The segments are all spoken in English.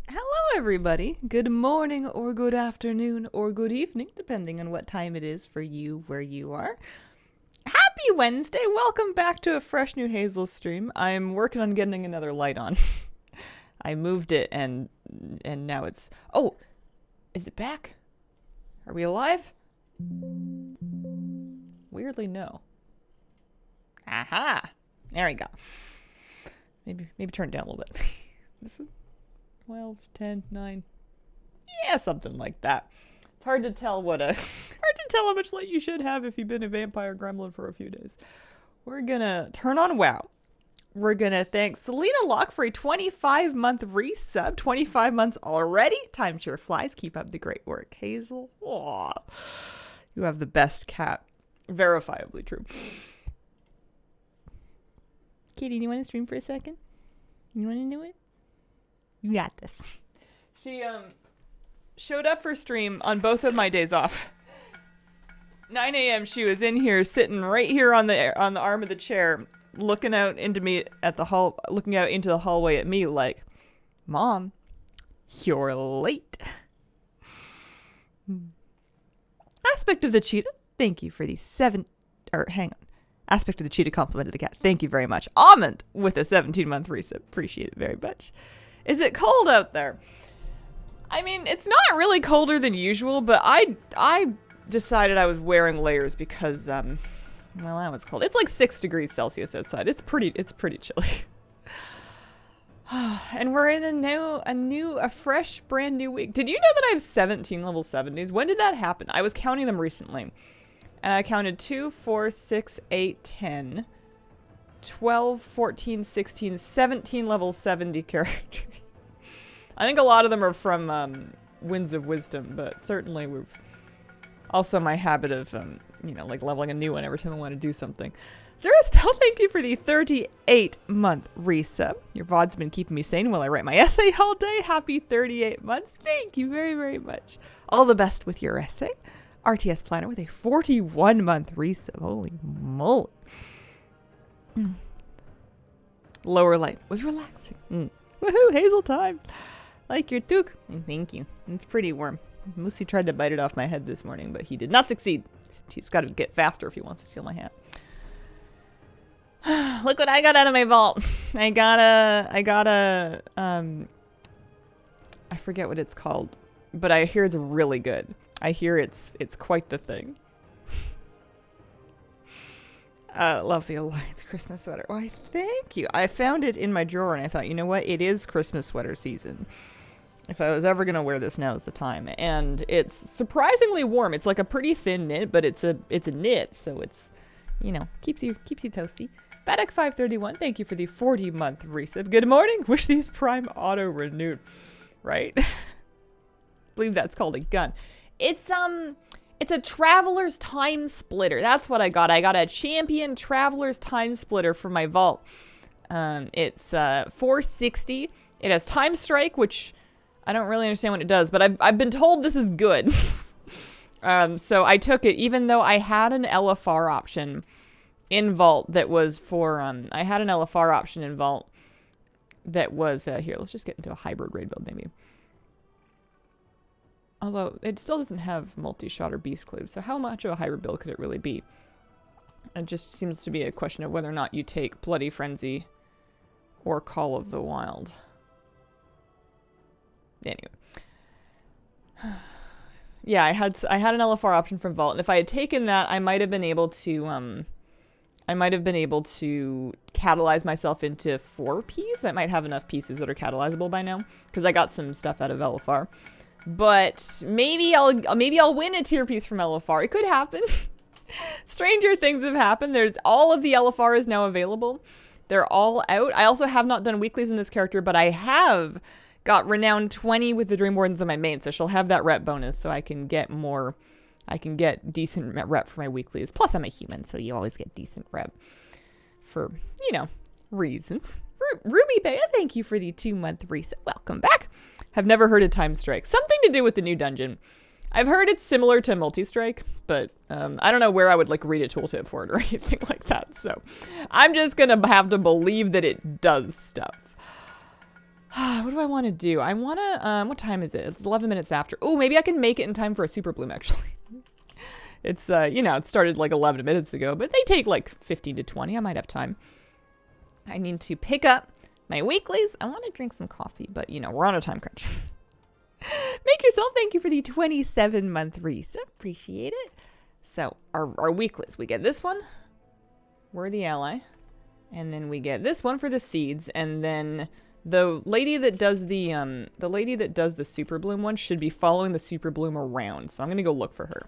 Hello, everybody. Good morning, or good afternoon, or good evening, depending on what time it is for you where you are. Happy Wednesday. Welcome back to a fresh new Hazel stream. I'm working on getting another light on. I moved it and now it's... Oh, is it back? Are we alive? Weirdly, no. Aha! There we go. Maybe turn it down a little bit. This is 12, 10, 9. Yeah, something like that. It's hard to tell how much light you should have if you've been a vampire gremlin for a few days. We're gonna turn on WoW. We're gonna thank Selena Locke for a 25-month resub. 25 months already. Time sure flies. Keep up the great work, Hazel. Aww. You have the best cat. Verifiably true. Katie, do you want to stream for a second? You want to do it? You got this. She showed up for stream on both of my days off. 9 a.m. she was in here, sitting right here on the arm of the chair, looking out into me at the hall, looking out into the hallway at me like, "Mom, you're late." Aspect of the cheetah, thank you for the Aspect of the cheetah complimented the cat. Thank you very much. Almond with a 17-month resub. Appreciate it very much. Is it cold out there? I mean, it's not really colder than usual, but I decided I was wearing layers because, well, that was cold. It's like 6 degrees Celsius outside. It's pretty chilly. And we're in a fresh, brand new week. Did you know that I have 17 level 70s? When did that happen? I was counting them recently. And I counted 2, 4, 6, 8, 10, 12, 14, 16, 17 level 70 characters. I think a lot of them are from Winds of Wisdom, but certainly we've also my habit of, like leveling a new one every time I want to do something. Zerastel, thank you for the 38-month resub. Your VOD's been keeping me sane while I write my essay all day. Happy 38 months. Thank you very, very much. All the best with your essay. RTS Planner with a 41-month resub. Holy moly. Lower light was relaxing. Woohoo, Hazel time. Like your toque. Thank you. It's pretty warm. Moosey tried to bite it off my head this morning, but he did not succeed. He's got to get faster if he wants to steal my hat. Look what I got out of my vault. I got a I forget what it's called, but I hear it's really good. I hear it's quite the thing. Love the Alliance Christmas sweater. Why, thank you. I found it in my drawer and I thought, you know what? It is Christmas sweater season. If I was ever going to wear this, now is the time. And it's surprisingly warm. It's like a pretty thin knit, but it's a knit, so it's, keeps you toasty. Badek 531, thank you for the 40-month resub. Good morning. Wish these Prime auto renewed. Right? I believe that's called a gun. It's a Traveler's Time Splitter. That's what I got. I got a Champion Traveler's Time Splitter for my vault. It's 460. It has Time Strike, which I don't really understand what it does, but I've been told this is good. So I took it, even though I had an LFR option in vault that was for I had an LFR option in vault that was here. Let's just get into a hybrid raid build maybe. Although, it still doesn't have multi-shot or beast cleave, so how much of a hybrid build could it really be? It just seems to be a question of whether or not you take Bloody Frenzy or Call of the Wild. Anyway. Yeah, I had an LFR option from Vault, and if I had taken that, I might have been able to, catalyze myself into 4 Ps. I might have enough pieces that are catalyzable by now, because I got some stuff out of LFR. But maybe I'll win a tier piece from LFR. It could happen. Stranger things have happened. There's all of the LFR is now available. They're all out. I also have not done weeklies in this character, but I have got Renown 20 with the Dream Wardens on my main, so she'll have that rep bonus, so I can get more. I can get decent rep for my weeklies. Plus, I'm a human, so you always get decent rep for, reasons. Ruby Bay, thank you for the 2-month reset. Welcome back. Have never heard of Time Strike. Something to do with the new dungeon. I've heard it's similar to Multi-Strike, but I don't know where I would read a tooltip for it or anything like that. So I'm just going to have to believe that it does stuff. What do I want to do? I want to, what time is it? It's 11 minutes after. Oh, maybe I can make it in time for a super bloom, actually. It's, you know, it started like 11 minutes ago, but they take like 15 to 20. I might have time. I need to pick up my weeklies. I want to drink some coffee, but, you know, we're on a time crunch. Make yourself, thank you for the 27-month resub. Appreciate it. So, our weeklies. We get this one. We're the ally. And then we get this one for the seeds, and then the lady that does the super bloom one should be following the super bloom around. So I'm gonna go look for her.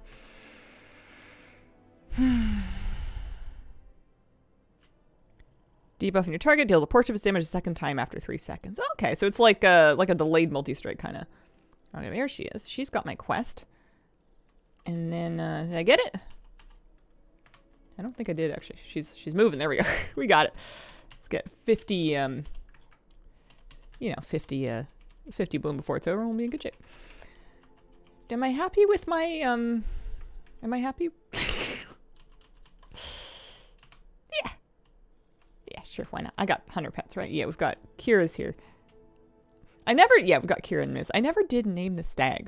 Debuffing your target, deals a portion of its damage a second time after 3 seconds. Okay, so it's like a delayed multi-strike kind of. Okay, there she is. She's got my quest. And then did I get it? I don't think I did, actually. She's moving. There we go. We got it. Let's get 50, you know, 50 bloom before it's over, and we'll be in good shape. Am I happy with my, am I happy? Yeah. Yeah, sure, why not? I got 100 pets, right? Yeah, we've got Kira's here. Yeah, we've got Kira and Moose. I never did name the stag.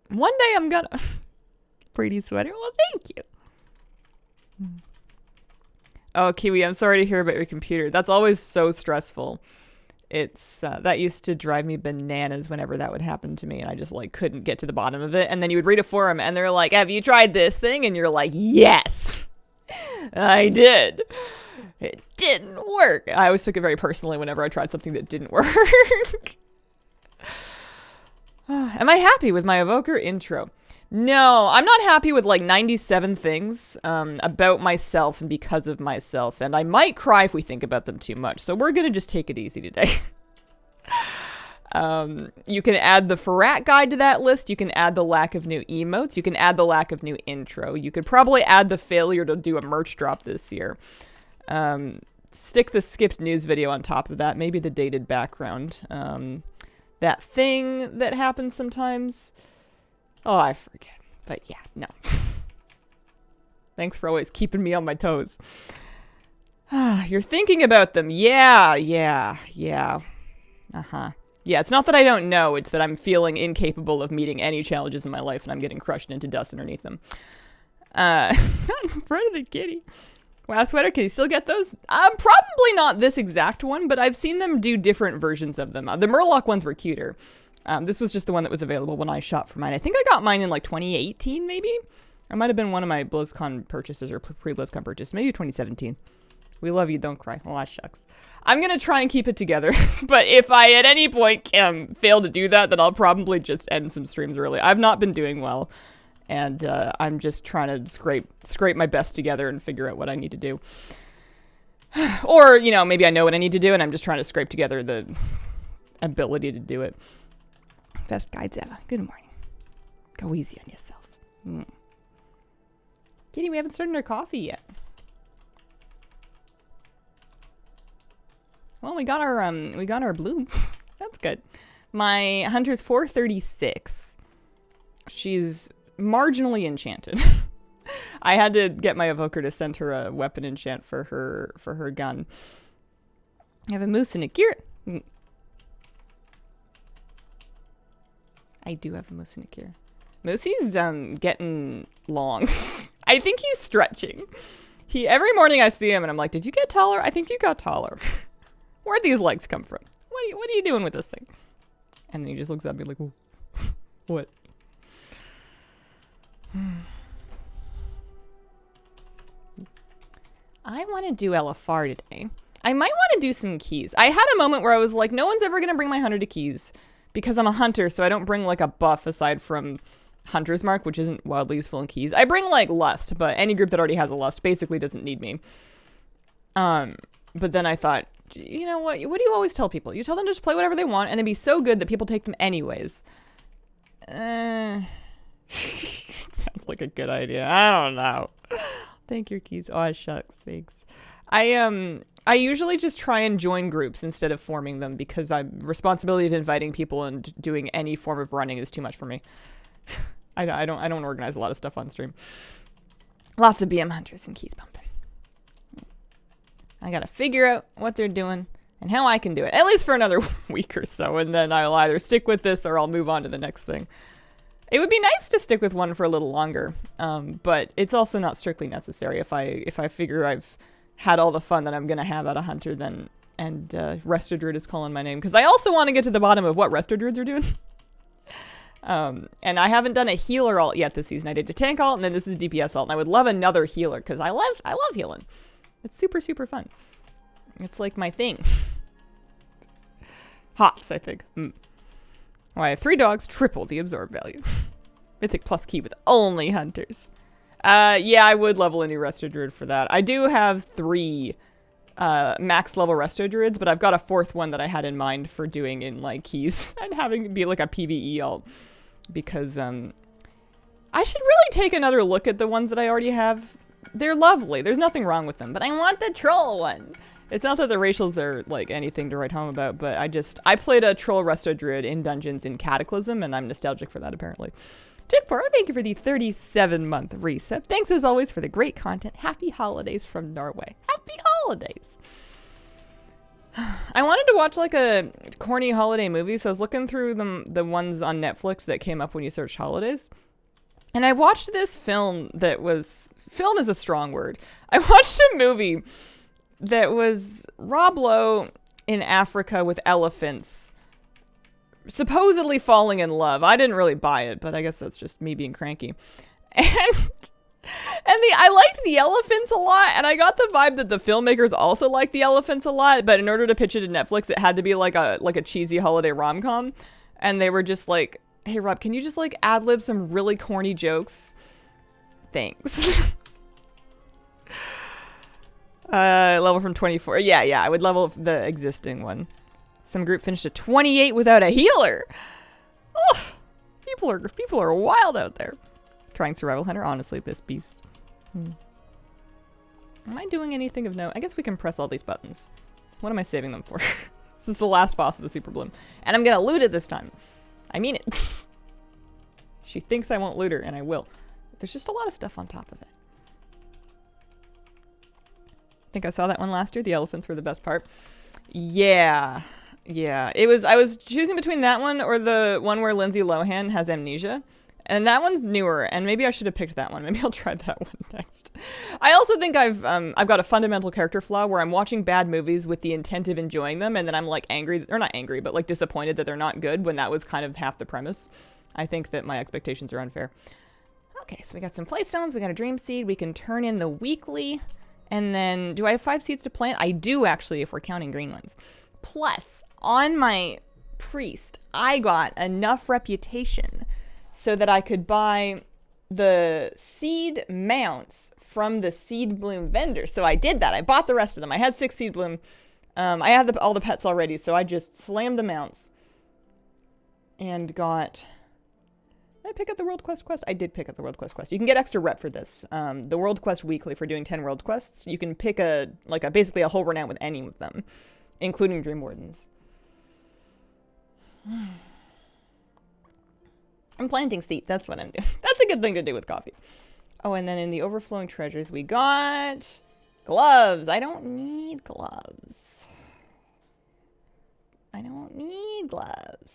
One day I'm gonna... Pretty sweater. Well, thank you. Oh, Kiwi, I'm sorry to hear about your computer. That's always so stressful. It's, that used to drive me bananas whenever that would happen to me, and I just, like, couldn't get to the bottom of it. And then you would read a forum, and they're like, have you tried this thing? And you're like, yes, I did. It didn't work. I always took it very personally whenever I tried something that didn't work. Am I happy with my evoker intro? No, I'm not happy with like 97 things about myself and because of myself, and I might cry if we think about them too much, so we're gonna just take it easy today. You can add the Fyrakk guide to that list, you can add the lack of new emotes, you can add the lack of new intro, you could probably add the failure to do a merch drop this year. Stick the skipped news video on top of that, maybe the dated background. That thing that happens sometimes... Oh, I forget. But yeah, no. Thanks for always keeping me on my toes. You're thinking about them. Yeah. Uh-huh. Yeah, it's not that I don't know. It's that I'm feeling incapable of meeting any challenges in my life, and I'm getting crushed into dust underneath them. In front of the kitty. Wow, sweater, can you still get those? Probably not this exact one, but I've seen them do different versions of them. The Murloc ones were cuter. This was just the one that was available when I shot for mine. I think I got mine in like 2018, maybe? It might have been one of my BlizzCon purchases or pre-BlizzCon purchases. Maybe 2017. We love you, don't cry. Aw, shucks. I'm going to try and keep it together. But if I at any point fail to do that, then I'll probably just end some streams early. I've not been doing well. And I'm just trying to scrape my best together and figure out what I need to do. Or, you know, maybe I know what I need to do and I'm just trying to scrape together the ability to do it. Best guides ever. Good morning. Go easy on yourself. Kitty, we haven't started our coffee yet. Well, we got our bloom. That's good. My hunter's 436. She's marginally enchanted. I had to get my evoker to send her a weapon enchant for her gun. I have a moose and a Kira. I do have a moose and a Kira. Moosey's getting long. I think he's stretching. Every morning I see him and I'm like, did you get taller? I think you got taller. Where'd these legs come from? What are you doing with this thing? And then he just looks at me like, oh, what? I want to do LFR today. I might want to do some keys. I had a moment where I was like, no one's ever going to bring my hunter to keys because I'm a hunter, so I don't bring like a buff aside from Hunter's Mark, which isn't wildly useful in keys. I bring like Lust, but any group that already has a Lust basically doesn't need me. But then I thought, you know what do you always tell people? You tell them to just play whatever they want and then be so good that people take them anyways. Sounds like a good idea. I don't know. Thank your keys. Oh, shucks. Thanks. I usually just try and join groups instead of forming them because responsibility of inviting people and doing any form of running is too much for me. I don't organize a lot of stuff on stream. Lots of BM hunters and keys pumping. I gotta figure out what they're doing and how I can do it, at least for another week or so, and then I'll either stick with this or I'll move on to the next thing. It would be nice to stick with one for a little longer, but it's also not strictly necessary. If I figure I've had all the fun that I'm gonna have at a hunter, then Resto Druid is calling my name, because I also want to get to the bottom of what Resto Druids are doing. And I haven't done a healer alt yet this season. I did a tank alt, and then this is DPS alt, and I would love another healer, because I love healing. It's super, super fun. It's like my thing. Hots, I think. Oh, I have 3 dogs, triple the absorb value. Mythic plus key with only hunters. Yeah, I would level a new Resto Druid for that. I do have 3 max level Resto Druids, but I've got a 4th one that I had in mind for doing in like keys and having it be like a PvE alt, because I should really take another look at the ones that I already have. They're lovely. There's nothing wrong with them, but I want the troll one. It's not that the racials are like anything to write home about, but I played a troll Resto Druid in dungeons in Cataclysm, and I'm nostalgic for that apparently. Tickporo, thank you for the 37-month resub. Thanks as always for the great content. Happy holidays from Norway. Happy holidays. I wanted to watch like a corny holiday movie, so I was looking through the ones on Netflix that came up when you searched holidays. And I watched this film that was... Film is a strong word. I watched a movie that was Rob Lowe in Africa with elephants, supposedly falling in love. I didn't really buy it, but I guess that's just me being cranky. I liked the elephants a lot, and I got the vibe that the filmmakers also liked the elephants a lot, but in order to pitch it to Netflix, it had to be like a cheesy holiday rom-com. And they were just like, hey Rob, can you just like ad-lib some really corny jokes? Thanks. Level from 24. Yeah, I would level the existing one. Some group finished at 28 without a healer. Oh, people are wild out there. Trying Survival Hunter, honestly, this beast. Am I doing anything of note? I guess we can press all these buttons. What am I saving them for? This is the last boss of the Super Bloom. And I'm gonna loot it this time. I mean it. She thinks I won't loot her, and I will. There's just a lot of stuff on top of it. I think I saw that one last year. The elephants were the best part. Yeah. I was choosing between that one or the one where Lindsay Lohan has amnesia. And that one's newer, and maybe I should have picked that one. Maybe I'll try that one next. I also think I've got a fundamental character flaw where I'm watching bad movies with the intent of enjoying them, and then I'm like angry, or not angry, but like disappointed that they're not good when that was kind of half the premise. I think that my expectations are unfair. Okay, so we got some Playstones, we got a Dream Seed, we can turn in the weekly, and then, do I have 5 seeds to plant? I do actually, if we're counting green ones. Plus, on my priest, I got enough reputation so that I could buy the seed mounts from the Seed Bloom vendor. So I did that. I bought the rest of them. I had 6 Seed Bloom. I had all the pets already, so I just slammed the mounts and got... Did I pick up the World Quest quest? I did pick up the World Quest quest. You can get extra rep for this. The World Quest weekly for doing 10 World Quests. You can pick basically a whole renown with any of them, including Dream Wardens. I'm planting seeds. That's what I'm doing. That's a good thing to do with coffee. Oh, and then in the overflowing treasures, we got gloves. I don't need gloves.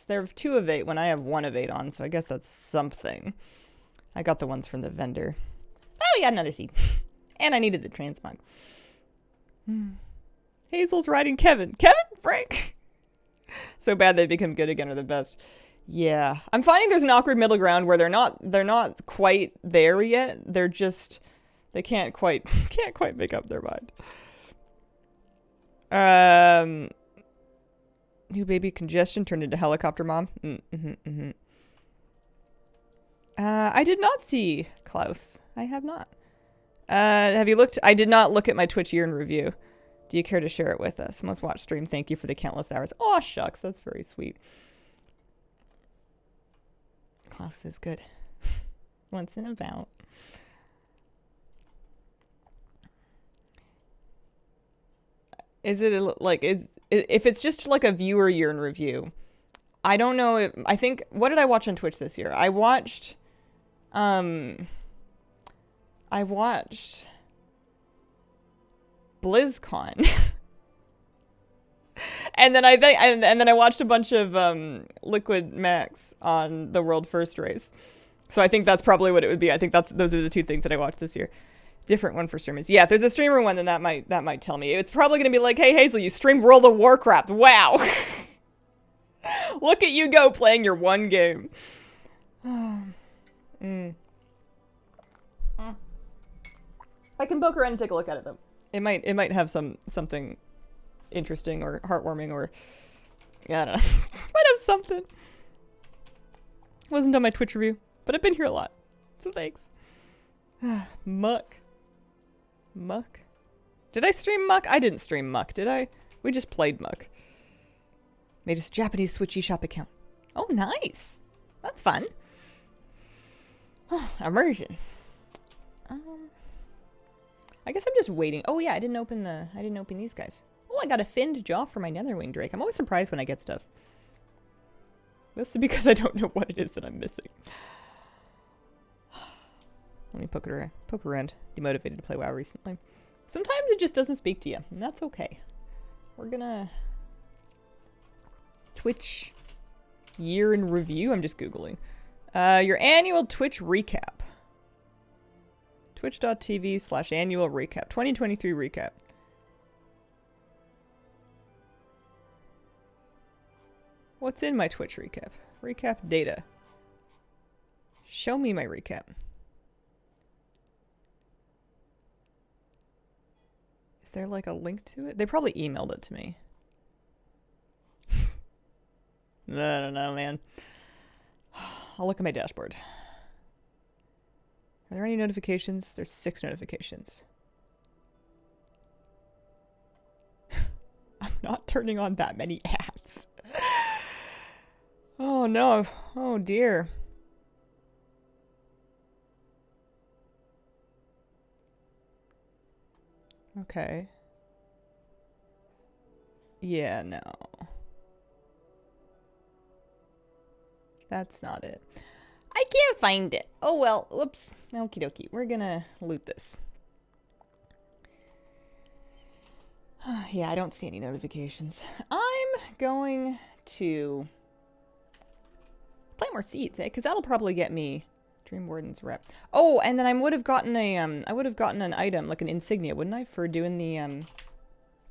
There are 2 of 8 when I have 1 of 8 on, so I guess that's something. I got the ones from the vendor. Oh, we got another seed. And I needed the transmog. Hazel's riding Kevin. Kevin? Frank? So bad they become good again are the best. Yeah, I'm finding there's an awkward middle ground where they're not quite there yet. They're just, they can't quite make up their mind. New baby congestion turned into helicopter mom. I did not see Klaus. I have not. Have you looked? I did not look at my Twitch year in review. Do you care to share it with us? Must watch stream. Thank you for the countless hours. Oh, shucks. That's very sweet. Klaus is good. Once in a bout. Is it if it's just like a viewer year in review? I don't know. I think, what did I watch on Twitch this year? I watched BlizzCon. And then I think, and then I watched a bunch of Liquid Max on the World First race. So I think that's probably what it would be. I think those are the two things that I watched this year. Different one for streamers. Yeah, if there's a streamer one, then that might tell me. It's probably gonna be like, hey Hazel, you streamed World of Warcraft. Wow. Look at you go playing your one game. I can poke around and take a look at it though. It might have something interesting or heartwarming or yeah, I don't know. Might have something. Wasn't on my Twitch review, but I've been here a lot, so thanks. Muck. Did I stream Muck? I didn't stream Muck, did I? We just played Muck. Made a Japanese Switch eShop account. Oh, nice. That's fun. Immersion. I guess I'm just waiting. Oh yeah, I didn't open these guys. Oh, I got a finned jaw for my Netherwing Drake. I'm always surprised when I get stuff. Mostly because I don't know what it is that I'm missing. Let me poke around. Demotivated to play WoW recently. Sometimes it just doesn't speak to you, and that's okay. We're gonna... Twitch year in review? I'm just Googling. Your annual Twitch recap. Twitch.tv/annual recap. 2023 recap. What's in my Twitch recap? Recap data. Show me my recap. Is there like a link to it? They probably emailed it to me. I don't know, man. I'll look at my dashboard. Are there any notifications? There's 6 notifications. I'm not turning on that many ads. Oh no. Oh dear. Okay. Yeah, no. That's not it. I can't find it. Oh well, whoops. Okie dokie. We're gonna loot this. Yeah, I don't see any notifications. I'm going to plant more seeds, because that'll probably get me Dream Warden's rep. Oh, and then I would have gotten a an item, like an insignia, wouldn't I, for doing the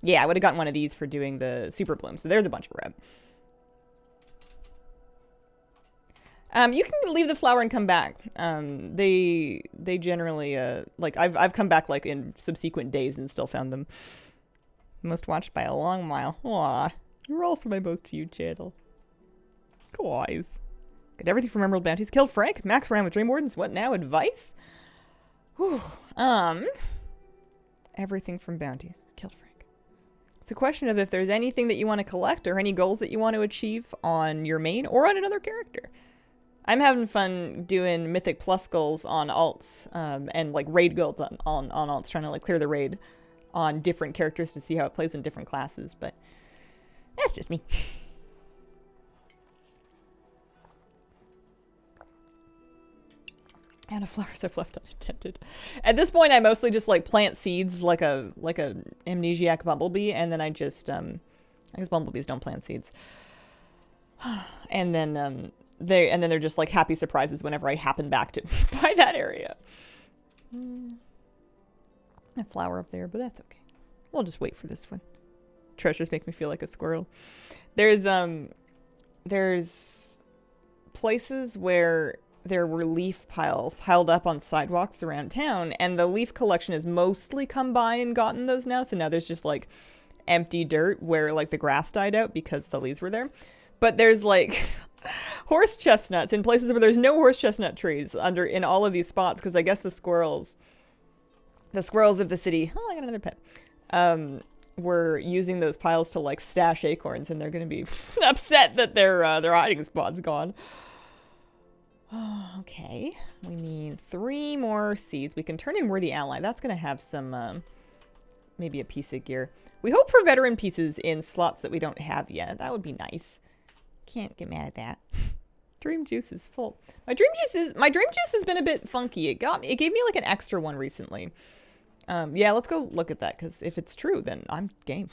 yeah, I would have gotten one of these for doing the super bloom. So there's a bunch of rep. You can leave the flower and come back. They generally like I've come back like in subsequent days and still found them. Most watched by a long mile. Aw, you're also my most viewed channel. Guys. Got everything from Emerald Bounties. Killed Frank. Max ran with Dream Wardens. What now? Advice? Whew. Everything from Bounties. Killed Frank. It's a question of if there's anything that you want to collect or any goals that you want to achieve on your main or on another character. I'm having fun doing Mythic Plus goals on alts, and like raid goals on alts, trying to like clear the raid on different characters to see how it plays in different classes, but that's just me. And a flowers I've left unattended. At this point, I mostly just like plant seeds like a amnesiac bumblebee, and then I just I guess bumblebees don't plant seeds. And then they're just like happy surprises whenever I happen back to by that area. A flower up there, but that's okay. We'll just wait for this one. Treasures make me feel like a squirrel. There's places where there were leaf piles piled up on sidewalks around town, and the leaf collection has mostly come by and gotten those now. So now there's just like empty dirt where like the grass died out because the leaves were there. But there's like horse chestnuts in places where there's no horse chestnut trees in all of these spots, because I guess the squirrels of the city, oh, I got another pet, were using those piles to like stash acorns, and they're going to be upset that their hiding spot's gone. Okay, we need 3 more seeds. We can turn in Worthy Ally. That's going to have some, maybe a piece of gear. We hope for veteran pieces in slots that we don't have yet. That would be nice. Can't get mad at that. Dream juice is full. My dream juice has been a bit funky. It gave me like an extra one recently. Yeah, let's go look at that, because if it's true, then I'm game.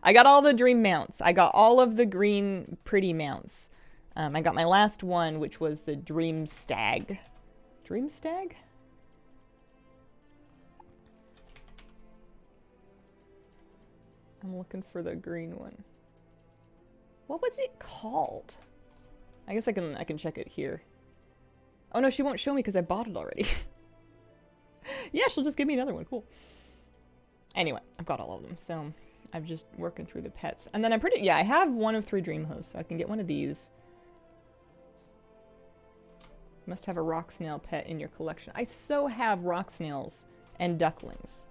I got all the dream mounts. I got all of the green pretty mounts. I got my last one, which was the dream stag. Dream stag? I'm looking for the green one. What was it called? I guess I can check it here. Oh no, she won't show me because I bought it already. Yeah, she'll just give me another one. Cool. Anyway, I've got all of them, so I'm just working through the pets. And then I have one of 3 dream hosts, so I can get one of these. Must have a rock snail pet in your collection. I so have rock snails and ducklings.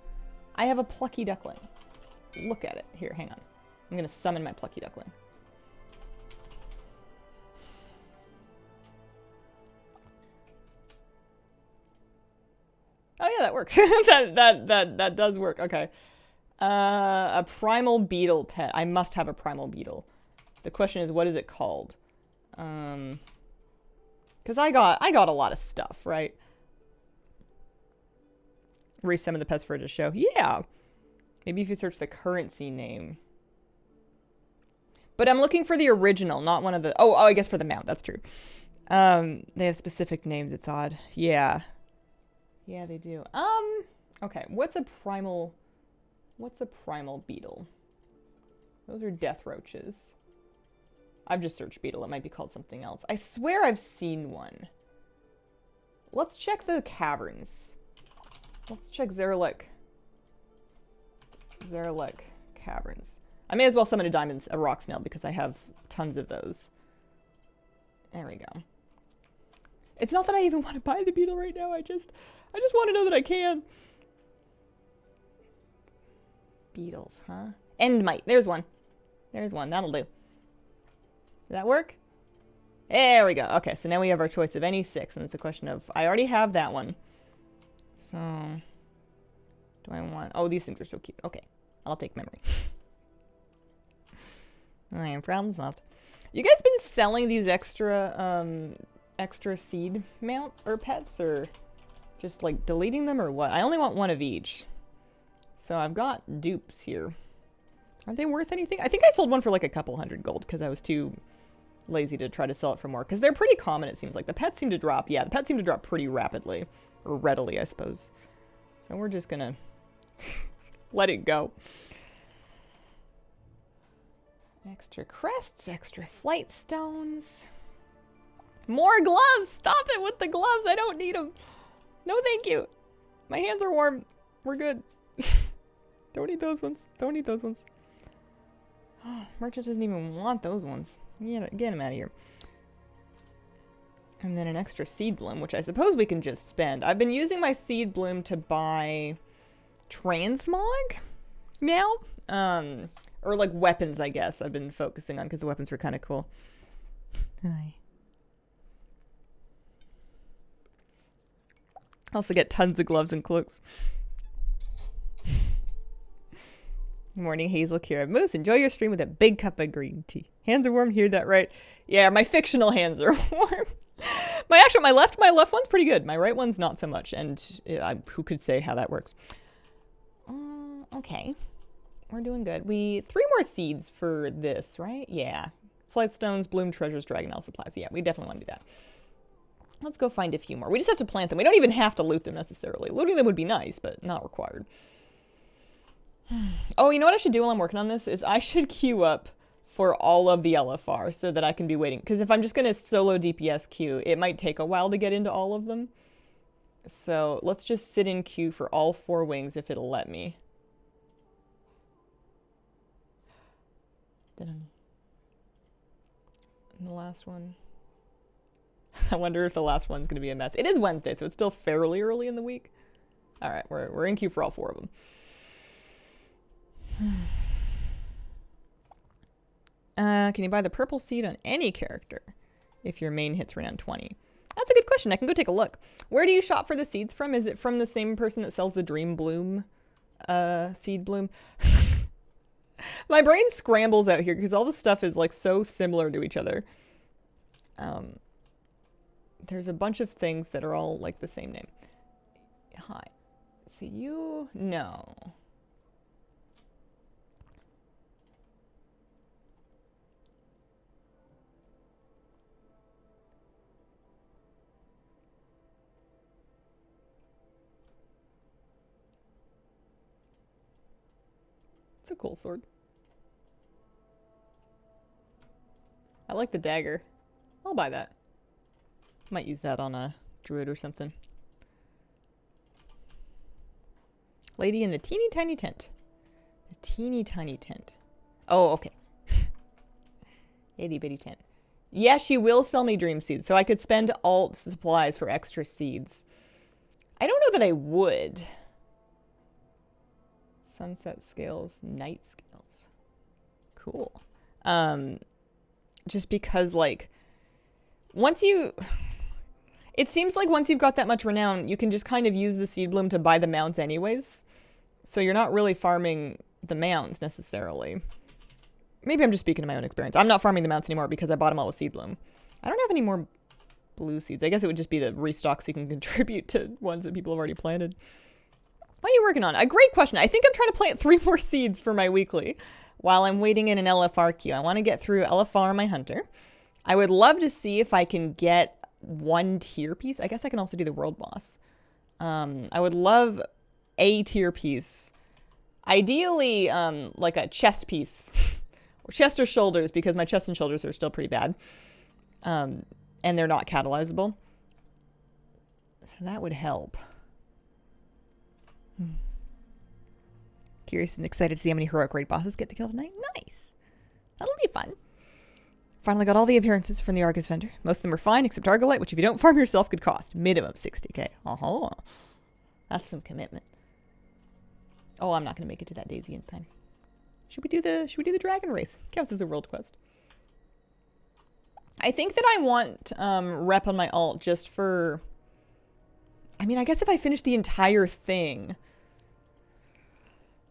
I have a plucky duckling. Look at it. Here, hang on. I'm gonna summon my plucky duckling. Oh yeah, that works. that does work. Okay. A primal beetle pet. I must have a primal beetle. The question is, what is it called? Because I got a lot of stuff, right? Resummon the pets for it to show. Yeah. Maybe if you search the currency name. But I'm looking for the original, not one of the... Oh, I guess for the mount. That's true. They have specific names. It's odd. Yeah. Yeah, they do. Okay. What's a primal beetle? Those are death roaches. I've just searched beetle. It might be called something else. I swear I've seen one. Let's check the caverns. Let's check Zerlik caverns. I may as well summon a rock snail because I have tons of those. There we go. It's not that I even want to buy the beetle right now. I just want to know that I can. Beetles, huh? Endmite. There's one. There's one. That'll do. Does that work? There we go. Okay, so now we have our choice of any 6, and it's a question of... I already have that one. So... Do I want... Oh, these things are so cute. Okay. I'll take memory. I am problem solved. You guys been selling these extra seed mount or pets, or just like deleting them, or what? I only want one of each. So I've got dupes here. Are they worth anything? I think I sold one for like a couple hundred gold because I was too lazy to try to sell it for more. Because they're pretty common, it seems like. The pets seem to drop. Yeah, the pets seem to drop pretty rapidly. Or readily, I suppose. So we're just gonna let it go. Extra crests, extra flight stones. More gloves! Stop it with the gloves! I don't need them. No, thank you. My hands are warm. We're good. Don't need those ones. Don't need those ones. Merchant doesn't even want those ones. Get him out of here. And then an extra seed bloom, which I suppose we can just spend. I've been using my seed bloom to buy transmog now. Or like weapons, I guess, I've been focusing on because the weapons were kind of cool. Hi. I also get tons of gloves and cloaks. Good morning, Hazel, Kira, Moose. Enjoy your stream with a big cup of green tea. Hands are warm. Hear that right? Yeah, my fictional hands are warm. My left one's pretty good. My right one's not so much. And who could say how that works? Okay. We're doing good. 3 more seeds for this, right? Yeah. Flight stones, bloom treasures, dragon supplies. Yeah, we definitely want to do that. Let's go find a few more. We just have to plant them. We don't even have to loot them necessarily. Looting them would be nice, but not required. Oh, you know what I should do while I'm working on this? Is I should queue up for all of the LFR so that I can be waiting. Because if I'm just going to solo DPS queue, it might take a while to get into all of them. So let's just sit in queue for all 4 wings if it'll let me. And the last one. I wonder if the last one's going to be a mess. It is Wednesday, so it's still fairly early in the week. All right, we're in queue for all 4 of them. Can you buy the purple seed on any character if your main hits renown 20? That's a good question. I can go take a look. Where do you shop for the seeds from? Is it from the same person that sells the Dream Bloom seed bloom? My brain scrambles out here because all the stuff is like so similar to each other. There's a bunch of things that are all like the same name. Hi. So you... No. It's a cool sword. I like the dagger. I'll buy that. Might use that on a druid or something. Lady in the teeny tiny tent. The teeny tiny tent. Oh, okay. Itty bitty tent. Yeah, she will sell me dream seeds, so I could spend alt supplies for extra seeds. I don't know that I would. Sunset scales, night scales. Cool. Just because, like, once you... It seems like once you've got that much renown, you can just kind of use the seed bloom to buy the mounts anyways. So you're not really farming the mounts necessarily. Maybe I'm just speaking to my own experience. I'm not farming the mounts anymore because I bought them all with seed bloom. I don't have any more blue seeds. I guess it would just be to restock so you can contribute to ones that people have already planted. What are you working on? A great question. I think I'm trying to plant 3 more seeds for my weekly while I'm waiting in an LFR queue. I want to get through LFR my hunter. I would love to see if I can get 1 tier piece. I guess I can also do the world boss. I would love a tier piece. Ideally, like a chest piece. Or chest or shoulders, because my chest and shoulders are still pretty bad. And they're not catalyzable. So that would help. Curious and excited to see how many heroic raid bosses get to kill tonight. Nice. That'll be fun. Finally got all the appearances from the Argus vendor. Most of them are fine, except Argolite, which if you don't farm yourself could cost minimum 60k. That's some commitment. Oh, I'm not going to make it to that Daisy in time. Should we do the dragon race? Counts as a world quest. I think that I want rep on my alt just for... I mean, I guess if I finish the entire thing...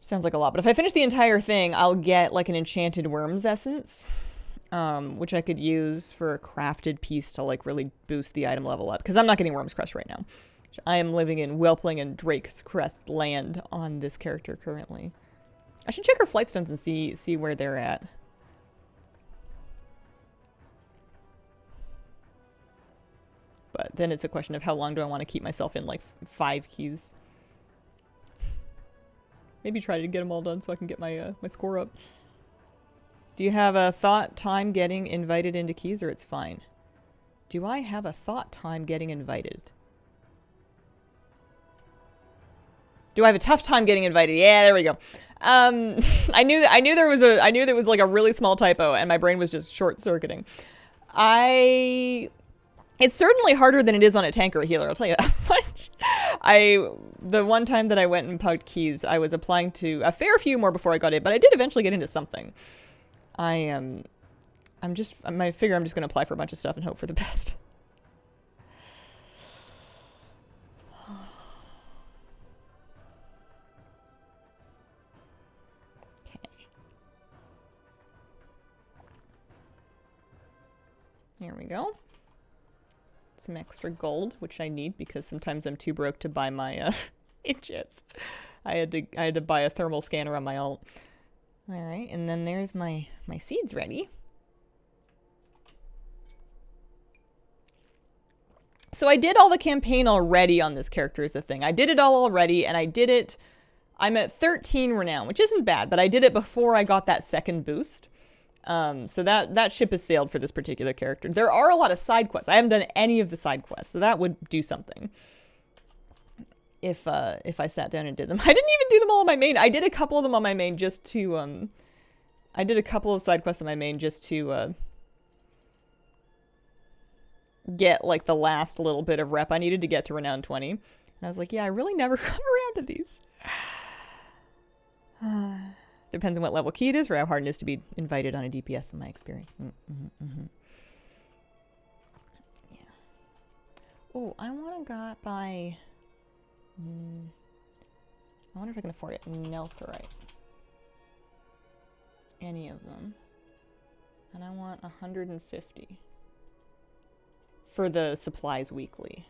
Sounds like a lot, but if I finish the entire thing, I'll get like an enchanted worms essence. Which I could use for a crafted piece to like really boost the item level up. Because I'm not getting Worm's Crest right now. I am living in Whelpling and Drake's Crest land on this character currently. I should check her flight stones and see where they're at. But then it's a question of how long do I want to keep myself in like 5 keys. Maybe try to get them all done so I can get my my score up. Do you have a thought time getting invited into keys, or it's fine? Do I have a thought time getting invited? Do I have a tough time getting invited? Yeah, there we go. I knew there was like a really small typo and my brain was just short-circuiting. It's certainly harder than it is on a tank or a healer, I'll tell you that much. The one time that I went and pugged keys, I was applying to a fair few more before I got in, but I did eventually get into something. I figure I'm just gonna apply for a bunch of stuff and hope for the best. Here we go. Some extra gold, which I need because sometimes I'm too broke to buy my enchants. I had to buy a thermal scanner on my alt. All right, and then there's my seeds ready. So I did all the campaign already on this character is the thing. I did it all already, and I did it. I'm at 13 renown, which isn't bad, but I did it before I got that second boost. So that ship has sailed for this particular character. There are a lot of side quests. I haven't done any of the side quests, so that would do something. If I sat down and did them. I didn't even do them all on my main. I did a couple of them on my main just to, I did a couple of side quests on my main just to, get, like, the last little bit of rep I needed to get to Renown 20. And I was like, yeah, I really never come around to these. Depends on what level key it is or how hard it is to be invited on a DPS in my experience. Yeah. Oh, I want to buy... I wonder if I can afford it. Nelthorite. Any of them. And I want 150. For the supplies weekly.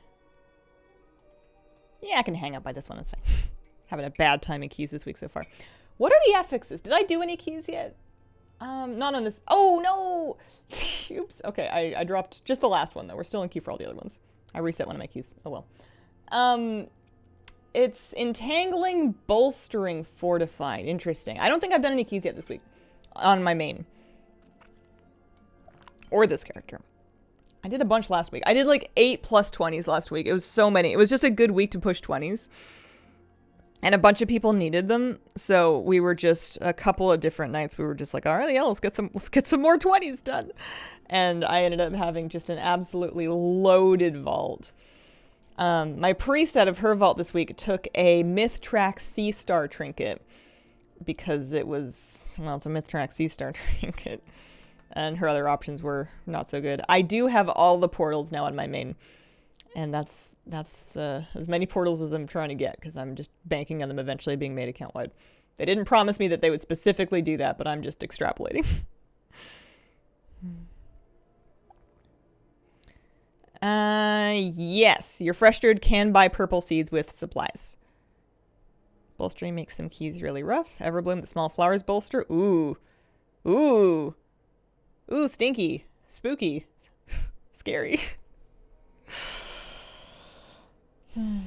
Yeah, I can hang up by this one. That's fine. Having a bad time in keys this week so far. What are the affixes? Did I do any keys yet? Not on this. Oh, no! Oops. Okay, I dropped just the last one, though. We're still in queue for all the other ones. I reset one of my queues. Oh, well. It's entangling, bolstering, fortified. Interesting. I don't think I've done any keys yet this week on my main. Or this character. I did a bunch last week. I did like 8 plus 20s last week. It was so many. It was just a good week to push 20s. And a bunch of people needed them. So we were just a couple of different nights. We were just like, all right, yeah, let's get some more 20s done. And I ended up having just an absolutely loaded vault. My priest out of her vault this week took a Mythic Sea Star trinket because it was, well, it's a Mythic Sea Star trinket. And her other options were not so good. I do have all the portals now on my main. And that's as many portals as I'm trying to get, because I'm just banking on them eventually being made account-wide. They didn't promise me that they would specifically do that, but I'm just extrapolating. Yes. Your fresh druid can buy purple seeds with supplies. Bolstering makes some keys really rough. Everbloom, the small flowers bolster. Ooh. Ooh. Ooh, stinky. Spooky. Scary. I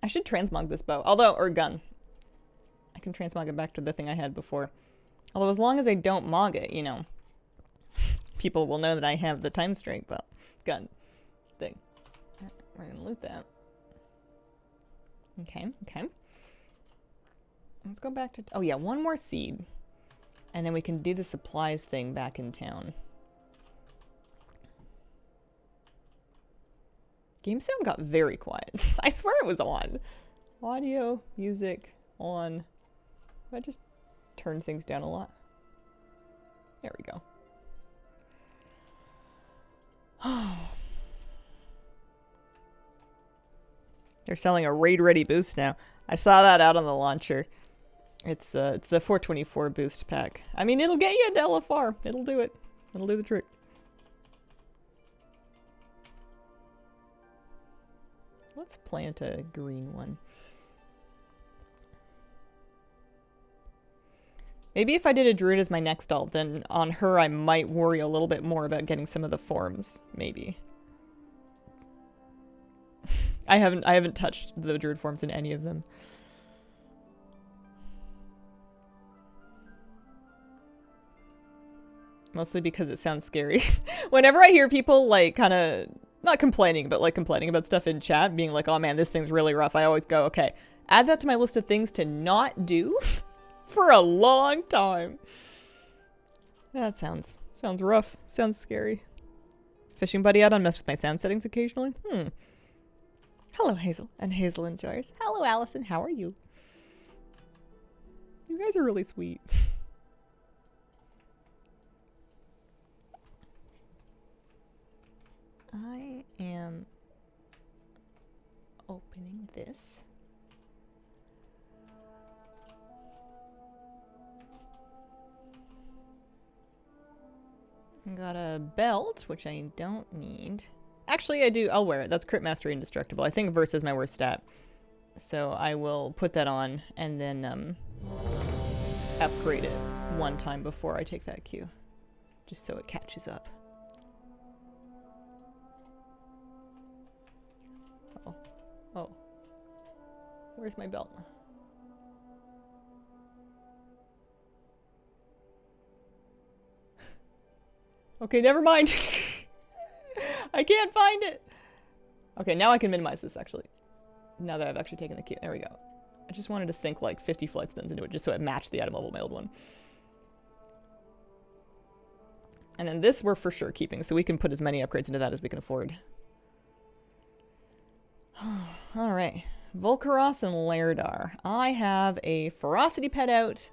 should transmog this bow. Or gun. I can transmog it back to the thing I had before. Although as long as I don't mog it, you know, people will know that I have the time strength gun thing. We're gonna loot that. Okay. Let's go back to... Oh yeah, one more seed. And then we can do the supplies thing back in town. Game sound got very quiet. I swear it was on. Audio, music, on. I just turned things down a lot. There we go. They're selling a raid-ready boost now. I saw that out on the launcher. It's the 424 boost pack. I mean, it'll get you into LFR. It'll do it. It'll do the trick. Let's plant a green one. Maybe if I did a druid as my next alt, then on her I might worry a little bit more about getting some of the forms. Maybe. I haven't touched the druid forms in any of them. Mostly because it sounds scary. Whenever I hear people like kind of not complaining, but like complaining about stuff in chat, being like, oh man, this thing's really rough, I always go, okay, add that to my list of things to not do for a long time. That sounds rough. Sounds scary. Fishing buddy out on mess with my sound settings occasionally. Hello, Hazel and Hazel Enjoyers. Hello, Allison. How are you? You guys are really sweet. I am opening this. I got a belt, which I don't need. Actually, I do. I'll wear it. That's Crit Mastery Indestructible. I think Verse is my worst stat. So I will put that on and then upgrade it one time before I take that Q. Just so it catches up. Oh. Where's my belt? Okay, never mind. I can't find it. Okay, now I can minimize this, actually. Now that I've actually taken the key. There we go. I just wanted to sink like 50 flight stuns into it just so it matched the item level mailed one. And then this we're for sure keeping, so we can put as many upgrades into that as we can afford. Alright. Volcaros and Lairdar. I have a Ferocity pet out.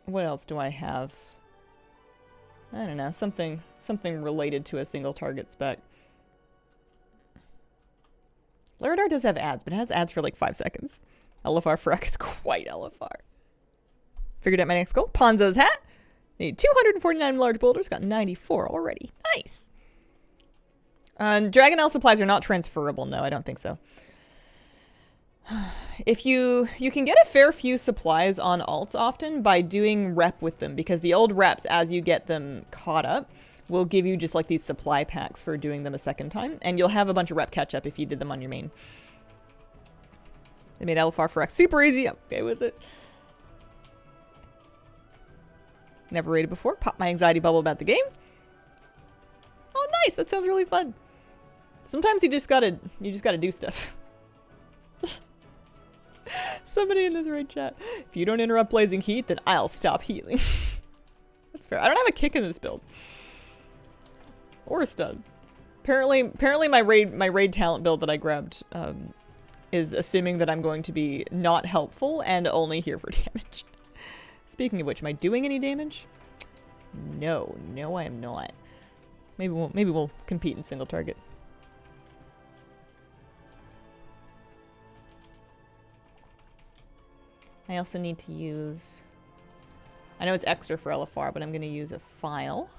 What else do I have? I don't know. Something related to a single target spec. Lairdar does have ads, but it has ads for like 5 seconds. LFR Fyrakk is quite LFR. Figured out my next goal. Ponzo's hat. Need 249 large boulders. Got 94 already. Nice. Dragon Ale supplies are not transferable. No, I don't think so. If you can get a fair few supplies on alts often by doing rep with them, because the old reps, as you get them caught up, will give you just like these supply packs for doing them a second time. And you'll have a bunch of rep catch up if you did them on your main. They made LFR Fyrakk super easy. I'm okay with it. Never raided before. Pop my anxiety bubble about the game. Oh, nice. That sounds really fun. Sometimes you just gotta do stuff. Somebody in this raid chat. If you don't interrupt Blazing Heat, then I'll stop healing. That's fair. I don't have a kick in this build. Or a stun. Apparently my raid talent build that I grabbed is assuming that I'm going to be not helpful and only here for damage. Speaking of which, am I doing any damage? No, I am not. Maybe we'll compete in single target. I also need to use... I know it's extra for LFR, but I'm going to use a file.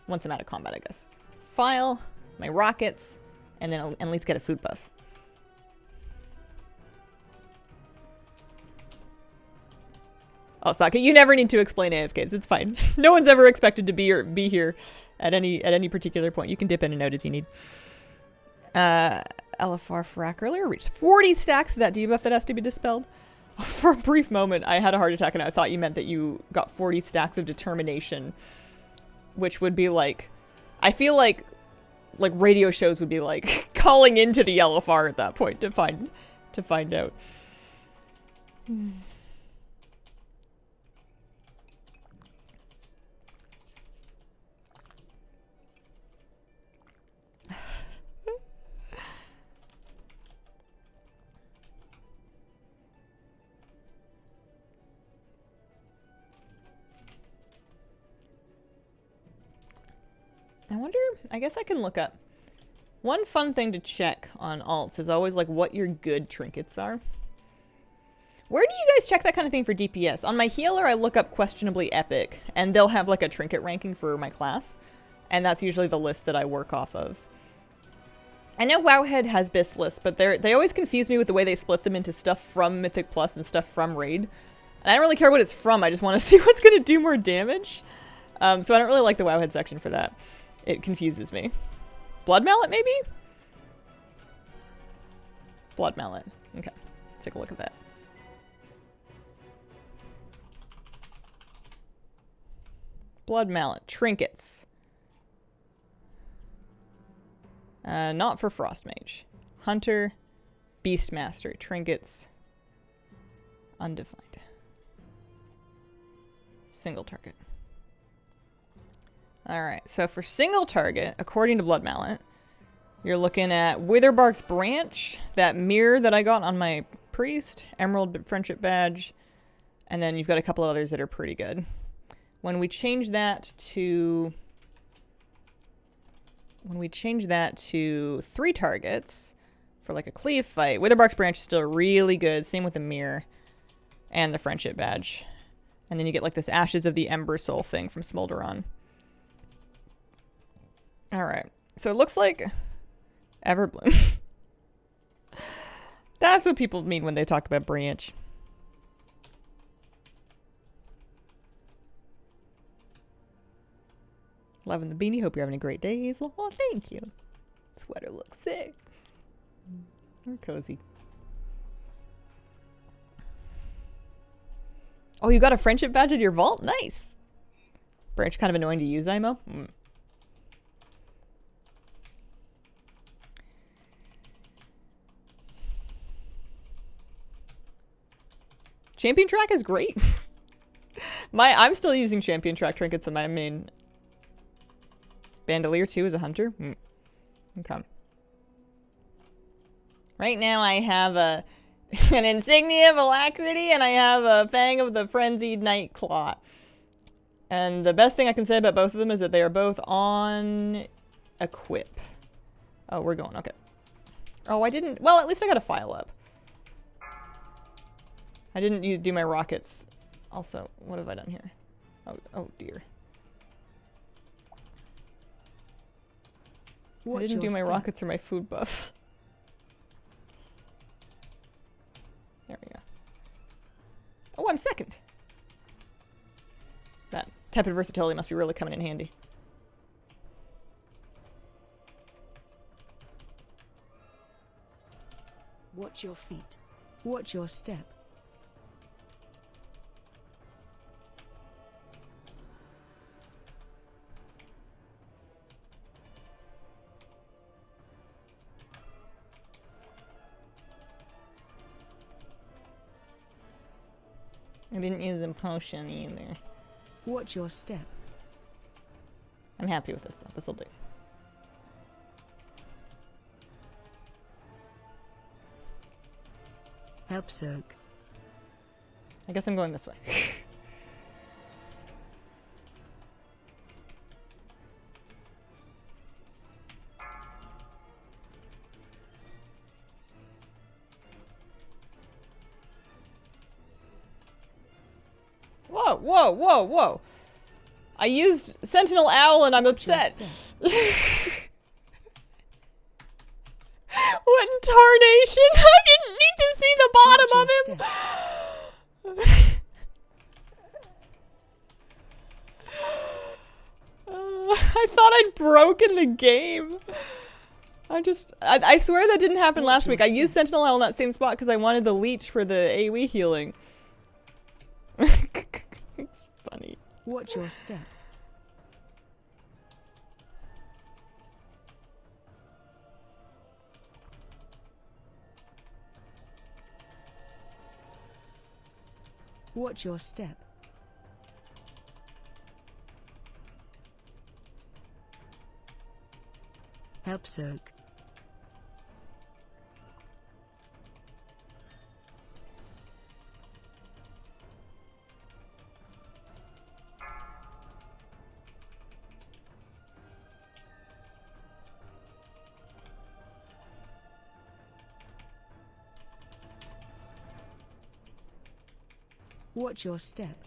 Once I'm out of combat, I guess. File, my rockets, and then I'll at least get a food buff. Oh, Sokka, you never need to explain AFKs. It's fine. No one's ever expected to be here at any particular point. You can dip in and out as you need. LFR Fyrakk earlier reached 40 stacks of that debuff that has to be dispelled. For a brief moment, I had a heart attack and I thought you meant that you got 40 stacks of determination, which would be like, I feel like radio shows would be like calling into the LFR at that point to find out. I wonder, I guess I can look up. One fun thing to check on alts is always like what your good trinkets are. Where do you guys check that kind of thing for DPS? On my healer, I look up questionably epic, and they'll have like a trinket ranking for my class. And that's usually the list that I work off of. I know Wowhead has BIS lists, but they always confuse me with the way they split them into stuff from Mythic Plus and stuff from Raid. And I don't really care what it's from, I just want to see what's going to do more damage. So I don't really like the Wowhead section for that. It confuses me. Blood Mallet, maybe? Blood Mallet. Okay. Take a look at that. Blood Mallet. Trinkets. Not for Frost Mage. Hunter. Beastmaster. Trinkets. Undefined. Single target. Alright, so for single target, according to Blood Mallet, you're looking at Witherbark's Branch, that mirror that I got on my Priest, Emerald Friendship Badge, and then you've got a couple others that are pretty good. When we change that to 3 targets for like a cleave fight, Witherbark's Branch is still really good, same with the mirror and the Friendship Badge. And then you get like this Ashes of the Ember Soul thing from Smolderon. Alright, so it looks like Everbloom. That's what people mean when they talk about Branch. Loving the beanie. Hope you're having a great day, Hazel. Oh, thank you. Sweater looks sick. We're cozy. Oh, you got a friendship badge at your vault? Nice. Branch kind of annoying to use, Imo. Champion track is great. I'm still using champion track trinkets in my main. Bandolier 2 is a hunter. Okay. Right now I have an Insignia of Alacrity and I have a Fang of the Frenzied Night Claw. And the best thing I can say about both of them is that they are both on equip. Oh, we're going. Okay. Oh, I didn't. Well, at least I got a file up. I didn't do my rockets. Also, what have I done here? Oh dear. I didn't do my rockets or my food buff. There we go. Oh, I'm second. That tepid versatility must be really coming in handy. Watch your feet. Watch your step. I didn't use a potion either. Watch your step. I'm happy with this though. This'll do. Help soak. I guess I'm going this way. Whoa, whoa, whoa, whoa. I used Sentinel Owl and I'm upset. What in tarnation? I didn't need to see the bottom of him. I thought I'd broken the game. I swear that didn't happen last week. I used Sentinel Owl in that same spot because I wanted the leech for the AoE healing. It's funny. Watch your step. Watch your step. Help soak. Watch your step.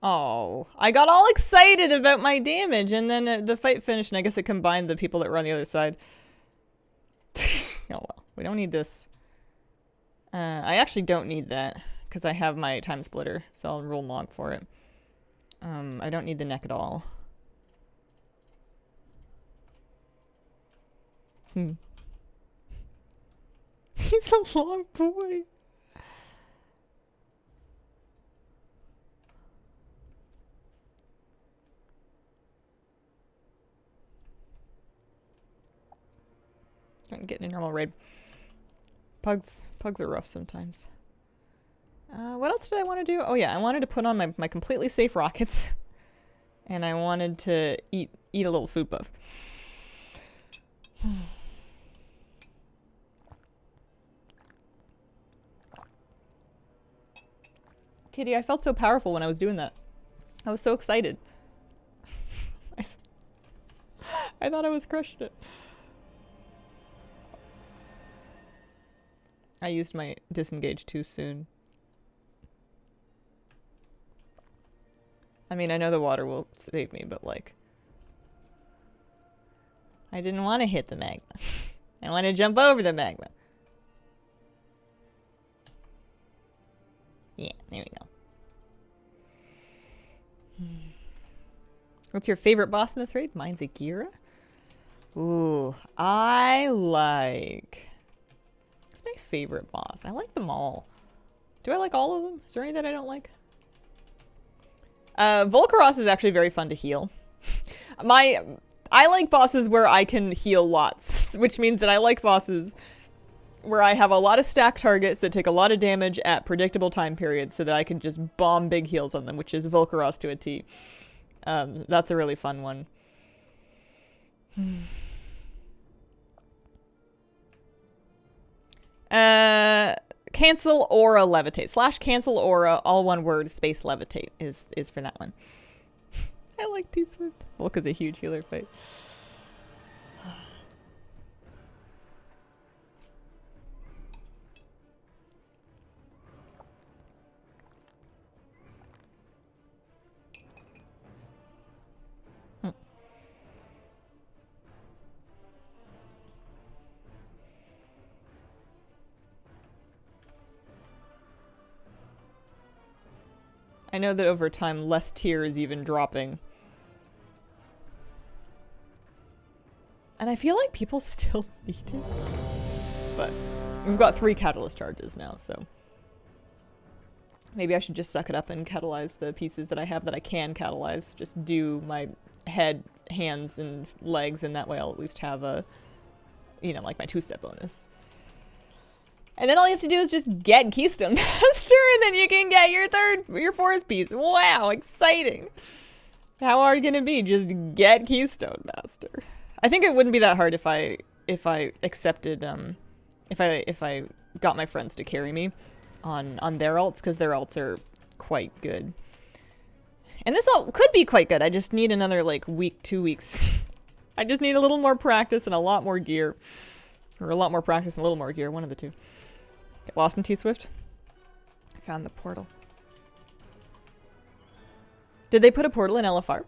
Oh, I got all excited about my damage, and then the fight finished, and I guess it combined the people that were on the other side. Oh well, we don't need this. I actually don't need that, because I have my time splitter, so I'll roll Mog for it. I don't need the neck at all. He's a long boy. I'm getting a normal raid. Pugs are rough sometimes. What else did I want to do? Oh yeah, I wanted to put on my completely safe rockets. And I wanted to eat a little food buff. Kitty, I felt so powerful when I was doing that. I was so excited. I thought I was crushing it. I used my disengage too soon. I mean, I know the water will save me, but like... I didn't want to hit the magma. I want to jump over the magma. Yeah, there we go. What's your favorite boss in this raid? Mine's Agira. Ooh, I like... What's my favorite boss? I like them all. Do I like all of them? Is there any that I don't like? Volcaros is actually very fun to heal. I like bosses where I can heal lots, which means that I like bosses where I have a lot of stack targets that take a lot of damage at predictable time periods so that I can just bomb big heals on them, which is Volcaros to a T. That's a really fun one. Cancel aura levitate. / cancel aura, all one word, space levitate is for that one. I like T-Swift. Well, because a huge healer fight. I know that over time, less tier is even dropping. And I feel like people still need it. But we've got 3 catalyst charges now, so maybe I should just suck it up and catalyze the pieces that I have that I can catalyze. Just do my head, hands, and legs, and that way I'll at least have a, you know, like my 2-step bonus. And then all you have to do is just get Keystone Master, and then you can get your 4th piece. Wow, exciting. How hard can it be? Just get Keystone Master. I think it wouldn't be that hard if I accepted, if I got my friends to carry me on their alts, because their alts are quite good. And this alt could be quite good. I just need another, like, week, 2 weeks. I just need a little more practice and a lot more gear. Or a lot more practice and a little more gear, one of the two. Get lost in T-Swift. I found the portal. Did they put a portal in LFR?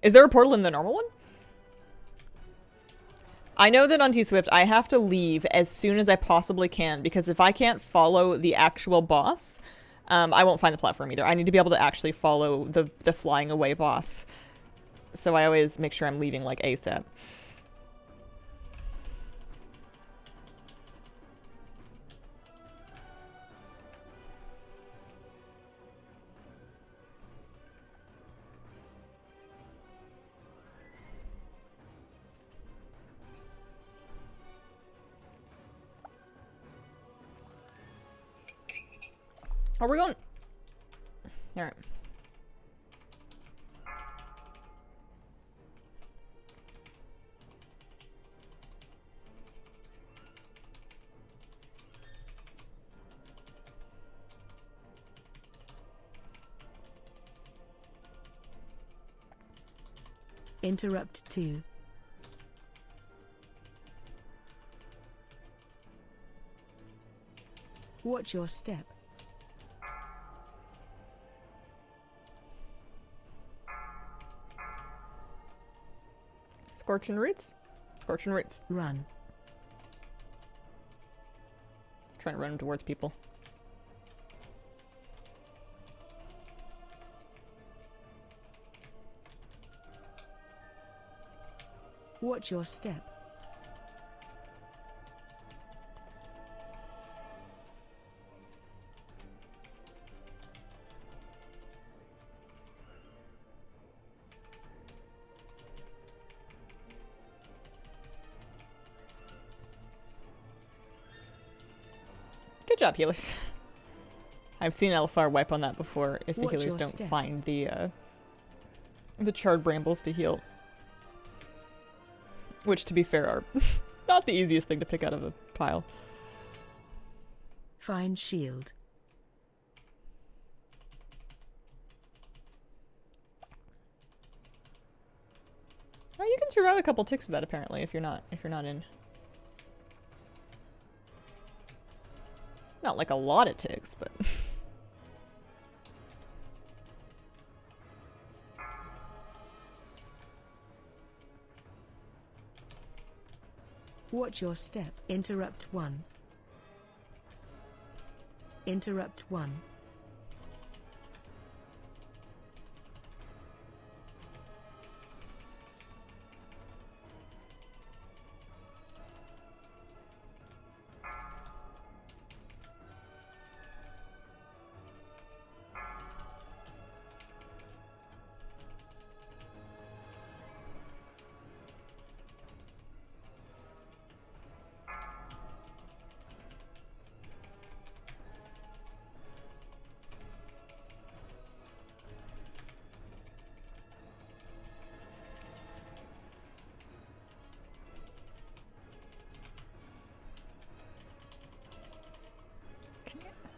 Is there a portal in the normal one? I know that on T-Swift, I have to leave as soon as I possibly can, because if I can't follow the actual boss, I won't find the platform either. I need to be able to actually follow the flying away boss. So I always make sure I'm leaving, like, ASAP. Are we going? All right. Interrupt 2. Watch your step. Scorching Roots? Scorching Roots. Run. Trying to run towards people. Watch your step. Good job, healers. I've seen LFR wipe on that before if the Watch healers your don't step. find the charred brambles to heal. Which, to be fair, are not the easiest thing to pick out of a pile. Find shield. Oh, you can survive a couple ticks with that apparently if you're not in. Not like a lot of ticks, but Watch your step. Interrupt 1. Interrupt 1.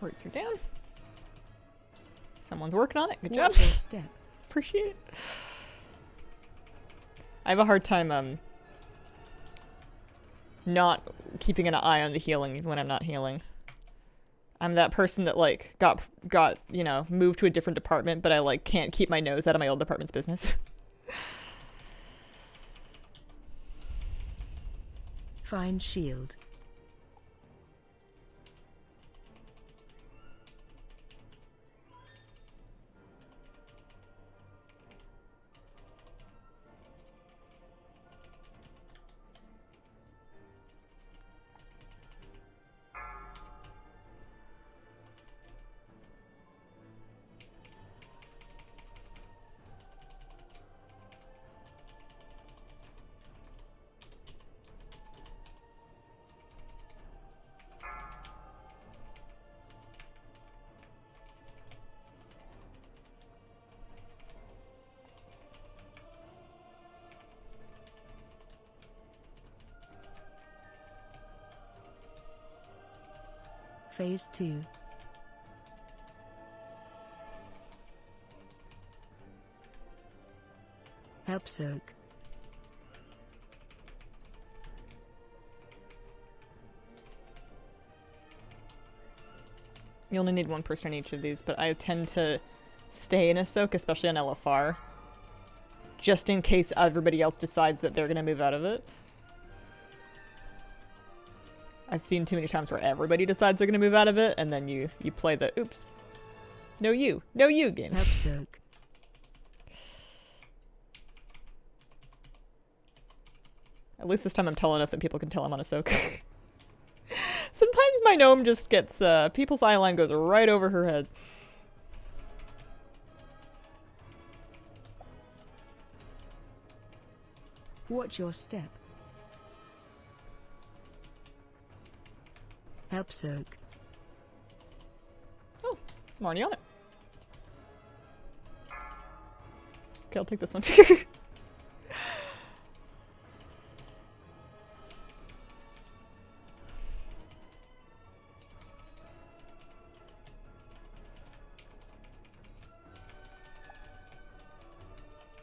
roots are down. Someone's working on it. Good job. Watch your step. Appreciate it. I have a hard time not keeping an eye on the healing when I'm not healing. I'm that person that like got you know, moved to a different department, but I like can't keep my nose out of my old department's business. Find shield. Phase 2. Help soak. You only need one person in each of these, but I tend to stay in a soak, especially on LFR. Just in case everybody else decides that they're going to move out of it. I've seen too many times where everybody decides they're going to move out of it, and then you play the, oops, no you game. Help soak. At least this time I'm tall enough that people can tell I'm on a soak. Sometimes my gnome just gets, people's eye line goes right over her head. Watch your step. Help soak. Oh, I'm already on it. Okay, I'll take this one.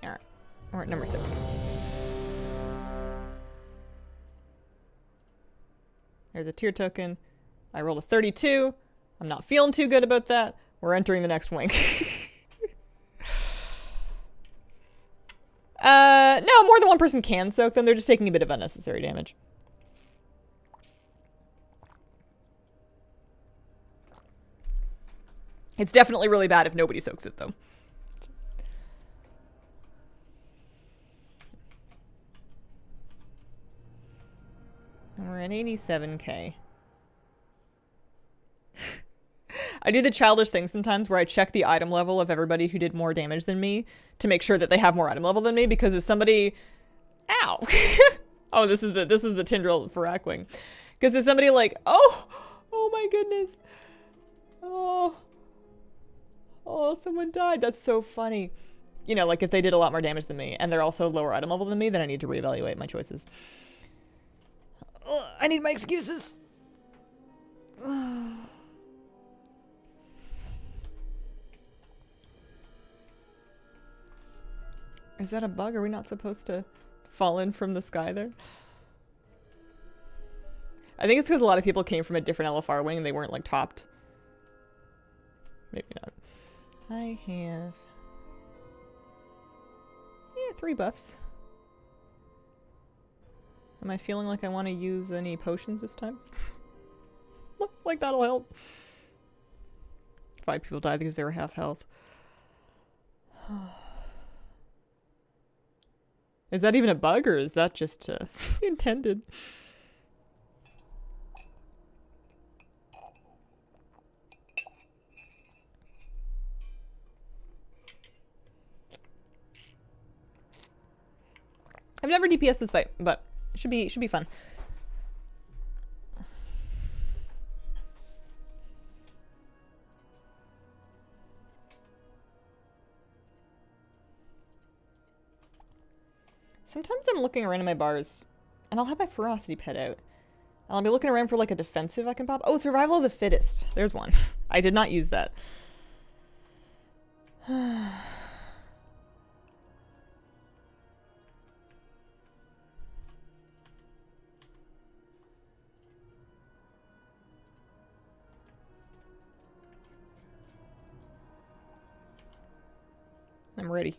Alright, we're at number 6. There's a tier token. I rolled a 32. I'm not feeling too good about that. We're entering the next wing. No, more than one person can soak them. They're just taking a bit of unnecessary damage. It's definitely really bad if nobody soaks it, though. And we're at 87k. I do the childish thing sometimes where I check the item level of everybody who did more damage than me to make sure that they have more item level than me, because if somebody... Ow! Oh, this is the Tindral Fyrakk wing. Because if somebody like, oh my goodness. Oh, someone died. That's so funny. You know, like if they did a lot more damage than me and they're also lower item level than me, then I need to reevaluate my choices. I need my excuses. Is that a bug? Are we not supposed to fall in from the sky there? I think it's because a lot of people came from a different LFR wing and they weren't like topped. Maybe not. I have... yeah, 3 buffs. Am I feeling like I want to use any potions this time? Like that'll help. 5 people died because they were half health. Is that even a bug, or is that just intended? I've never DPS'd this fight, but it should be fun. Sometimes I'm looking around in my bars, and I'll have my ferocity pet out. And I'll be looking around for like a defensive I can pop. Oh, survival of the fittest. There's one. I did not use that. I'm ready.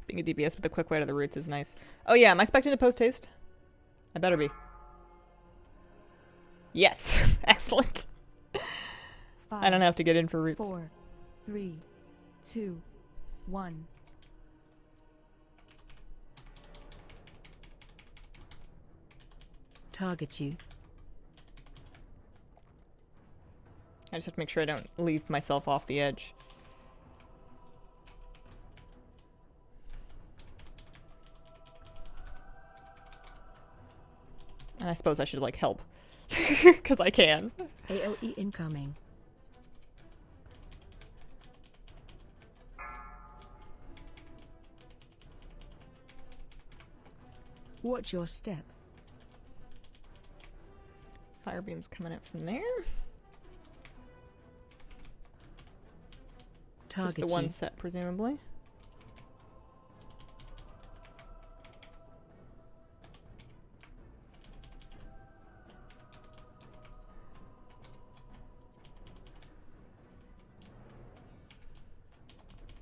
Being a DPS with a quick way to the roots is nice. Oh yeah, am I expecting to post haste? I better be. Yes. Excellent. 5, I don't have to get in for roots. 4, 3, 2, 1. Target you. I just have to make sure I don't leave myself off the edge. And I suppose I should, like, help. Because I can. AOE incoming. Watch your step. Fire beam's coming out from there. Just Target the one you. set, presumably.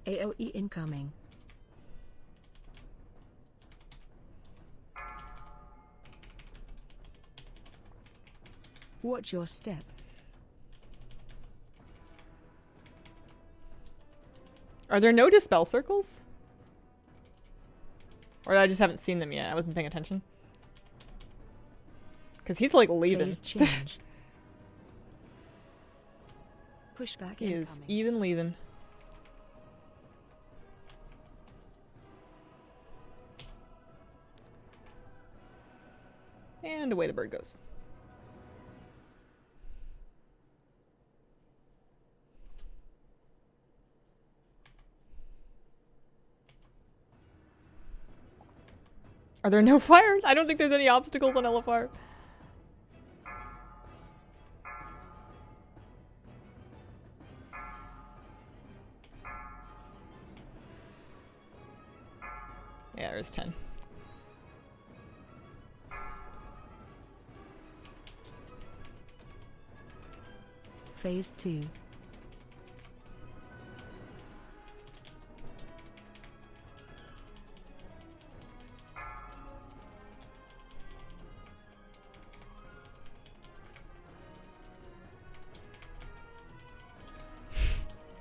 AoE incoming. Watch your step. Are there no dispel circles? Or I just haven't seen them yet. I wasn't paying attention. Because he's like leaving. Phase change. Pushback He is incoming. even leaving. And away the bird goes. Are there no fires? I don't think there's any obstacles on LFR. Yeah, there's 10. Phase 2.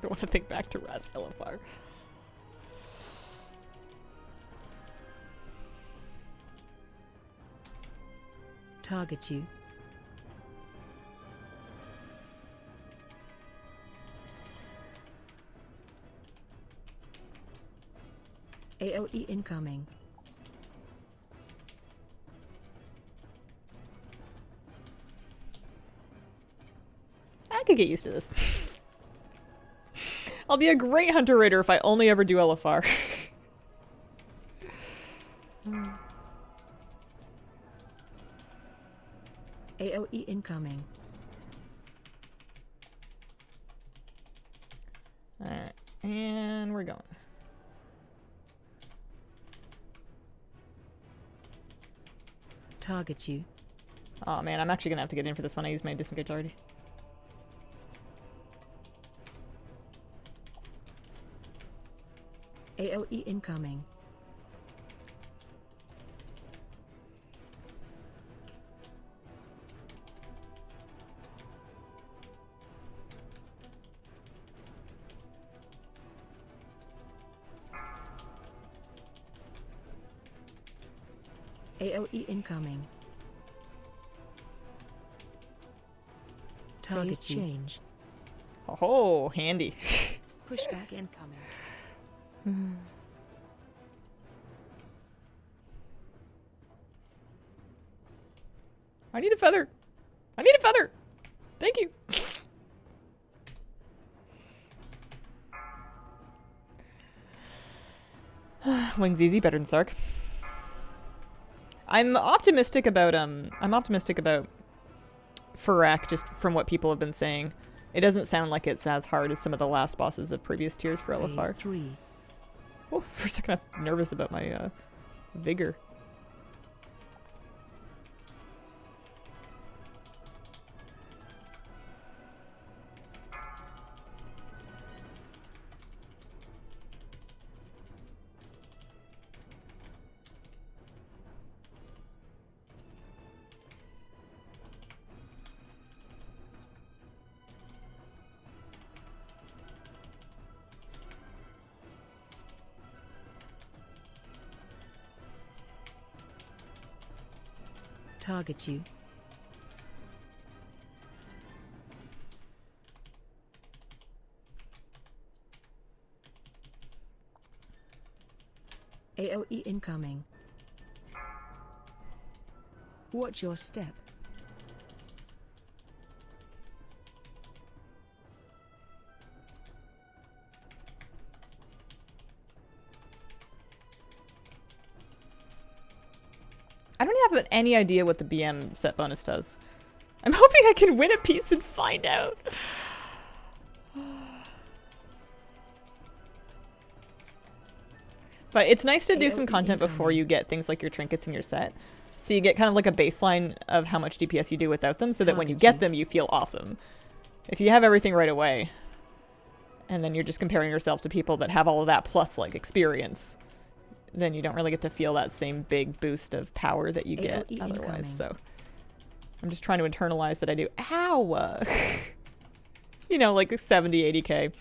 Don't want to think back to Raz LFR. Target you. AoE incoming. I could get used to this. I'll be a great hunter raider if I only ever do LFR. AoE incoming. Alright, and we're going. Target you. Oh man, I'm actually gonna have to get in for this one. I used my disengage already. AoE incoming. AoE incoming. Target Phase change. Oh, handy. Pushback incoming. I need a feather. I need a feather. Thank you. Wings easy, better than Sark. I'm optimistic about Fyrakk, just from what people have been saying. It doesn't sound like it's as hard as some of the last bosses of previous tiers for LFR. Phase 3. Oh, for a second I'm nervous about my vigor. Target you. AoE incoming. Watch your step. I don't have any idea what the BM set bonus does. I'm hoping I can win a piece and find out. But it's nice to do some content before you get things like your trinkets in your set. So you get kind of like a baseline of how much DPS you do without them, so that when you get them, you feel awesome. If you have everything right away, and then you're just comparing yourself to people that have all of that plus like experience, then you don't really get to feel that same big boost of power that you get otherwise. So I'm just trying to internalize that I do. Ow! You know, like 70, 80k.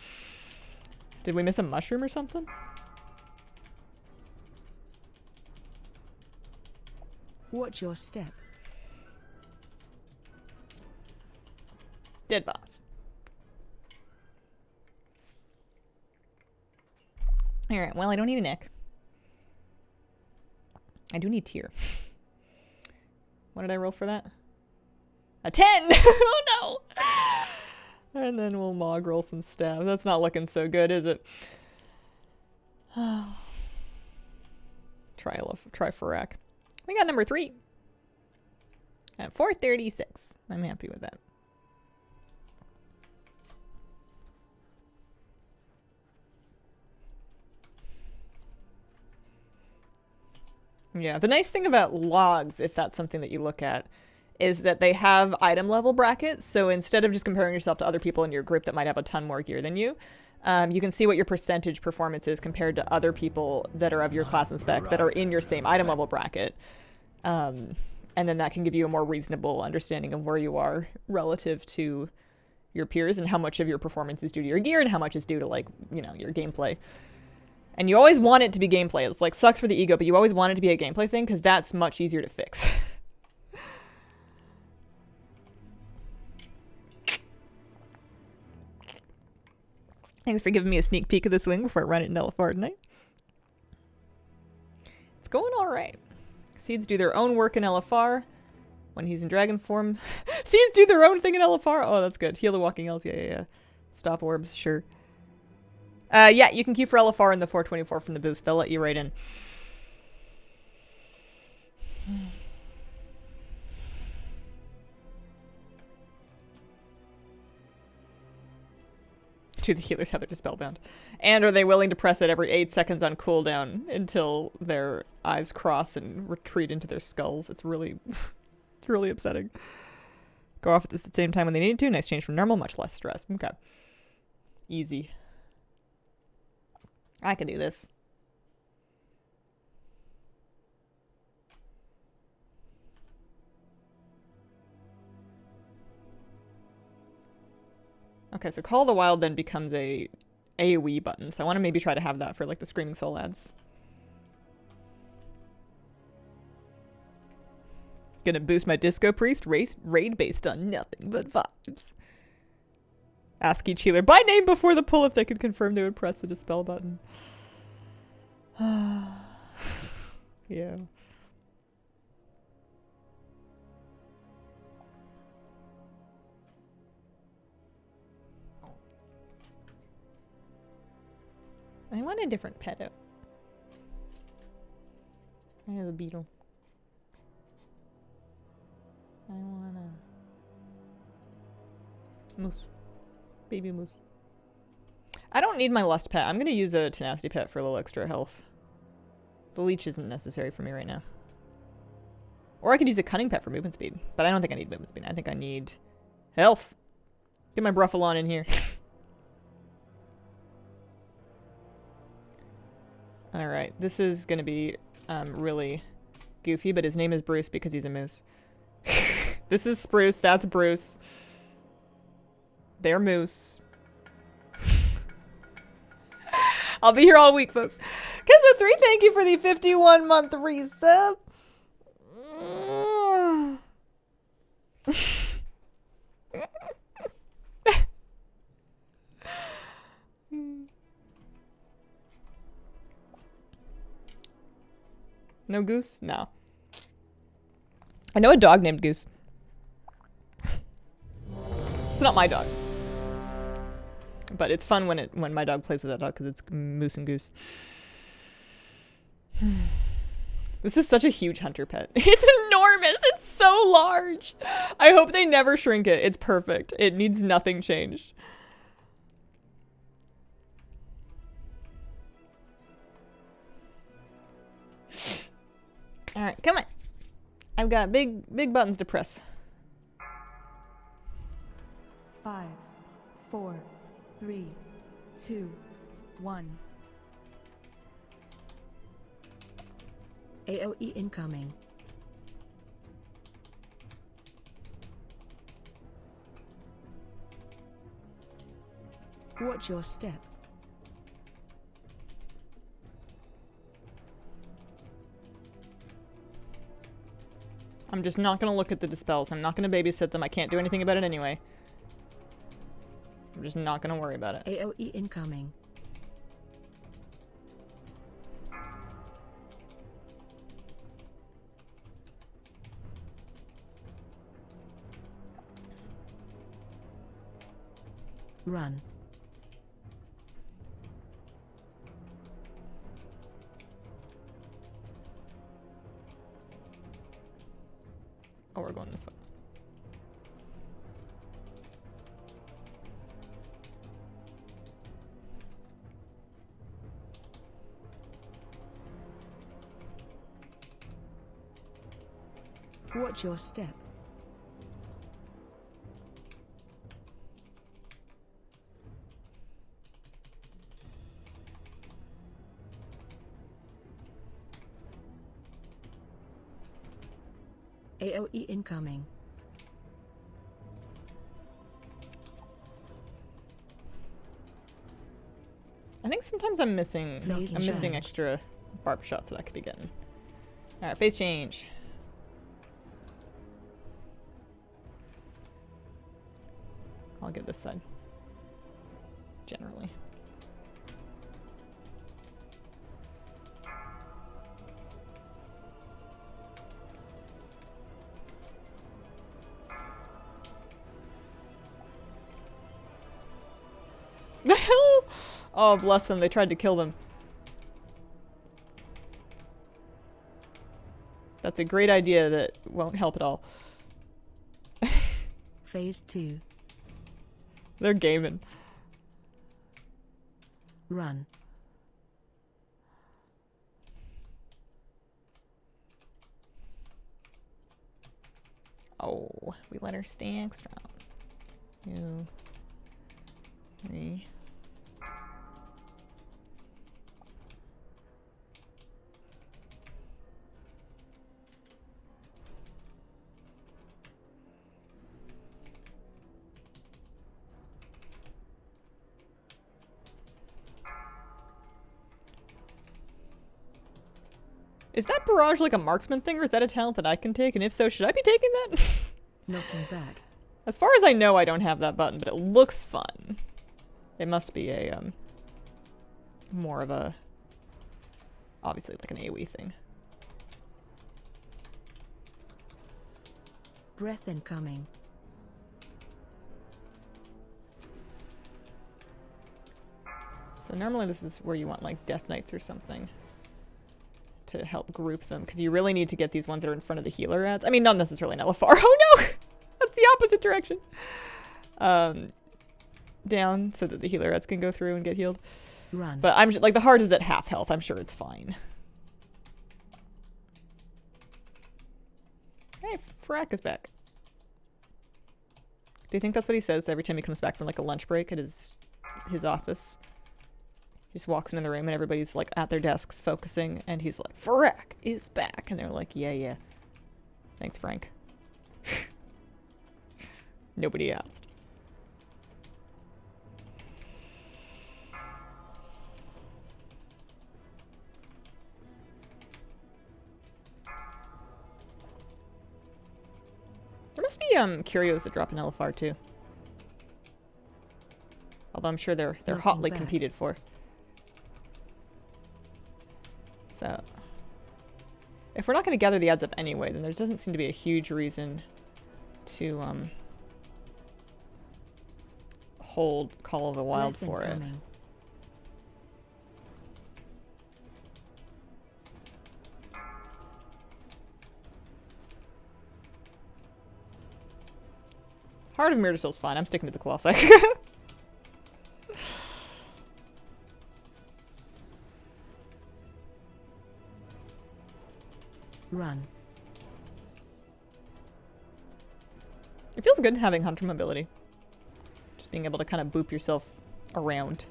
Did we miss a mushroom or something? Watch your step. Dead boss. Alright, well, I don't need a Nick. I do need tier. What did I roll for that? A 10! Oh no! And then we'll Mog roll some stabs. That's not looking so good, is it? Try Fyrakk. We got number 3. At 436. I'm happy with that. Yeah, the nice thing about logs, if that's something that you look at, is that they have item level brackets. So instead of just comparing yourself to other people in your group that might have a ton more gear than you, you can see what your percentage performance is compared to other people that are of your class and spec that are in your same item level bracket. And then that can give you a more reasonable understanding of where you are relative to your peers and how much of your performance is due to your gear and how much is due to, like, you know, your gameplay. And you always want it to be gameplay. It's like, sucks for the ego, but you always want it to be a gameplay thing because that's much easier to fix. Thanks for giving me a sneak peek of this wing before I run it in LFR tonight. It's going all right. Seeds do their own work in LFR when he's in dragon form. Seeds do their own thing in LFR. Oh, that's good. Heal the walking elves. Yeah. Stop orbs. Sure. Yeah, you can queue for LFR in the 424 from the boost. They'll let you right in. Do the healers have their dispel bound? And are they willing to press it every 8 seconds on cooldown until their eyes cross and retreat into their skulls? It's really, it's really upsetting. Go off at the same time when they need to. Nice change from normal. Much less stress. Okay. Easy. I can do this. Okay, so Call of the Wild then becomes a AoE button, so I want to maybe try to have that for like the Screaming Soul ads. Gonna boost my Disco Priest raid based on nothing but vibes. Ask each healer by name before the pull if they could confirm they would press the dispel button. Yeah. I want a different pet out. I have a beetle. I want a moose. Baby moose. I don't need my lust pet. I'm going to use a tenacity pet for a little extra health. The leech isn't necessary for me right now. Or I could use a cunning pet for movement speed. But I don't think I need movement speed. I think I need health. Get my Bruffalon in here. Alright, this is going to be really goofy, but his name is Bruce because he's a moose. This is Spruce, that's Bruce. They're Moose. I'll be here all week, folks. Kizo3, thank you for the 51-month resub. No Goose? No. I know a dog named Goose. It's not my dog. But it's fun when my dog plays with that dog because it's Moose and Goose. This This is such a huge hunter pet. It's enormous. It's so large. I hope they never shrink it. It's perfect. It needs nothing changed. All right, come on. I've got big buttons to press. 5, 4, 3, 2, 1. AOE incoming. Watch your step. I'm just not gonna look at the dispels. I'm not gonna babysit them. I can't do anything about it anyway. I'm just not gonna worry about it. AOE incoming. Run. Oh, we're going this way. Watch your step. AOE incoming. I think sometimes I'm missing Phase I'm missing change. extra barb shots that I could be getting. Alright, phase change. I'll get this side. Generally. The hell? Oh, bless them. They tried to kill them. That's a great idea that won't help at all. Phase 2. They're gaming. Run. Oh, we let her stand strong. 2, 3. Is that barrage like a marksman thing, or is that a talent that I can take? And if so, should I be taking that? Knocking back. As far as I know, I don't have that button, but it looks fun. It must be a, more of a, obviously like an AoE thing. Breath incoming. So normally this is where you want like Death Knights or something to help group them, because you really need to get these ones that are in front of the healer ads. I mean, not necessarily Nelifar. Oh no! That's the opposite direction. Down so that the healer ads can go through and get healed. Run. But I'm like, the heart is at half health. I'm sure it's fine. Hey, Fyrakk is back. Do you think that's what he says every time he comes back from like a lunch break at his office? He just walks in the room and everybody's like at their desks focusing, and he's like, Fyrakk is back, and they're like, yeah. Thanks, Frank. Nobody asked. There must be curios that drop in LFR too. Although I'm sure they're Looking hotly back. competed for. So if we're not going to gather the ads up anyway, then there doesn't seem to be a huge reason to hold Call of the Wild Breath for it. incoming. Heart of Myrtle's fine. I'm sticking to the classic. Run. It feels good having Hunter mobility. Just being able to kind of boop yourself around.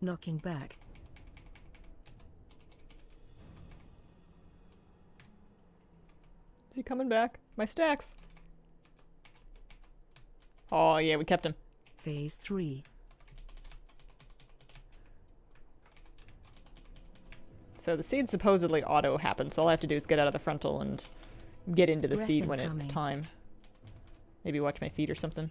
Knocking back. Is he coming back? My stacks. Oh yeah, we kept him. Phase 3. So the seed supposedly auto happens, so all I have to do is get out of the frontal and get into the Breath seed when it's incoming. time. Maybe watch my feet or something.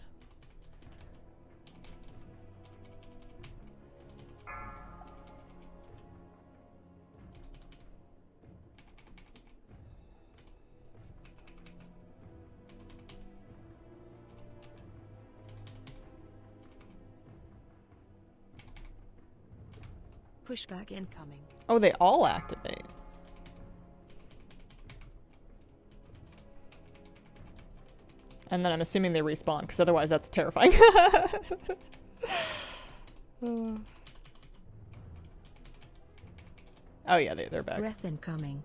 Pushback incoming. Oh, they all activate. And then I'm assuming they respawn, because otherwise that's terrifying. Oh yeah, they're back. Breath incoming.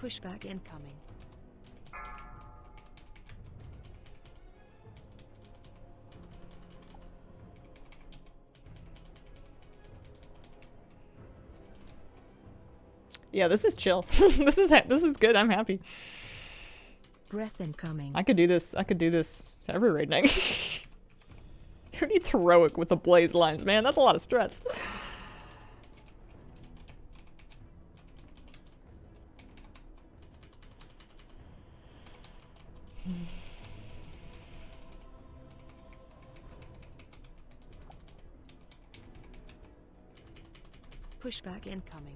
Pushback incoming. Yeah, this is chill. This is good. I'm happy. Breath incoming. I could do this. I could do this every raid night. Who needs heroic with the blaze lines, man? That's a lot of stress. Pushback incoming.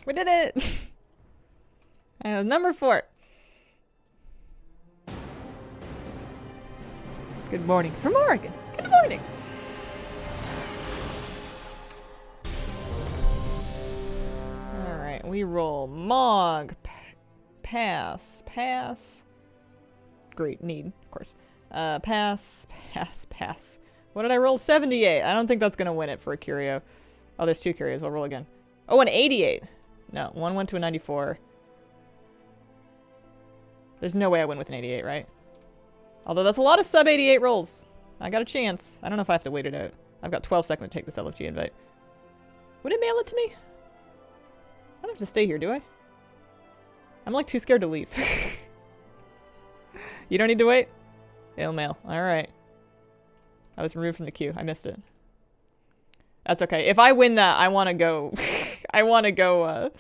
We did it! Number 4. Good morning from Oregon. Good morning. Alright, we roll Mog. Pass. Pass. Great. Need, of course. Pass. Pass. Pass. What did I roll? 78. I don't think that's going to win it for a curio. Oh, there's 2 curios. I'll roll again. Oh, an 88. No, one went to a 94. There's no way I win with an 88, right? Although that's a lot of sub 88 rolls. I got a chance. I don't know if I have to wait it out. I've got 12 seconds to take this LFG invite. Would it mail it to me? I don't have to stay here, do I? I'm like too scared to leave. You don't need to wait? It'll mail. Alright. I was removed from the queue. I missed it. That's okay. If I win that, I want to go... I want to go,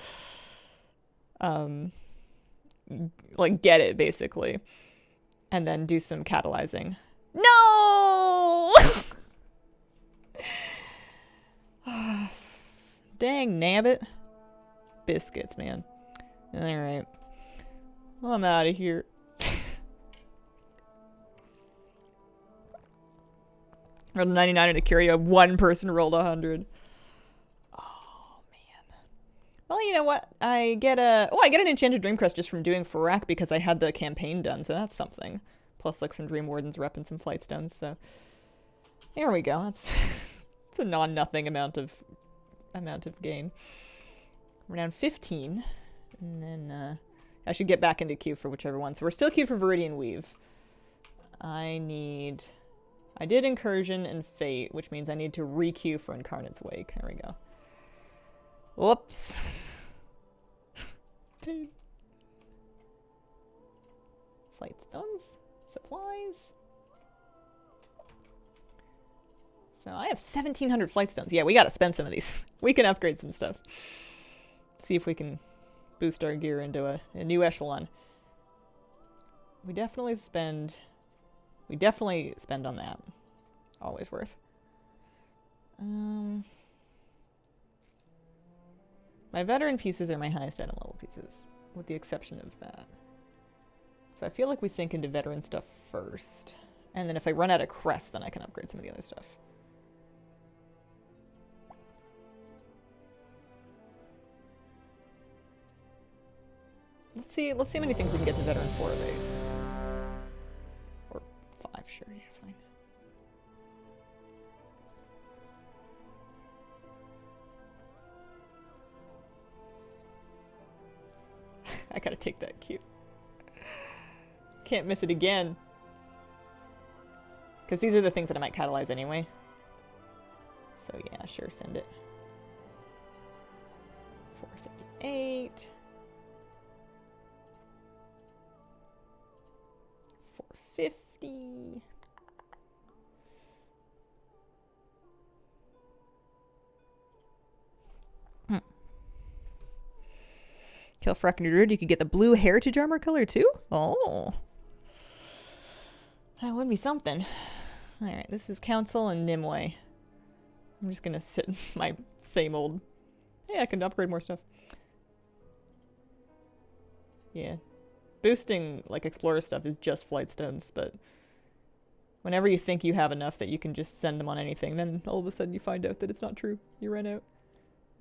like, get it, basically. And then do some catalyzing. No! Dang, nabbit. Biscuits, man. Alright. Well, I'm out of here. Rolled a 99 in a curio. One person rolled 100. Oh, man. Well, you know what? I get an Enchanted Dreamcrest just from doing Fyrakk because I had the campaign done, so that's something. Plus, like, some Dream Wardens rep and some Flight Stones, so... There we go. That's... it's a non-nothing amount of gain. We're down 15. And then, I should get back into queue for whichever one. So we're still queued for Viridian Weave. I did Incursion and Fate, which means I need to re-queue for Incarnate's Wake. There we go. Whoops. Pain. Flight stones. Supplies. So I have 1,700 flight stones. Yeah, we gotta spend some of these. We can upgrade some stuff. See if we can boost our gear into a new echelon. We definitely spend on that. Always worth. My veteran pieces are my highest item level pieces, with the exception of that. So I feel like we sink into veteran stuff first. And then if I run out of crest, then I can upgrade some of the other stuff. Let's see how many things we can get to veteran 4 of 8. Or 5, sure, yeah, fine. I gotta take that cue. Can't miss it again. Because these are the things that I might catalyze anyway. So yeah, sure, send it. 438. 450. Kill Fyrakk and Druid, you could get the blue heritage armor color too? Oh. That would be something. Alright, this is Council and Nimue. I'm just gonna sit in my same old... Hey, I can upgrade more stuff. Yeah. Boosting, like, Explorer stuff is just flight stones, but... Whenever you think you have enough that you can just send them on anything, then all of a sudden you find out that it's not true. You run out.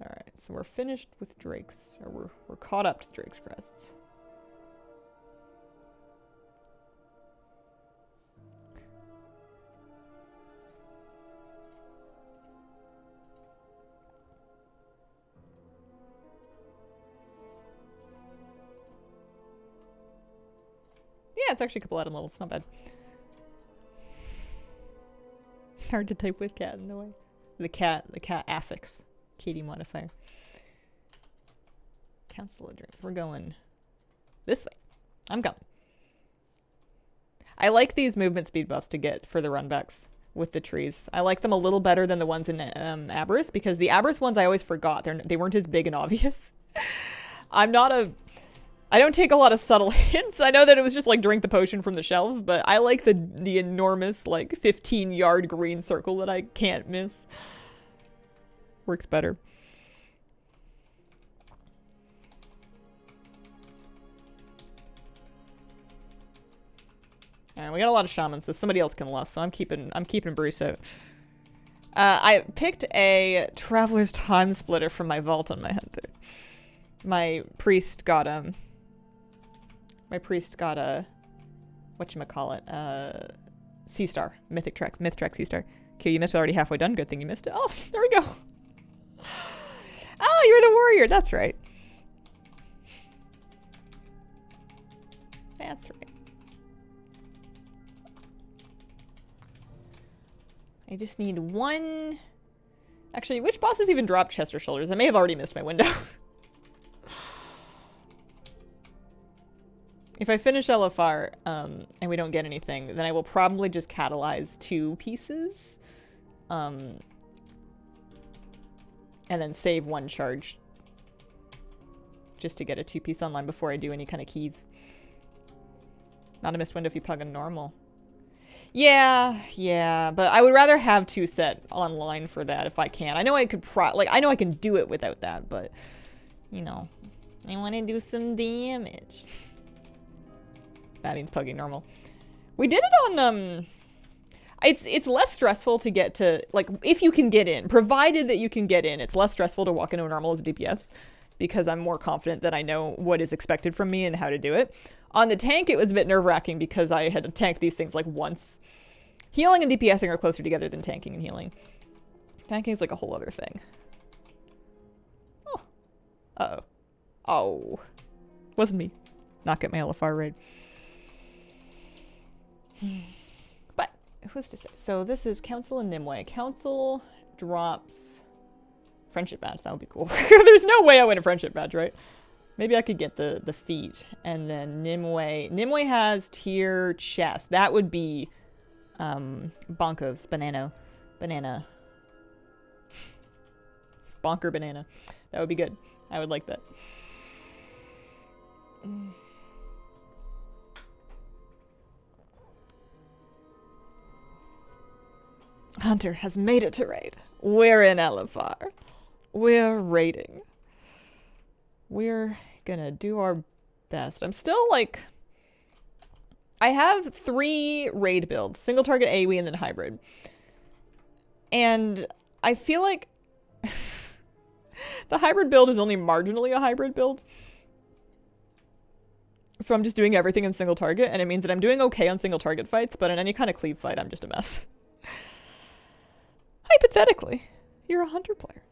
Alright, so we're finished with Drake's... Or we're caught up to Drake's Crests. Yeah, it's actually a couple item levels. Not bad. Hard to type with cat in the way. The cat affix. Katie modifier. Council of Dreams. We're going this way. I'm going. I like these movement speed buffs to get for the runbacks with the trees. I like them a little better than the ones in Aberrus, because the Aberrus ones I always forgot. They weren't as big and obvious. I don't take a lot of subtle hints. I know that it was just like drink the potion from the shelves, but I like the enormous like 15-yard green circle that I can't miss. Works better. Alright, we got a lot of shamans, so somebody else can lust, so I'm keeping Bruce out. I picked a Traveler's Time Splitter from my vault on my hunter. My priest got a whatchamacallit, Sea Star. Myth Track Sea Star. Okay, you missed it already halfway done. Good thing you missed it. Oh, there we go. Oh, you're the warrior. That's right. That's right. I just need one... Actually, which bosses even drop chest or shoulders? I may have already missed my window. If I finish LFR, and we don't get anything, then I will probably just catalyze 2 pieces. And then save 1 charge. Just to get a 2-piece online before I do any kind of keys. Not a missed window if you plug in normal. Yeah, but I would rather have 2 set online for that if I can. I know I could I know I can do it without that, but, you know, I want to do some damage. That means plugging normal. We did it on, it's less stressful to get to, like, if you can get in. Provided that you can get in, it's less stressful to walk into a normal as a DPS, because I'm more confident that I know what is expected from me and how to do it. On the tank, it was a bit nerve-wracking because I had tanked these things, like, once. Healing and DPSing are closer together than tanking and healing. Tanking is, like, a whole other thing. Oh. Uh-oh. Oh. Wasn't me. not get my LFR raid. But who's to say? So this is Council and Nimue. Council drops friendship badge. That would be cool. There's no way I win a friendship badge, right? Maybe I could get the feat. And then Nimue. Nimue has tier chest. That would be Bonkos. Banana. Bonker banana. That would be good. I would like that. Hunter has made it to raid. We're in LFR. We're raiding. We're gonna do our best. I'm still like... I have 3 raid builds. Single target AoE and then hybrid. And I feel like the hybrid build is only marginally a hybrid build. So I'm just doing everything in single target, and it means that I'm doing okay on single target fights, but in any kind of cleave fight, I'm just a mess. Hypothetically, you're a hunter player.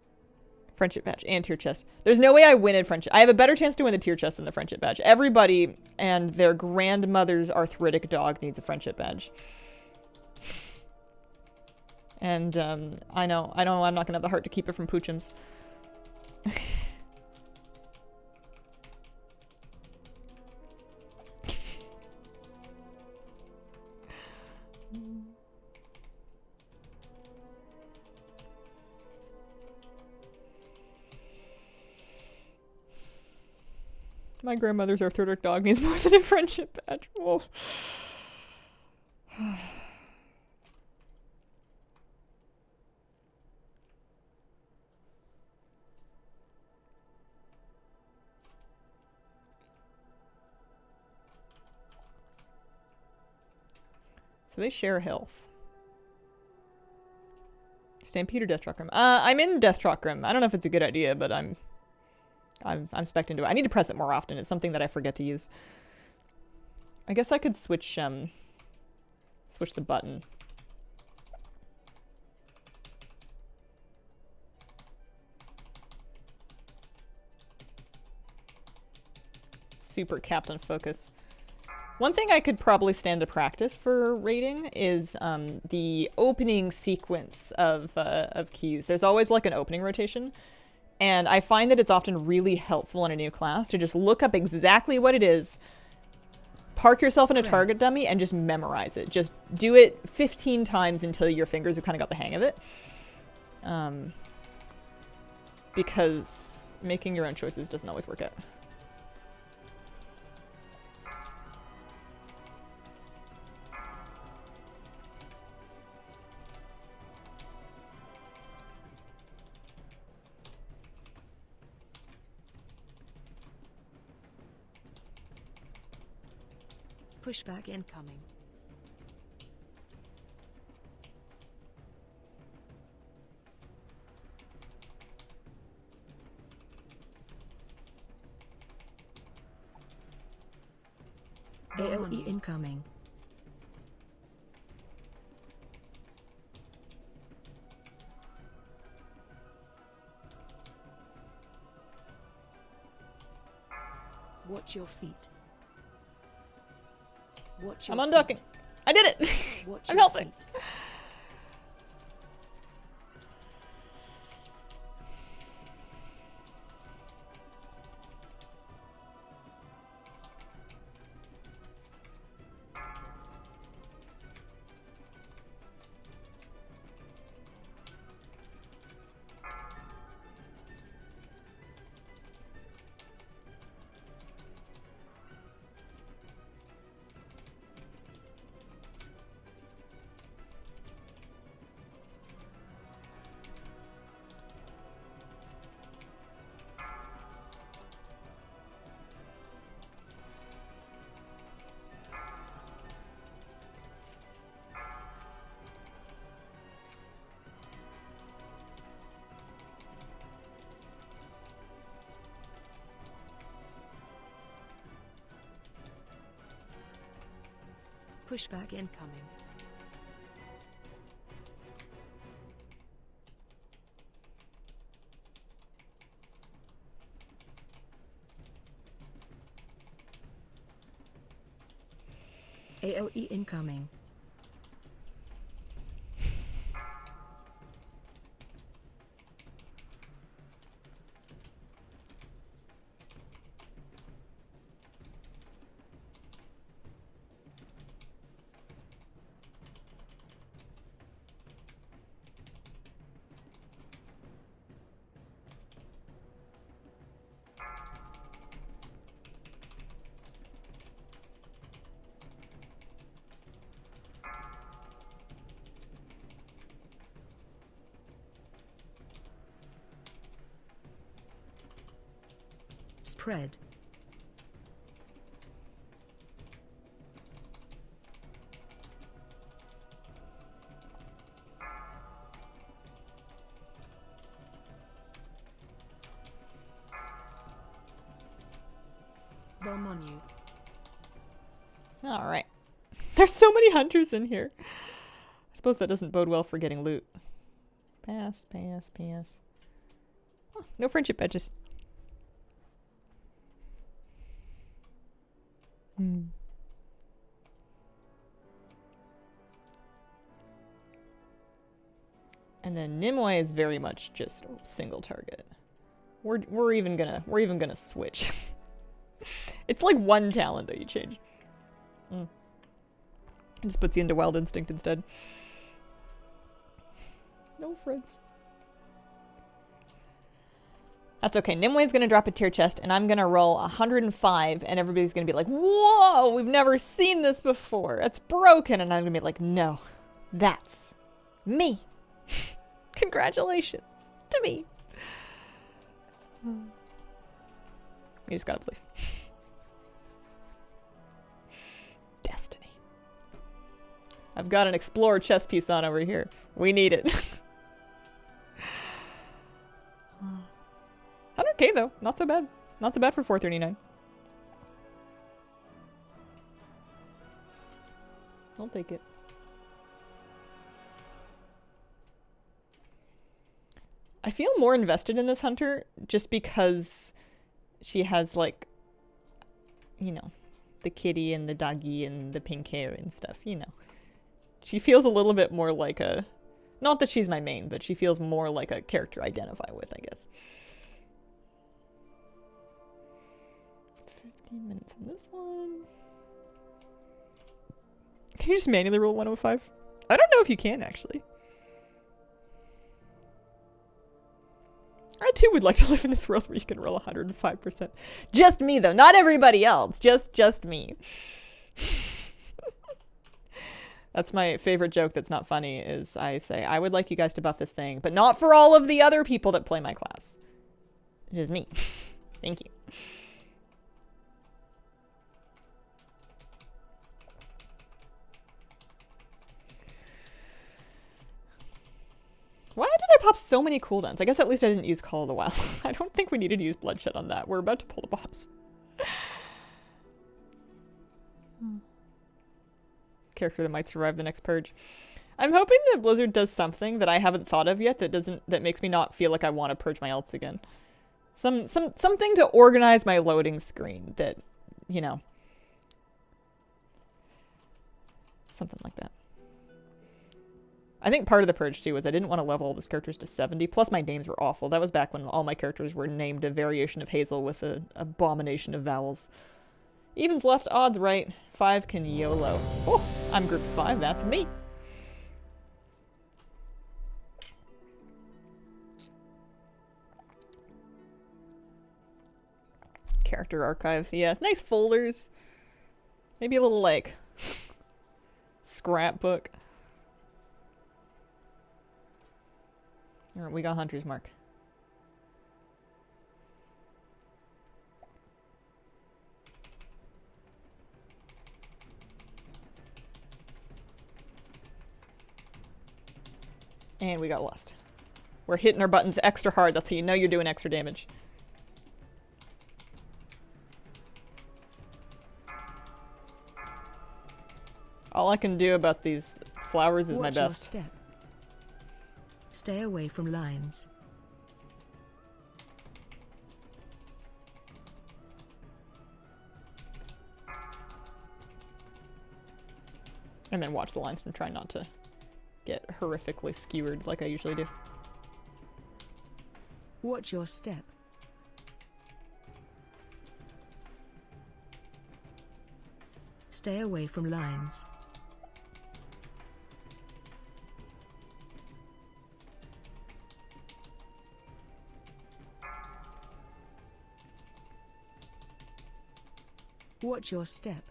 Friendship badge and tier chest. There's no way I win in friendship. I have a better chance to win the tier chest than the friendship badge. Everybody and their grandmother's arthritic dog needs a friendship badge. And I know I'm not gonna have the heart to keep it from Poochums. My grandmother's arthritic dog needs more than a friendship badge. Whoa. So they share health. Stampede or Death Chakram? I'm in Death Chakram. I don't know if it's a good idea, but I'm spec'd into it. I need to press it more often. It's something that I forget to use. I guess I could switch the button. Super Captain Focus. One thing I could probably stand to practice for raiding is the opening sequence of keys. There's always like an opening rotation. And I find that it's often really helpful in a new class to just look up exactly what it is, park yourself in a target dummy, and just memorize it. Just do it 15 times until your fingers have kind of got the hang of it. Because making your own choices doesn't always work out. Pushback incoming. AoE incoming. Watch your feet. Watch your I'm unducking. I did it! Watch I'm your helping. feet. Pushback incoming. AOE incoming. Spread. Bomb on you. All right. There's so many hunters in here. I suppose that doesn't bode well for getting loot. Pass, pass, pass. Oh, no friendship badges. And then Nimue is very much just single target. We're even gonna switch. It's like one talent that you change. It just puts you into Wild Instinct instead. No friends. That's okay. Nimue's gonna drop a tier chest, and I'm gonna roll 105, and everybody's gonna be like, "Whoa, we've never seen this before. It's broken." And I'm gonna be like, "No, that's me. Congratulations to me." You just gotta believe. Destiny. I've got an Explorer chess piece on over here. We need it. 100k though, not so bad. Not so bad for 439. I'll take it. I feel more invested in this hunter just because she has like, you know, the kitty and the doggy and the pink hair and stuff, you know. She feels a little bit more like a, not that she's my main, but she feels more like a character I identify with, I guess. 15 minutes on this one. Can you just manually roll 105? I don't know if you can, actually. I too would like to live in this world where you can roll 105%. Just me, though. Not everybody else. Just me. That's my favorite joke that's not funny, is I say, I would like you guys to buff this thing, but not for all of the other people that play my class. It is me. Thank you. Why did I pop so many cooldowns? I guess at least I didn't use Call of the Wild. I don't think we needed to use Bloodshed on that. We're about to pull the boss. Character that might survive the next purge. I'm hoping that Blizzard does something that I haven't thought of yet that makes me not feel like I want to purge my ults again. Something to organize my loading screen that, you know. Something like that. I think part of the purge, too, was I didn't want to level all those characters to 70. Plus, my names were awful. That was back when all my characters were named a variation of Hazel with an abomination of vowels. Evens left, odds right. 5 can YOLO. Oh, I'm group 5. That's me. Character archive. Yeah, nice folders. Maybe a little, like, scrapbook. Alright, we got Hunter's Mark. And we got Lust. We're hitting our buttons extra hard. That's how you know you're doing extra damage. All I can do about these flowers is my Watch your best. step. Stay away from lines. And then watch the lines and try not to get horrifically skewered like I usually do. Watch your step. Stay away from lines. Watch your step.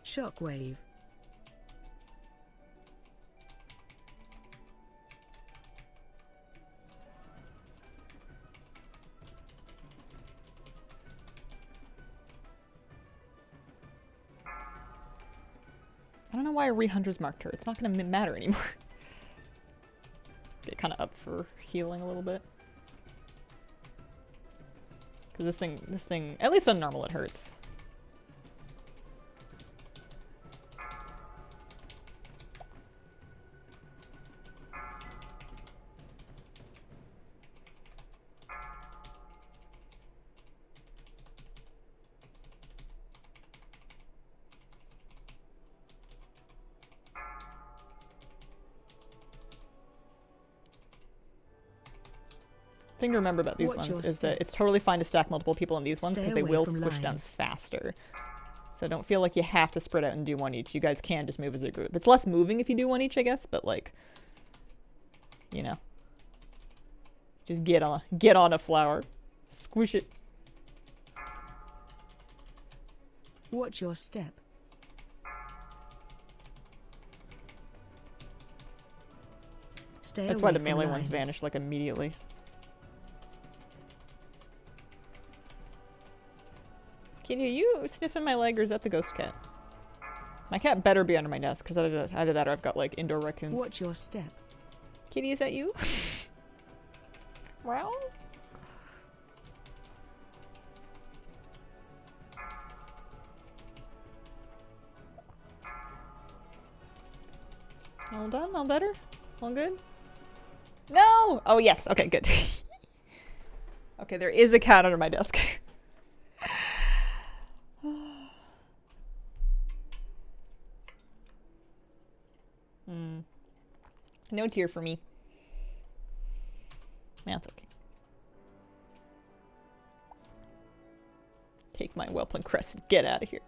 Shockwave. I don't know why I re-Hunter's marked her. It's not going to matter anymore. Get kind of up for healing a little bit. Because this thing, at least on normal, it hurts. Thing to remember about these Watch your ones is step. that it's totally fine to stack multiple people on these ones Stay because they away will from squish down lines. faster. So don't feel like you have to spread out and do one each. You guys can just move as a group. It's less moving if you do one each, I guess, but like, you know, just get on a flower, squish it. Watch your step. Stay That's away why the from melee lines. ones vanish like immediately. Kitty, are you sniffing my leg or is that the ghost cat? My cat better be under my desk because either that or I've got like indoor raccoons. Watch your step. Kitty, is that you? Meow? All done? All better? All good? No! Oh, yes. Okay, good. Okay, there is a cat under my desk. No tear for me. That's okay. Take my Whelpling crest and get out of here.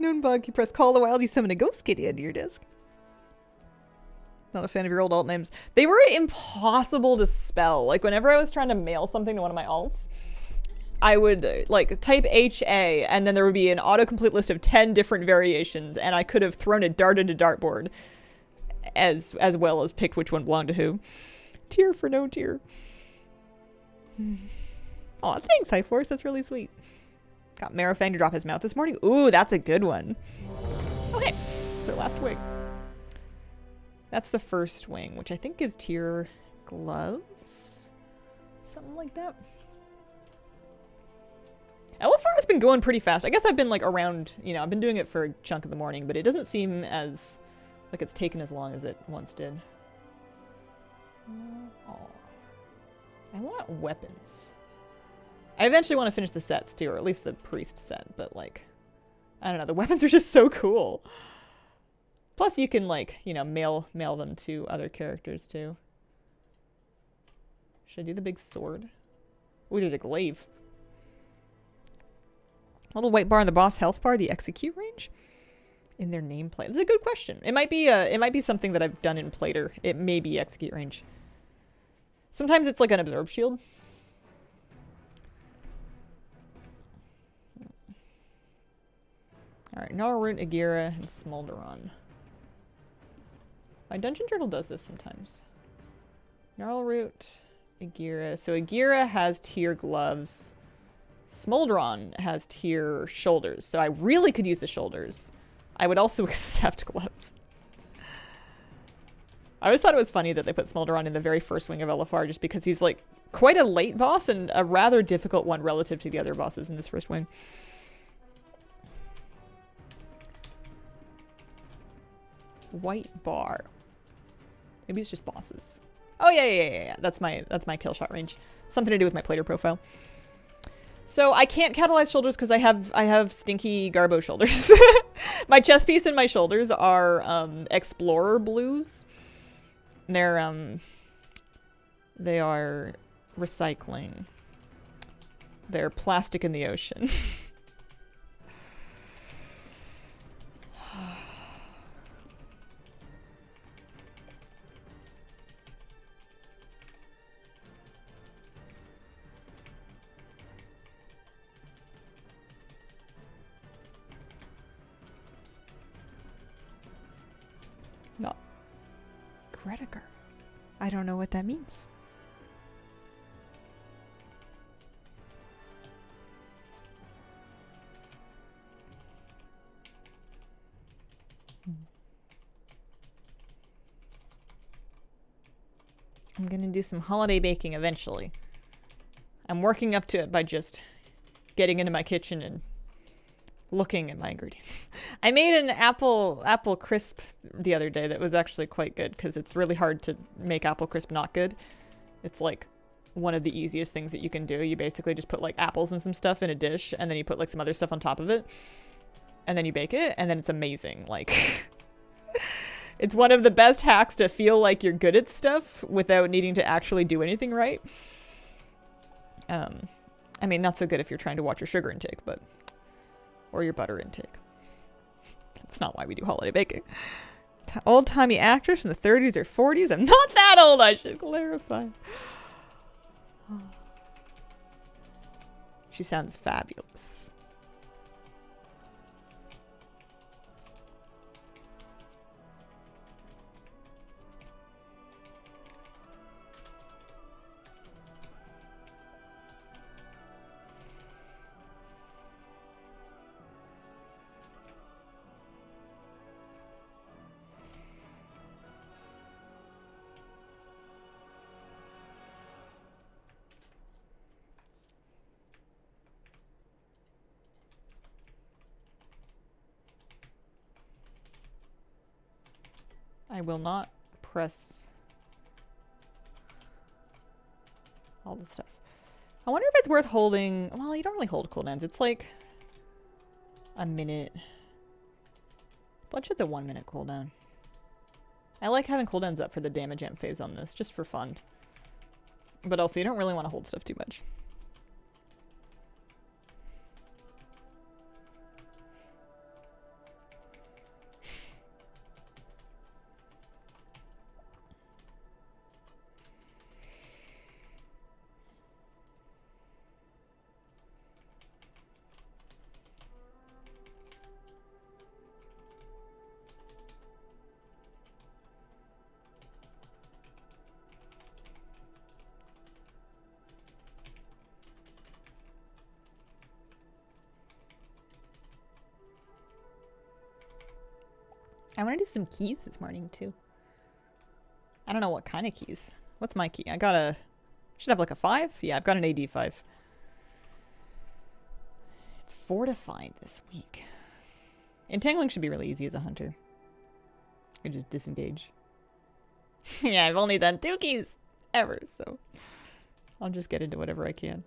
Noonbug, you press call the wild, you summon a ghost kitty under your desk. Not a fan of your old alt names. They were impossible to spell. Like, whenever I was trying to mail something to one of my alts, I would, like, type HA, and then there would be an autocomplete list of 10 different variations, and I could have thrown a dart at a dartboard, as well as picked which one belonged to who. Tear for no tear. Aw, thanks, High Force. That's really sweet. Got Marrowfang to drop his mouth this morning. Ooh, that's a good one. Okay, it's our last wing. That's the first wing, which I think gives Tear gloves? Something like that. LFR has been going pretty fast. I guess I've been like around, you know, I've been doing it for a chunk of the morning, but it doesn't seem as like it's taken as long as it once did. Oh. I want weapons. I eventually want to finish the sets too, or at least the priest set, but like, I don't know, the weapons are just so cool. Plus you can like, you know, mail them to other characters too. Should I do the big sword? Ooh, there's a glaive. Little white bar on the boss health bar, the execute range? In their nameplate. That's a good question. It might be something that I've done in Plater. It may be execute range. Sometimes it's like an absorb shield. Alright, Gnarlroot, Agira, and Smolderon. My Dungeon Journal does this sometimes. Gnarlroot, Agira. So Agira has tier gloves. Smolderon has tier shoulders. So I really could use the shoulders. I would also accept gloves. I always thought it was funny that they put Smolderon in the very first wing of LFR just because he's like quite a late boss and a rather difficult one relative to the other bosses in this first wing. White bar. Maybe it's just bosses. Oh yeah. That's my kill shot range. Something to do with my plater profile. So I can't catalyze shoulders because I have stinky Garbo shoulders. My chest piece and my shoulders are Explorer blues. They're they are recycling. They're plastic in the ocean. No. Gretiger. I don't know what that means. I'm gonna do some holiday baking eventually. I'm working up to it by just getting into my kitchen and looking at my ingredients. I made an apple crisp the other day that was actually quite good because it's really hard to make apple crisp not good. It's like one of the easiest things that you can do. You basically just put like apples and some stuff in a dish and then you put like some other stuff on top of it and then you bake it and then it's amazing. Like it's one of the best hacks to feel like you're good at stuff without needing to actually do anything right. I mean, not so good if you're trying to watch your sugar intake, but or your butter intake. That's not why we do holiday baking. Old-timey actress in the 30s or 40s? I'm not that old, I should clarify. She sounds fabulous. I will not press all this stuff. I wonder if it's worth holding. Well, you don't really hold cooldowns. It's like a minute. Bloodshed's a 1 minute cooldown. I like having cooldowns up for the damage amp phase on this, just for fun. But also, you don't really want to hold stuff too much. I want to do some keys this morning too. I don't know what kind of keys. What's my key? I got a... Should have like a 5? Yeah, I've got an AD 5. It's fortified this week. Entangling should be really easy as a hunter. You just disengage. Yeah, I've only done 2 keys ever, so I'll just get into whatever I can.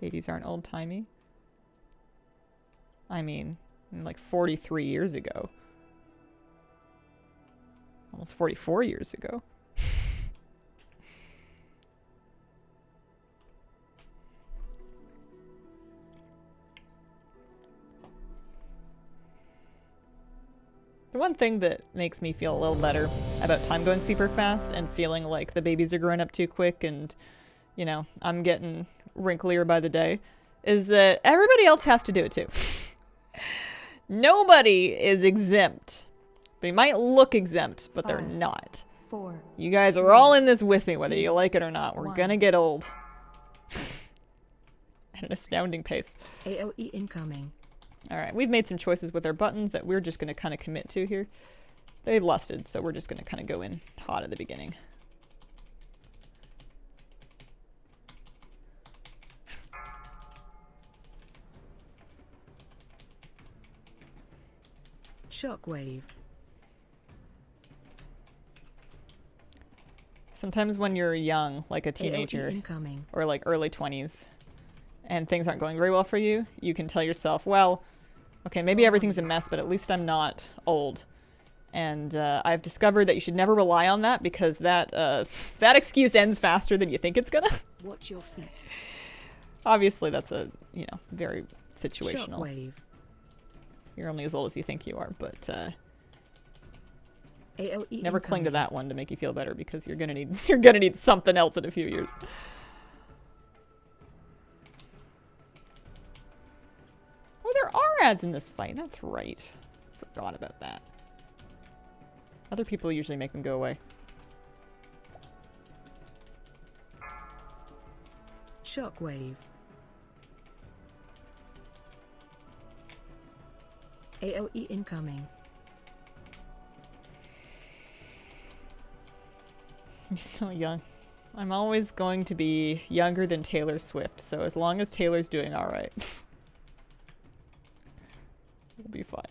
ADs aren't old-timey. I mean, like 43 years ago. Almost 44 years ago. The one thing that makes me feel a little better about time going super fast and feeling like the babies are growing up too quick and, you know, I'm getting wrinklier by the day is that everybody else has to do it too. Nobody is exempt. They might look exempt, but they're not. 4. You guys are all in this with me, whether you like it or not. We're gonna get old. At an astounding pace. AOE incoming. Alright, we've made some choices with our buttons that we're just gonna kind of commit to here. They lusted, so we're just going to kind of go in hot at the beginning. Shockwave. Sometimes when you're young, like a teenager, incoming. or like early 20s, and things aren't going very well for you, you can tell yourself, well, okay, maybe everything's a mess, but at least I'm not old. And I've discovered that you should never rely on that, because that that excuse ends faster than you think it's gonna. Watch your feet. Obviously, that's a, you know, very situational. Shockwave. You're only as old as you think you are, but AOE never cling to incoming. that one to make you feel better, because you're gonna need something else in a few years. Oh, there are ads in this fight. That's right. Forgot about that. Other people usually make them go away. Shockwave. AOE incoming. You're still young. I'm always going to be younger than Taylor Swift, so as long as Taylor's doing alright, we'll be fine.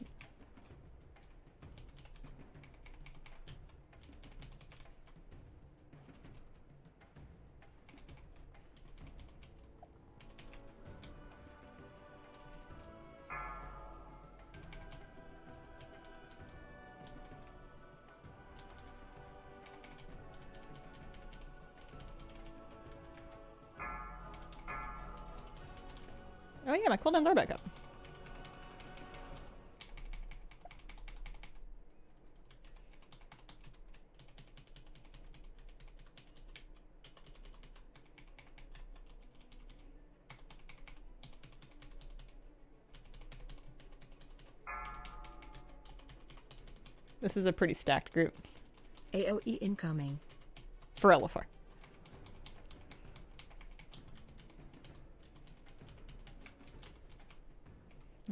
Oh yeah, my cooldowns are back up. This is a pretty stacked group. AOE incoming. For Elifar.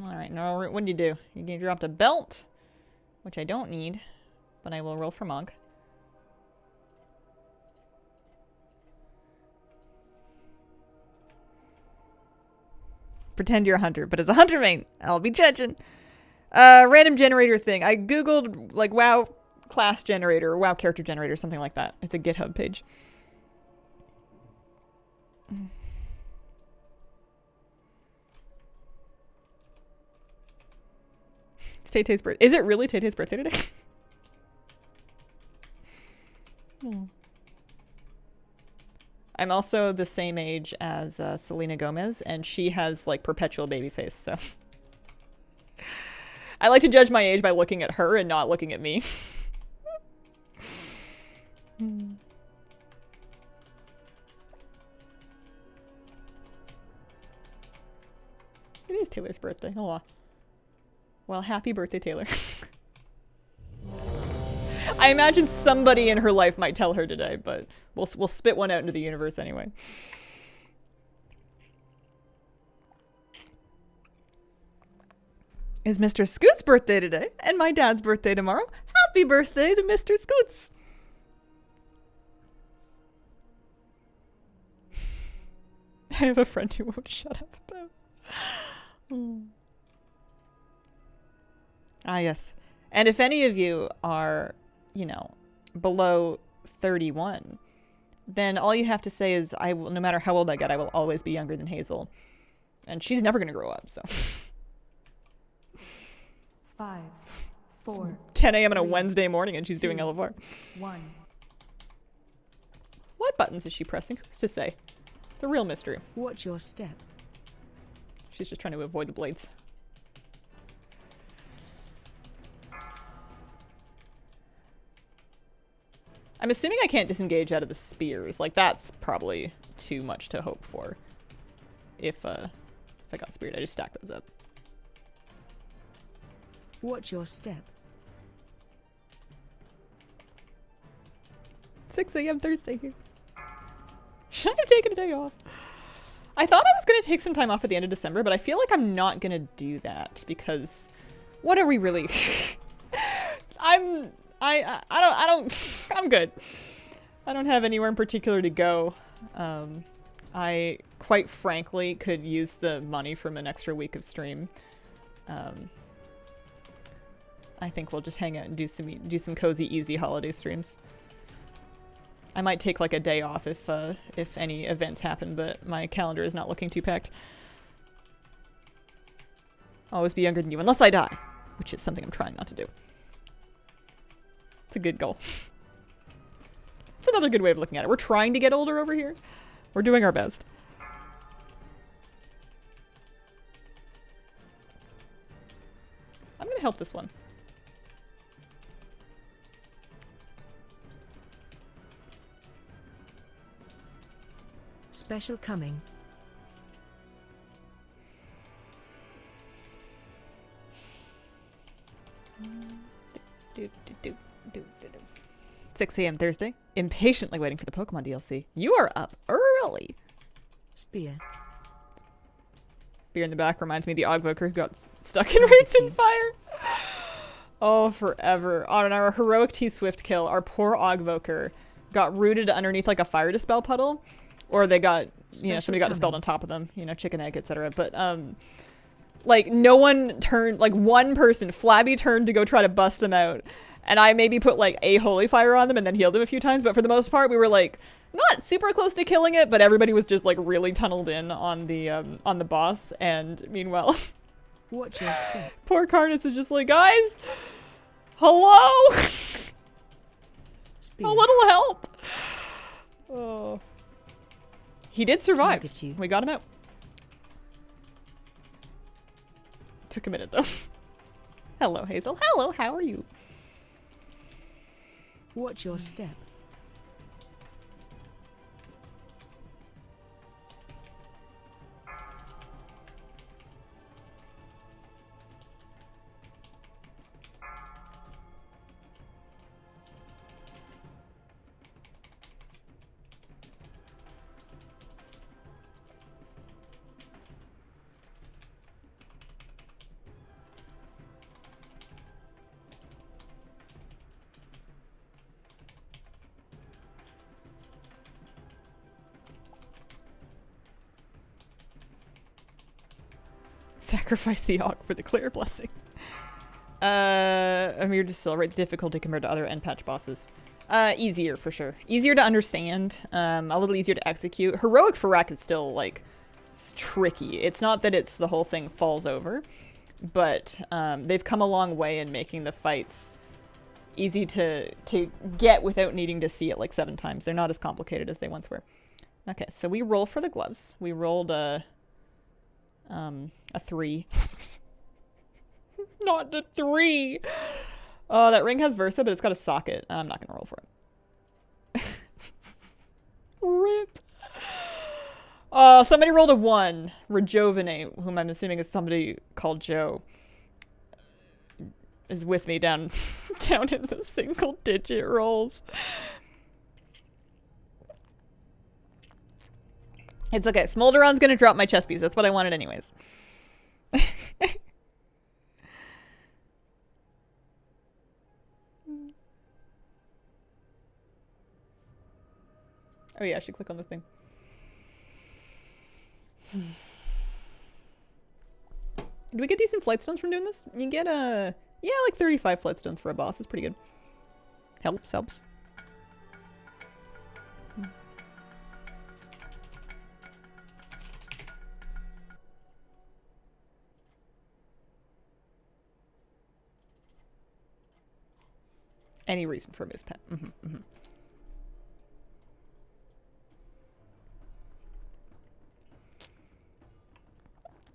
Alright, now what do? You dropped a belt, which I don't need, but I will roll for Monk. Pretend you're a hunter, but as a hunter main, I'll be judging. Random generator thing. I googled like WoW class generator or WoW character generator, something like that. It's a GitHub page. It's Tay-Tay's birthday. Is it really Tay-Tay's birthday today? I'm also the same age as Selena Gomez, and she has like perpetual baby face, so I like to judge my age by looking at her and not looking at me. It is Taylor's birthday. Oh, well, happy birthday, Taylor. I imagine somebody in her life might tell her today, but we'll spit one out into the universe anyway. It's Mr. Scoot's birthday today, and my dad's birthday tomorrow. Happy birthday to Mr. Scoots! I have a friend who won't shut up about. Ah, yes. And if any of you are, you know, below 31, then all you have to say is, I will, no matter how old I get, I will always be younger than Hazel. And she's never going to grow up, so. 5, 4, 10 a.m. on a 3, Wednesday morning and she's 2, doing LFR. 1. What buttons is she pressing? Who's to say? It's a real mystery. Watch your step. She's just trying to avoid the blades. I'm assuming I can't disengage out of the spears. Like, that's probably too much to hope for. If I got speared, I just stack those up. Watch your step. 6 a.m. Thursday here. Should I have taken a day off? I thought I was going to take some time off at the end of December, but I feel like I'm not going to do that because what are we really... I don't, I'm good. I don't have anywhere in particular to go. I, quite frankly, could use the money from an extra week of stream. I think we'll just hang out and do some cozy, easy holiday streams. I might take like a day off if any events happen, but my calendar is not looking too packed. I'll always be younger than you, unless I die, which is something I'm trying not to do. It's a good goal. It's another good way of looking at it. We're trying to get older over here. We're doing our best. I'm gonna help this one. Special coming. Do, do, do, do, do, do. 6 a.m. Thursday. Impatiently waiting for the Pokemon DLC. You are up early. Spear. Beer in the back reminds me of the Ogvoker who got stuck in Racing Fire. Oh, forever. On our heroic T-Swift kill, our poor Ogvoker got rooted underneath like a fire dispel puddle. Or they got, you know, somebody got dispelled on top of them. You know, chicken egg, etc. But, like, no one turned, like, one person, Flabby turned to go try to bust them out. And I maybe put, like, a holy fire on them and then healed them a few times. But for the most part, we were, like, not super close to killing it, but everybody was just, like, really tunneled in on the boss. And meanwhile, Watch your step. poor Carnus is just like, guys, hello? Spear. A little help. Oh. He did survive. Target you. We got him out. Took a minute, though. Hello, Hazel. Hello, how are you? Watch your step. Sacrifice the Ogg for the clear blessing. I'm here to celebrate the difficulty compared to other end patch bosses. Easier for sure. Easier to understand. A little easier to execute. Heroic Fyrakk is still like tricky. It's not that it's the whole thing falls over, but they've come a long way in making the fights easy to get without needing to see it like 7 times. They're not as complicated as they once were. Okay, so we roll for the gloves. We rolled a 3. Not the 3. Oh, that ring has Versa, but it's got a socket. I'm not gonna roll for it. Rip. Oh, somebody rolled a 1. Rejuvenate, whom I'm assuming is somebody called Joe, is with me down in the single digit rolls. It's okay. Smolderon's gonna drop my chest piece. That's what I wanted anyways. Oh yeah, I should click on the thing. Did we get decent flight stones from doing this? You get yeah, like 35 flight stones for a boss. It's pretty good. Helps. Any reason for a moose pet.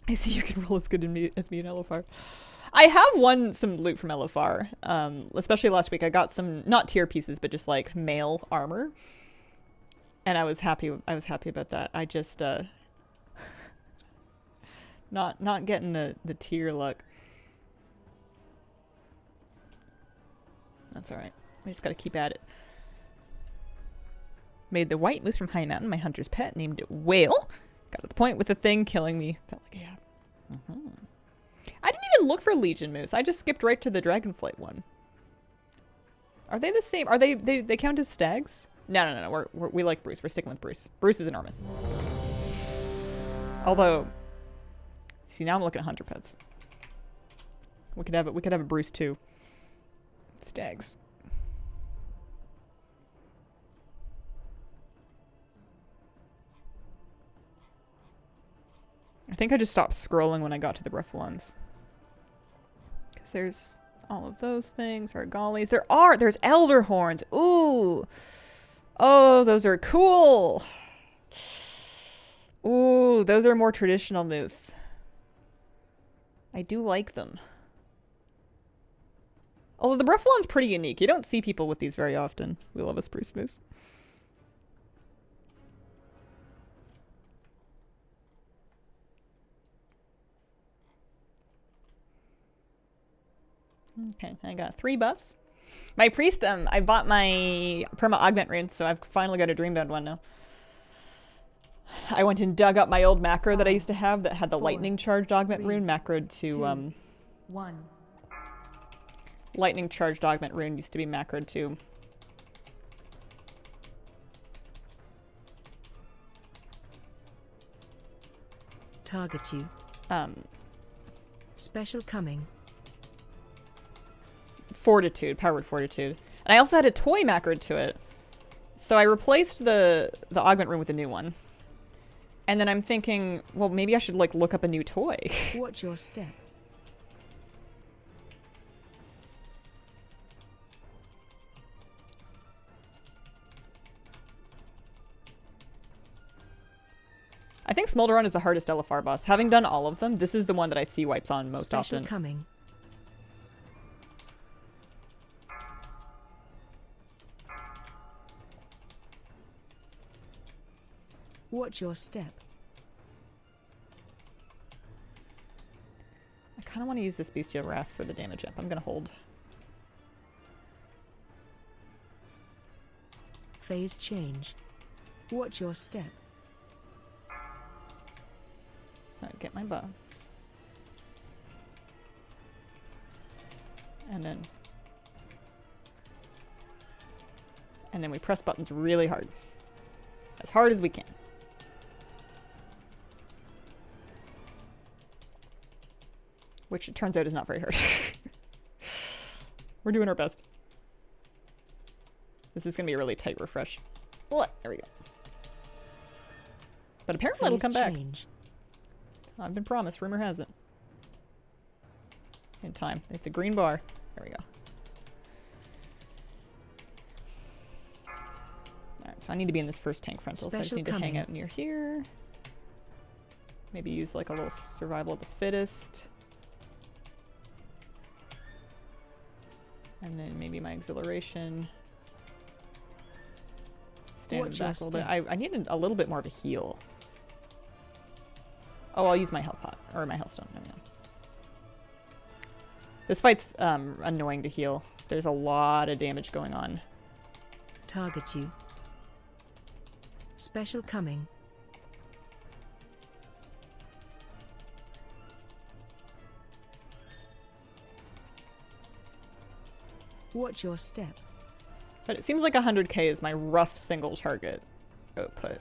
I see you can roll as good as me in LFR. I have won some loot from LFR. Especially last week. I got some, not tier pieces, but just like mail armor. And I was happy about that. I just not getting the tier luck. That's alright. I just gotta keep at it. Made the white moose from High Mountain my hunter's pet, named it Whale. Got to the point with the thing killing me. Felt like I had. I didn't even look for Legion moose. I just skipped right to the Dragonflight one. Are they the same? Are they count as stags? No, no, no, no. We like Bruce. We're sticking with Bruce. Bruce is enormous. Although, see, now I'm looking at hunter pets. We could have a Bruce too. Stags. I think I just stopped scrolling when I got to the rough ones. Because there's all of those things. Argalies. There's elder horns. Ooh. Oh, those are cool. Ooh, those are more traditional moose. I do like them. Although the Bruffalon's pretty unique. You don't see people with these very often. We love a spruce moose. Okay, I got 3 buffs. My priest, I bought my perma augment runes, so I've finally got a dreambound one now. I went and dug up my old macro that I used to have that had the lightning charged augment rune macroed to 1. lightning charged augment rune used to be macroed to Target you. Special coming. fortitude, powered fortitude. And I also had a toy macroed to it. So I replaced the augment rune with a new one. And then I'm thinking, well, maybe I should like look up a new toy. Watch your step. I think Smolderon is the hardest LFR boss. Having done all of them, this is the one that I see wipes on most Special often. coming. Watch your step. I kind of want to use this Bestial Wrath for the damage up. I'm going to hold. Phase change. Watch your step. So get my buffs. And then we press buttons really hard. As hard as we can. Which it turns out is not very hard. We're doing our best. This is going to be a really tight refresh. There we go. But apparently it'll come back. I've been promised. Rumor has it. In time. It's a green bar. There we go. Alright, so I need to be in this first tank frontal. So I just need to hang out near here. Maybe use like a little survival of the fittest. And then maybe my exhilaration. Stand back a little bit. I need a little bit more of a heal. Oh, I'll use my health pot. Or my health stone. There we go. This fight's annoying to heal. There's a lot of damage going on. Target you. Special coming. Watch your step. But it seems like 100k is my rough single target output.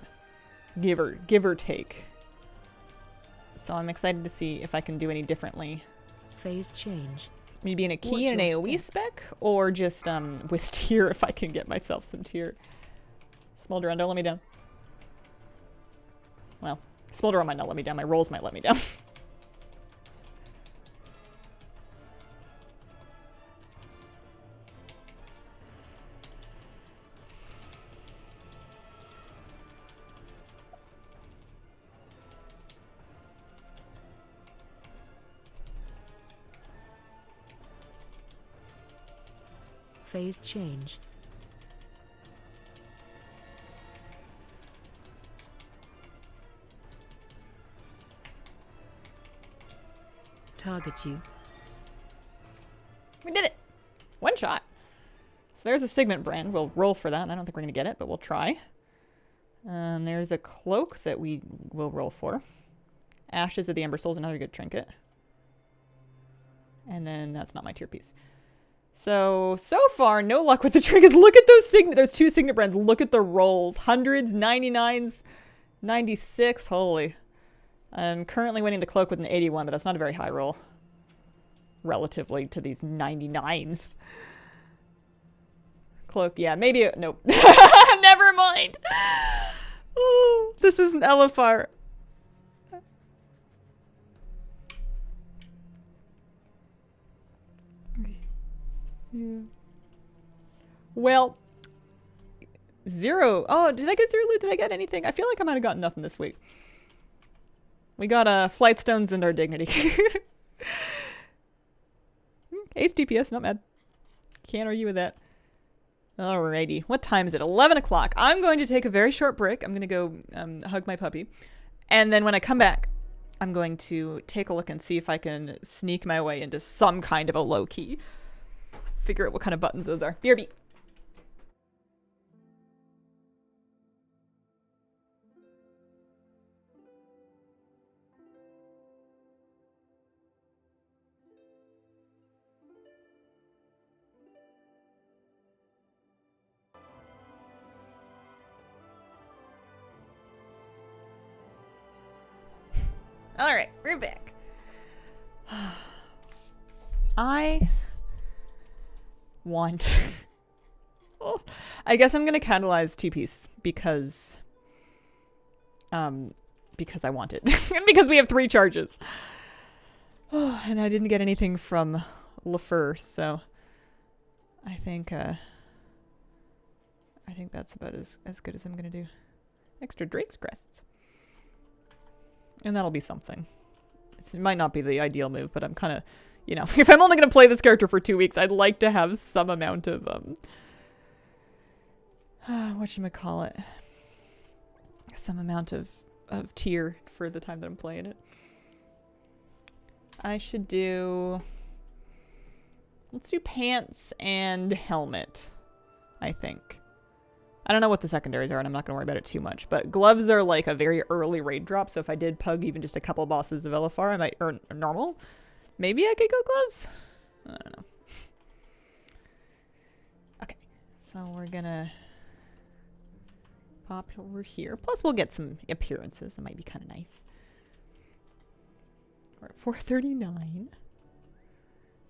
Give or take. So I'm excited to see if I can do any differently. Phase change. Maybe in a key and an AoE spec, or just with tier if I can get myself some tier. Smolderon, don't let me down. Well, Smolderon might not let me down. My rolls might let me down. Phase change. Target you. We did it! One shot. So there's a Sigmund brand. We'll roll for that. I don't think we're going to get it, but we'll try. There's a cloak that we will roll for. Ashes of the Ember Soul is another good trinket. And then that's not my tier piece. So far, no luck with the trinkets. Look at those two signet brands. Look at the rolls. Hundreds, 99s, 96. Holy. I'm currently winning the cloak with an 81, but that's not a very high roll. Relatively to these 99s. Cloak, yeah, maybe, nope. Never mind. Oh, this is an LFR. Yeah. Well, 0. Oh, did I get 0 loot? Did I get anything? I feel like I might have gotten nothing this week. We got flight stones and our dignity. 8th DPS, not mad. Can't argue with that. Alrighty. What time is it? 11 o'clock. I'm going to take a very short break. I'm going to go hug my puppy. And then when I come back, I'm going to take a look and see if I can sneak my way into some kind of a low key. Figure out what kind of buttons those are. BRB. All right, we're back. I want... oh, I guess I'm going to catalyze 2-piece because I want it. And because we have 3 charges. Oh, and I didn't get anything from LaFur, so I think that's about as good as I'm going to do. Extra Drake's Crests. And that'll be something. It might not be the ideal move, but I'm kind of, you know, if I'm only going to play this character for 2 weeks, I'd like to have some amount of, whatchamacallit? Some amount of tier for the time that I'm playing it. I should do, let's do pants and helmet, I think. I don't know what the secondaries are, and I'm not going to worry about it too much. But gloves are like a very early raid drop, so if I did pug even just a couple bosses of LFR, I might earn normal. Maybe I could go gloves? I don't know. Okay, so we're going to pop over here. Plus, we'll get some appearances. That might be kind of nice. We're at 439.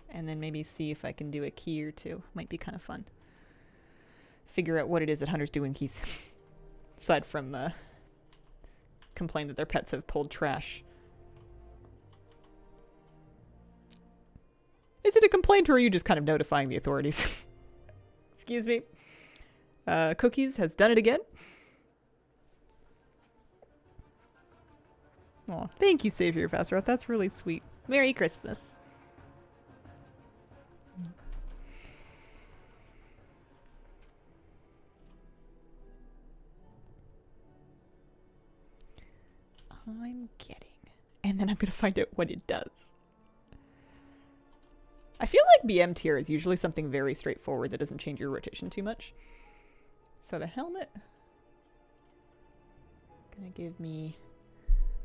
And then maybe see if I can do a key or 2. Might be kind of fun. Figure out what it is that hunters do in keys. Aside from complain that their pets have pulled trash. Is it a complaint or are you just kind of notifying the authorities? Excuse me. Cookies has done it again. Oh, thank you, Savior Fasteroth. That's really sweet. Merry Christmas. I'm getting. And then I'm going to find out what it does. I feel like BM tier is usually something very straightforward that doesn't change your rotation too much. So the helmet. Gonna give me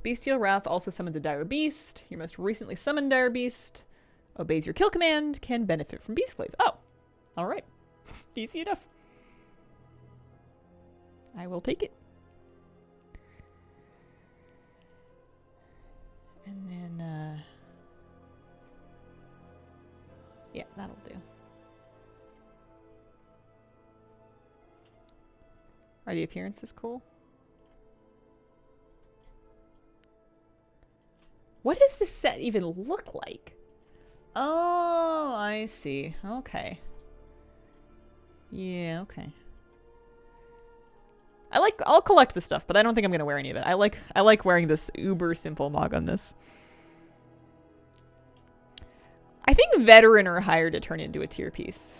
Bestial Wrath also summons a Dire Beast. Your most recently summoned Dire Beast obeys your kill command, can benefit from Beastclave. Oh, alright. Easy enough. I will take it. And then, yeah, that'll do. Are the appearances cool? What does this set even look like? Oh, I see. Okay. Yeah, okay. I'll collect the stuff, but I don't think I'm gonna wear any of it. I like wearing this uber simple mog on this. I think veteran or higher to turn into a tier piece.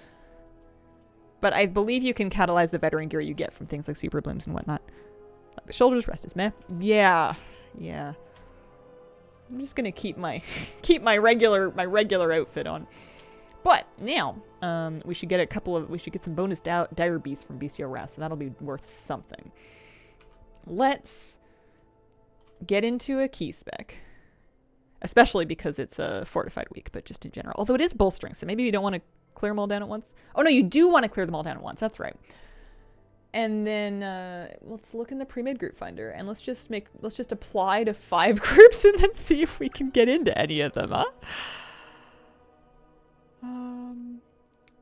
But I believe you can catalyze the veteran gear you get from things like super blooms and whatnot. Like the shoulders rest is meh. Yeah. Yeah. I'm just gonna keep my regular outfit on. But now, we should get some bonus dire beasts from Bestial Wrath, so that'll be worth something. Let's get into a key spec. Especially because it's a fortified week, but just in general. Although it is bolstering, so maybe we don't want to clear them all down at once. Oh no, you do want to clear them all down at once. That's right. And then let's look in the pre-made group finder and let's just apply to 5 groups and then see if we can get into any of them, huh?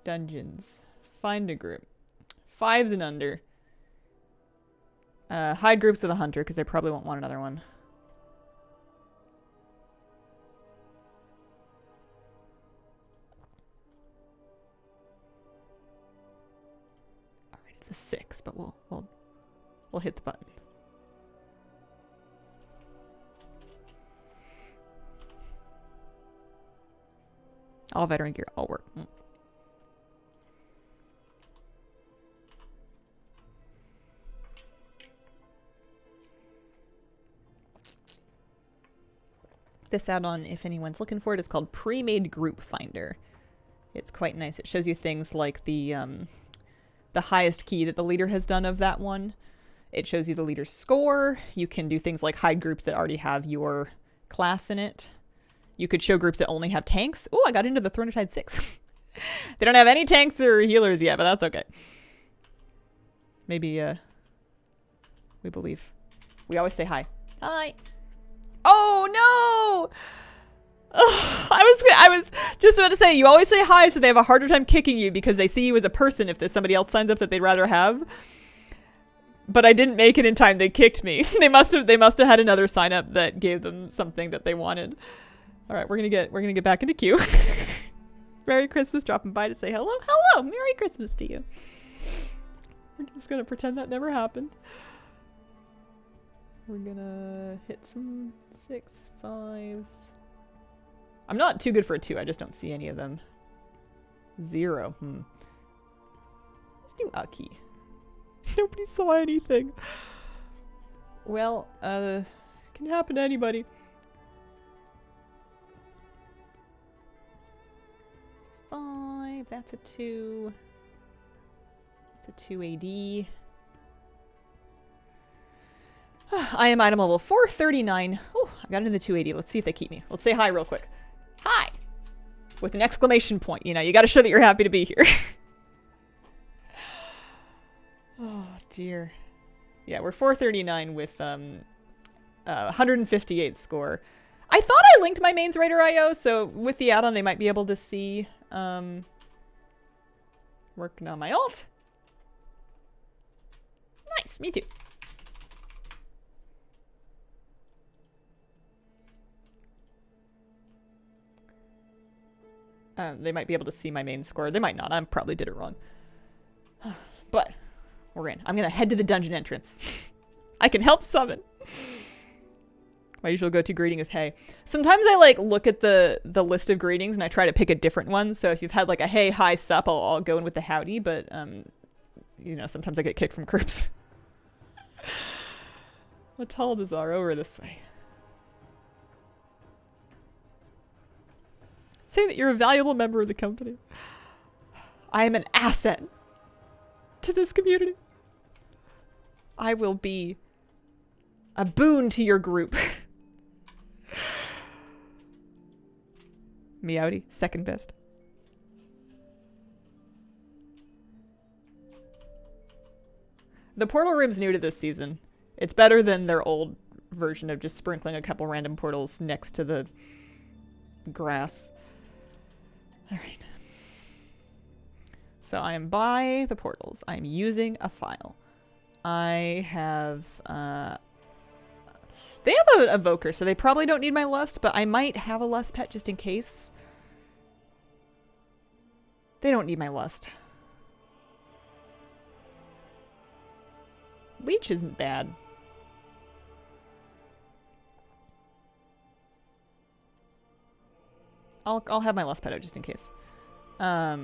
Dungeons. Find a group. 5s and under. Hide groups with a hunter because they probably won't want another one. Alright, it's a 6, but we'll hit the button. All veteran gear, all work. This add-on, if anyone's looking for it, is called Pre-Made Group Finder. It's quite nice. It shows you things like the highest key that the leader has done of that one. It shows you the leader's score. You can do things like hide groups that already have your class in it. You could show groups that only have tanks. Oh, I got into the Thronotide 6. They don't have any tanks or healers yet, but that's okay. Maybe, we believe. We always say hi. Hi. Oh, no! Ugh, I was just about to say, you always say hi so they have a harder time kicking you because they see you as a person if there's somebody else signs up that they'd rather have. But I didn't make it in time. They kicked me. They must have had another sign up that gave them something that they wanted. All right, we're gonna get back into queue. Merry Christmas, dropping by to say hello. Hello, Merry Christmas to you. We're just gonna pretend that never happened. We're gonna hit some 6, 5s. I'm not too good for a 2. I just don't see any of them. 0. Let's do a key. Nobody saw anything. Well, can happen to anybody. 5. That's a 2. It's a 2 AD. I am item level 439. Oh, I got into the 280. Let's see if they keep me. Let's say hi real quick. Hi! With an exclamation point. You know, you gotta show that you're happy to be here. Oh, dear. Yeah, we're 439 with 158 score. I thought I linked my mains Raider.io, so with the add-on they might be able to see working on my ult. Nice, me too. They might be able to see my main score. They might not. I probably did it wrong. But we're in. I'm going to head to the dungeon entrance. I can help summon. My usual go-to greeting is hey. Sometimes I like look at the list of greetings and I try to pick a different one. So if you've had like a hey, hi, sup, I'll go in with the howdy. But, you know, sometimes I get kicked from groups. Mataldazar over this way. Say that you're a valuable member of the company. I am an asset to this community. I will be a boon to your group. Meowdy, second best. The portal room's new to this season. It's better than their old version of just sprinkling a couple random portals next to the grass. All right. So I am by the portals. I am using a file. I have, they have an evoker, so they probably don't need my lust, but I might have a lust pet just in case. They don't need my lust. Leech isn't bad. I'll have my lust pet out just in case. Are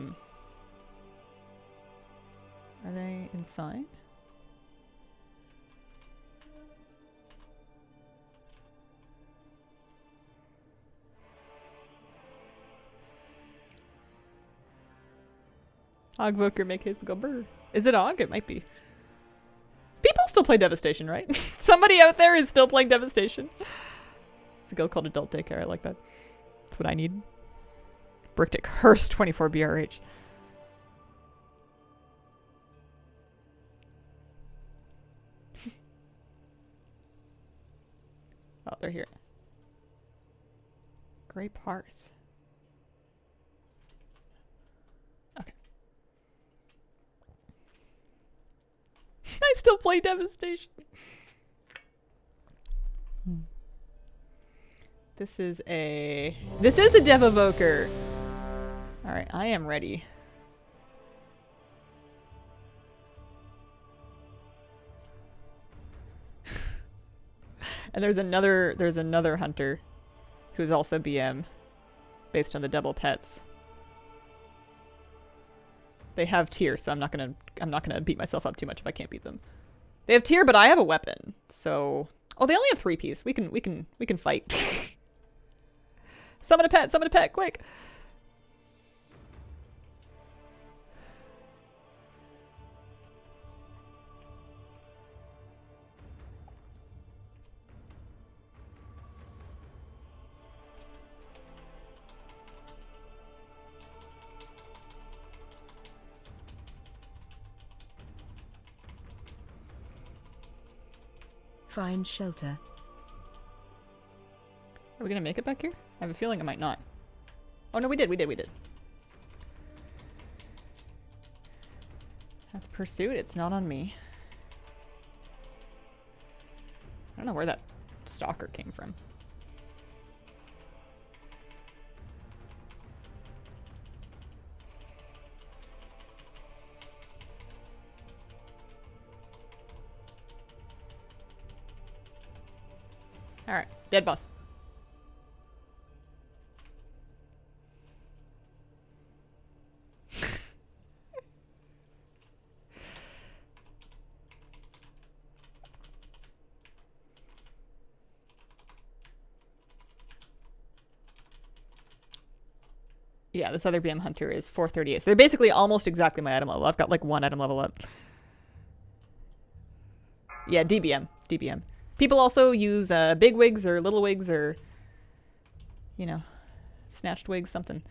they inside? Ogvoker make haste go brr. Is it Og? It might be. People still play Devastation, right? Somebody out there is still playing Devastation. It's a guild called Adult Daycare. I like that. That's what I need. Bricktick Hearst 24 BRH. they're here. Gray parse. Okay. I still play Devastation. This is a Dev Evoker. Alright, I am ready. And there's another hunter who's also BM based on the double pets. They have tier, so I'm not gonna beat myself up too much if I can't beat them. They have tier, but I have a weapon, so oh, they only have 3 piece. We can fight. Summon a pet, quick! Find shelter. Are we gonna make it back here? I have a feeling I might not. Oh no, we did. That's pursuit. It's not on me. I don't know where that stalker came from. Alright, dead boss. Yeah, this other BM hunter is 438. So they're basically almost exactly my item level. I've got like 1 item level up. Yeah, DBM. People also use big wigs or little wigs or, you know, snatched wigs, something.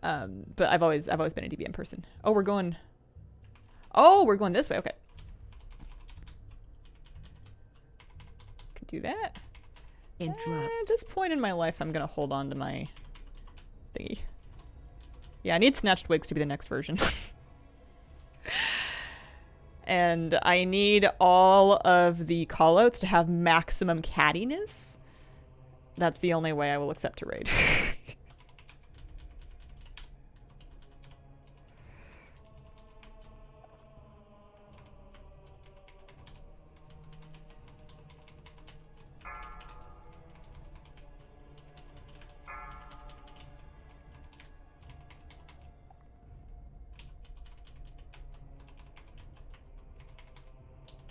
But I've always been a DBM person. Oh, we're going this way. Okay. Can do that. Interrupt. At this point in my life, I'm gonna hold on to my thingy. Yeah, I need snatched wigs to be the next version. And I need all of the callouts to have maximum cattiness. That's the only way I will accept to raid.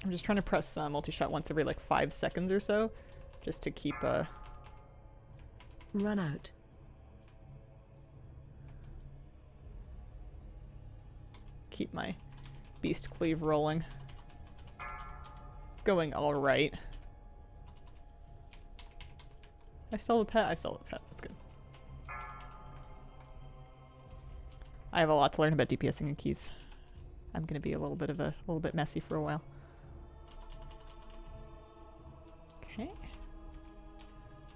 I'm just trying to press multi-shot once every like 5 seconds or so, just to keep Run out. keep my beast cleave rolling. It's going all right. I still have a pet. That's good. I have a lot to learn about DPSing and keys. I'm gonna be a little bit messy for a while. Okay.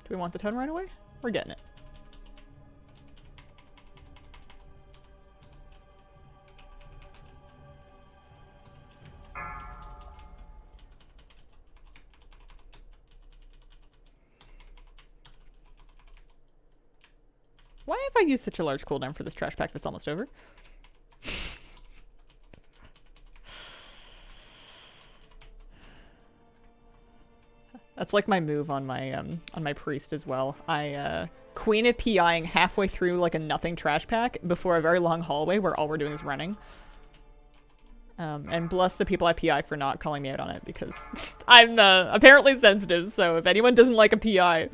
Do we want the totem right away? We're getting it. Why have I used such a large cooldown for this trash pack that's almost over? That's like my move on my priest as well. I queen of PIing halfway through like a nothing trash pack before a very long hallway where all we're doing is running. And bless the people I PI for not calling me out on it because I'm apparently sensitive. So if anyone doesn't like a PI,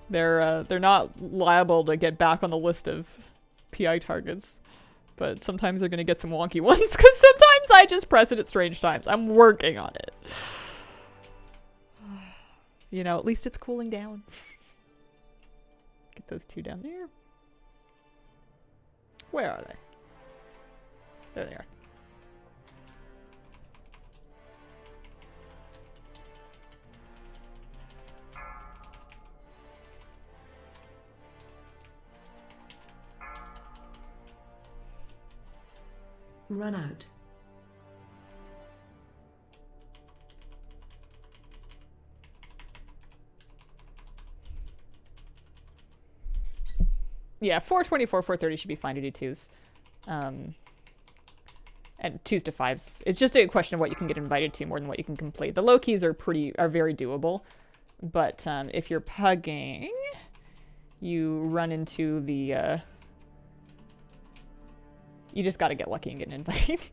they're not liable to get back on the list of PI targets. But sometimes they're gonna get some wonky ones because sometimes I just press it at strange times. I'm working on it. You know, at least it's cooling down. Get those 2 down there. Where are they? There they are. Run out. Yeah, 424, 430 should be fine to do 2s. And 2s to 5s. It's just a question of what you can get invited to more than what you can complete. The low keys are very doable. But if you're pugging, you run into the... you just gotta get lucky and get an invite.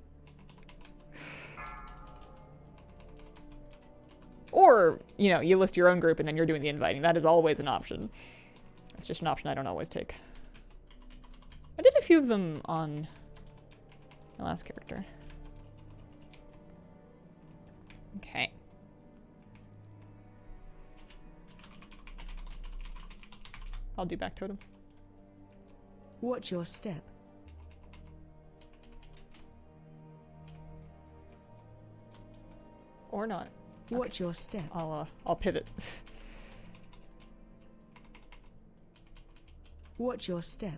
Or, you know, you list your own group and then you're doing the inviting. That is always an option. It's just an option I don't always take. I did a few of them on my last character. Okay. I'll do back totem. Watch your step. Or not. Watch your step. I'll pivot. Watch your step.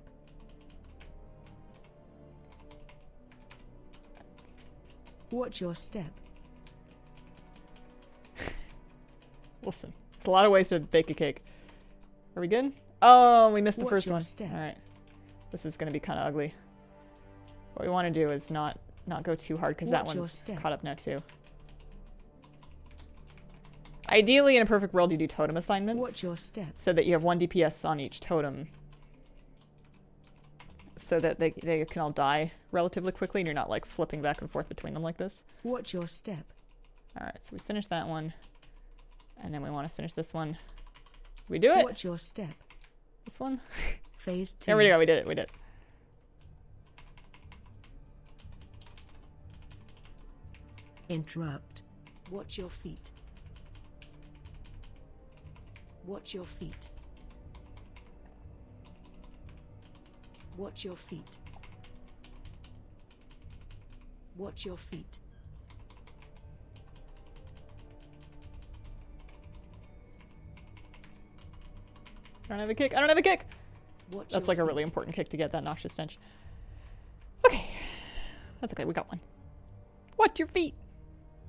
Watch your step. Listen, it's a lot of ways to bake a cake. Are we good? Oh, we missed the Watch first your one. step. All right. This is going to be kind of ugly. What we want to do is not go too hard because that Watch your one's step. caught up now too. Ideally, in a perfect world, you do totem assignments. Watch your step. So that you have 1 DPS on each totem. So that they can all die relatively quickly and you're not like flipping back and forth between them like this. Watch your step. Alright, so we finished that one. And then we want to finish this one. We do it? Watch your step. This one? Phase 2. There we go, we did it, we did it. Interrupt. Watch your feet. Watch your feet. Watch your feet. Watch your feet. I don't have a kick, I don't have a kick! Watch That's your like a feet. really important kick to get that noxious stench. Okay. That's okay, we got one. Watch your feet!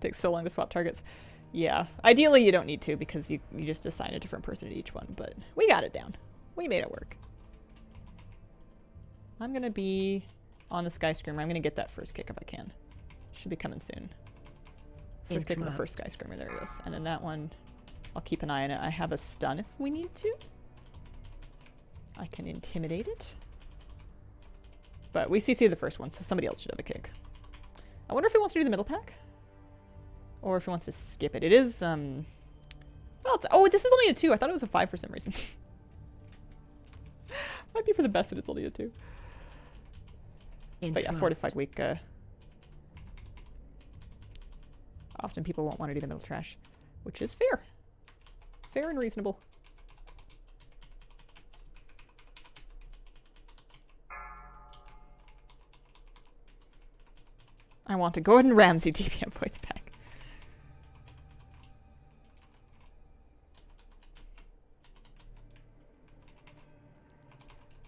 Takes so long to swap targets. Yeah, ideally you don't need to because you just assign a different person to each one, but we got it down. We made it work. I'm gonna be on the Sky Screamer. I'm gonna get that first kick if I can. Should be coming soon. First kick on the first Sky Screamer, there he is. And then that one, I'll keep an eye on it. I have a stun if we need to. I can intimidate it. But we CC the first one, so somebody else should have a kick. I wonder if he wants to do the middle pack? Or if he wants to skip it. It is, well, oh, this is only a 2. I thought it was a 5 for some reason. Might be for the best that it's only a 2. But yeah, fortified week. Often people won't want to do the middle trash, which is fair. Fair and reasonable. I want a Gordon Ramsay TVM voice pack.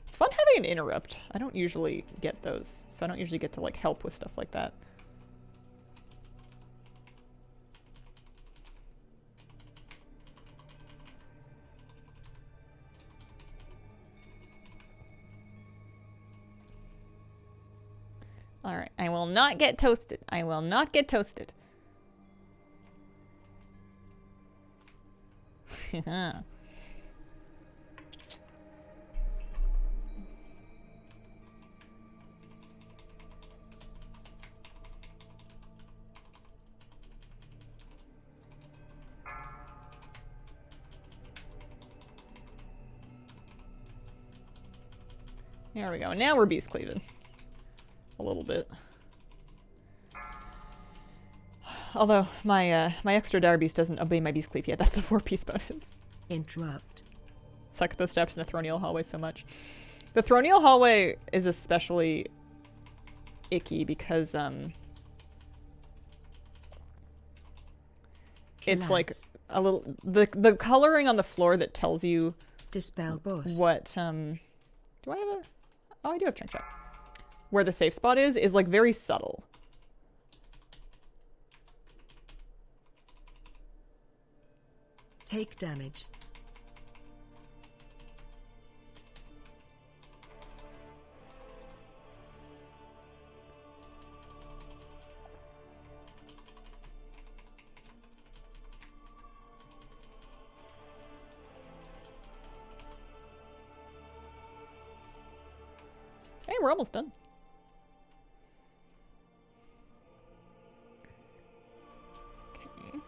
It's fun having an interrupt. I don't usually get those, so I don't usually get to like help with stuff like that. All right, I will not get toasted. I will not get toasted. There we go. Now we're beast cleaving. A little bit. Although my my extra dire beast doesn't obey my beast cleave yet. That's the 4-piece bonus. Interrupt. Suck at those steps in the Thronial hallway so much. The Thronial hallway is especially icky because it's like a little the coloring on the floor that tells you Dispel boss. what do I have a oh I do have Trunk Shot. where the safe spot is like very subtle. Take damage. Hey, we're almost done. Okay.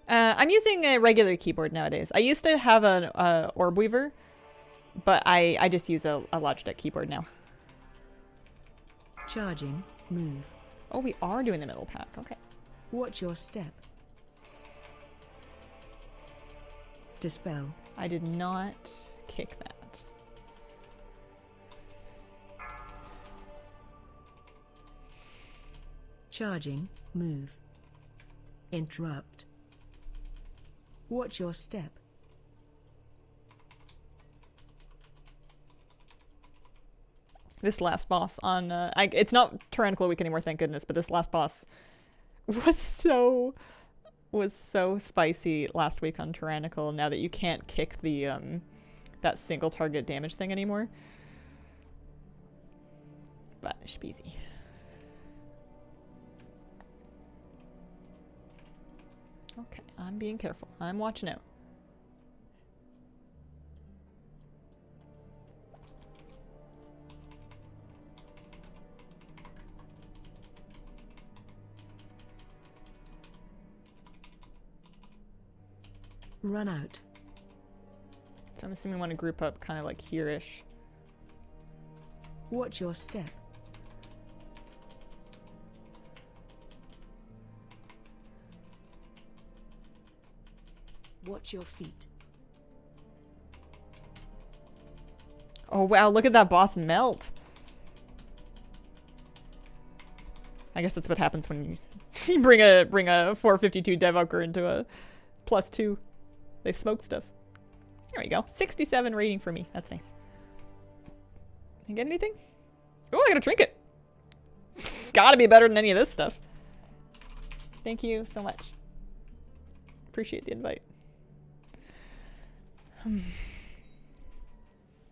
I'm using a regular keyboard nowadays. I used to have an orb weaver, but I just use a Logitech keyboard now. Charging. Move. Oh, we are doing the middle pack. Okay. Watch your step. Dispel. I did not kick that. Charging. Move. Interrupt. Watch your step. This last boss on it's not Tyrannical Week anymore, thank goodness, but this last boss was so spicy last week on Tyrannical, now that you can't kick the that single target damage thing anymore. But speezy. Okay, I'm being careful. I'm watching out. Run out. So I'm assuming we want to group up kind of like here-ish. Watch your step. Watch your feet. Oh wow, look at that boss melt. I guess that's what happens when you bring a 452 Devoker into a +2. They smoke stuff. There we go. 67 rating for me. That's nice. Did I get anything? Oh, I got a trinket. Gotta be better than any of this stuff. Thank you so much. Appreciate the invite.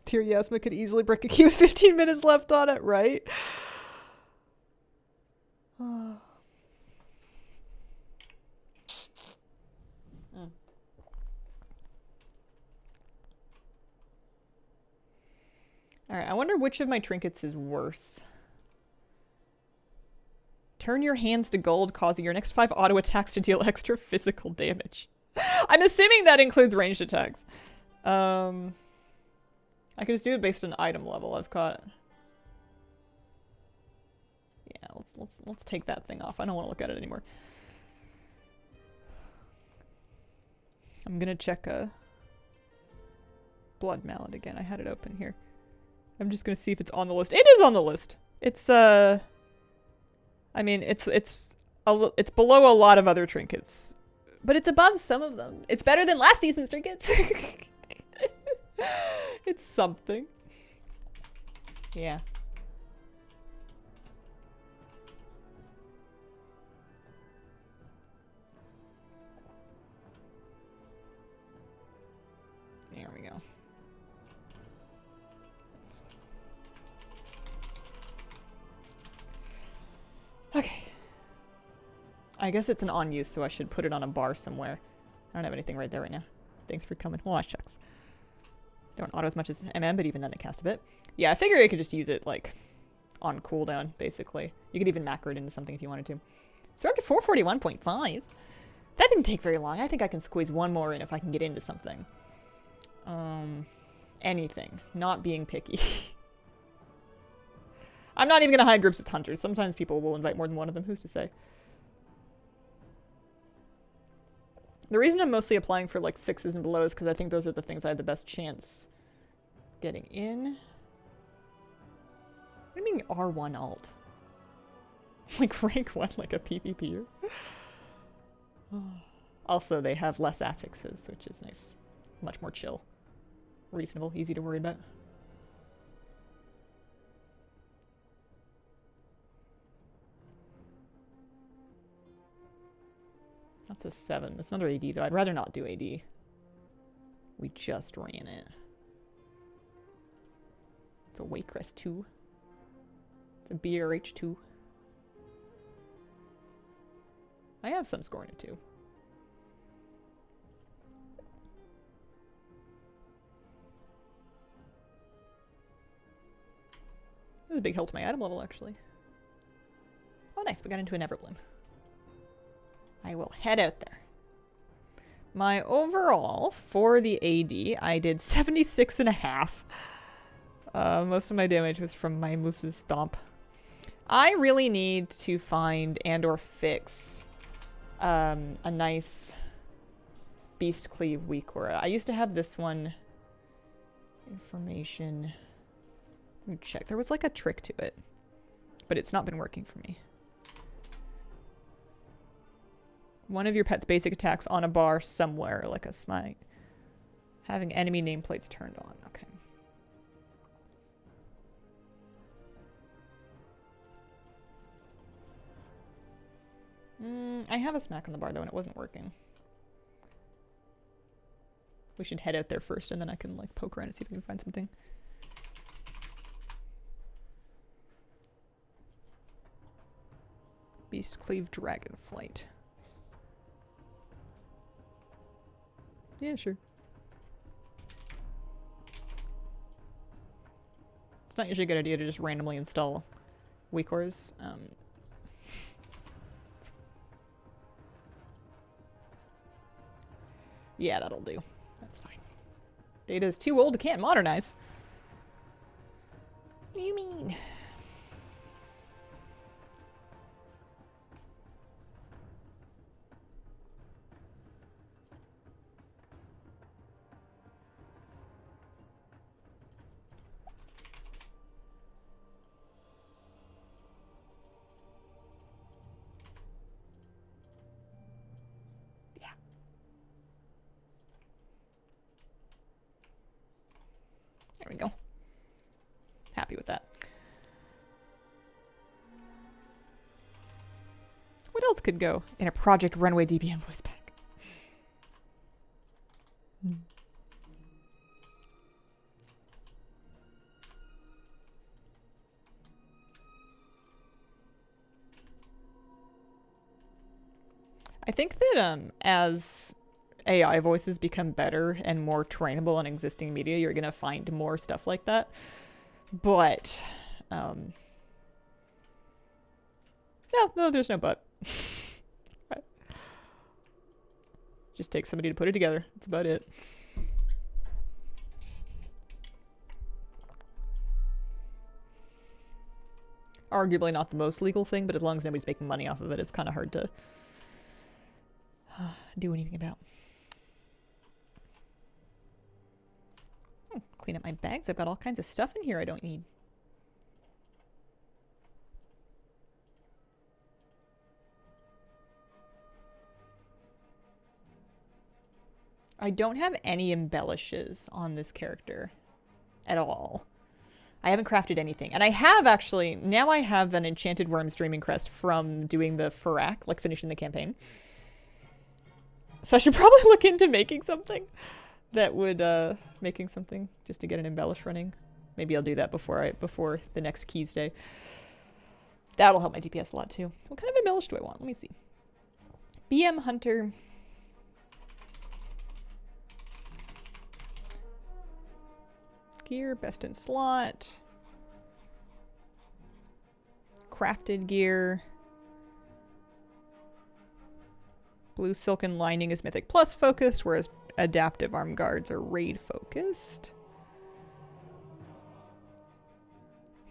Tyr Yasma could easily break a key with 15 minutes left on it, right? Alright, I wonder which of my trinkets is worse. Turn your hands to gold, causing your next 5 auto attacks to deal extra physical damage. I'm assuming that includes ranged attacks. I could just do it based on item level. I've got... Yeah, let's take that thing off. I don't want to look at it anymore. I'm gonna check Blood Mallet again. I had it open here. I'm just gonna see if it's on the list. It is on the list. It's I mean, it's below a lot of other trinkets, but it's above some of them. It's better than last season's trinkets. It's something. Yeah. There we go. Okay. I guess it's an on use, so I should put it on a bar somewhere. I don't have anything right there right now. Thanks for coming. Well, shucks. Don't auto as much as MM, but even then it cast a bit. Yeah, I figure I could just use it, like, on cooldown, basically. You could even macro it into something if you wanted to. So we're up to 441.5. That didn't take very long. I think I can squeeze one more in if I can get into something. Anything. Not being picky. I'm not even going to hide groups with hunters. Sometimes people will invite more than one of them. Who's to say? The reason I'm mostly applying for like 6s and below is because I think those are the things I had the best chance getting in. What do you mean R1 alt? Like rank 1 like a PvPer? Also, they have less affixes, which is nice. much more chill. Reasonable, easy to worry about. That's a 7. That's another AD, though. I'd rather not do AD. We just ran it. It's a Waycrest 2. It's a BRH 2. I have some scoring it too. This is a big help to my item level, actually. Oh, nice. We got into an Everbloom. I will head out there. My overall for the AD, I did 76.5. Most of my damage was from my Moose's Stomp. I really need to find and or fix a nice Beast Cleave weak aura. I used to have this one. Information. Let me check. There was like a trick to it, but it's not been working for me. One of your pet's basic attacks on a bar somewhere, like a smite. Having enemy nameplates turned on. Okay. I have a smack on the bar though, and it wasn't working. We should head out there first, and then I can like poke around and see if we can find something. Beast Cleave Dragonflight. Yeah, sure. It's not usually a good idea to just randomly install weak auras. Yeah, that'll do. That's fine. Data is too old, it can't modernize. What do you mean? There we go. Happy with that. What else could go in a Project Runway DBM voice pack? I think that as AI voices become better and more trainable in existing media, you're gonna find more stuff like that. But no, there's no but. Right. Just take somebody to put it together. That's about it. Arguably not the most legal thing, but as long as nobody's making money off of it, it's kind of hard to do anything about. Clean up my bags. I've got all kinds of stuff in here I don't need. I don't have any embellishes on this character at all. I haven't crafted anything. And I have actually, now I have an Enchanted Worm's Dreaming Crest from doing the Fyrakk, like finishing the campaign. So I should probably look into making something that would, making something just to get an embellish running. Maybe I'll do that before the next keys day. That'll help my DPS a lot too. What kind of embellish do I want? Let me see. BM Hunter. Gear, best in slot. Crafted gear. Blue Silken Lining is Mythic Plus focused, whereas Adaptive Arm Guards are Raid focused.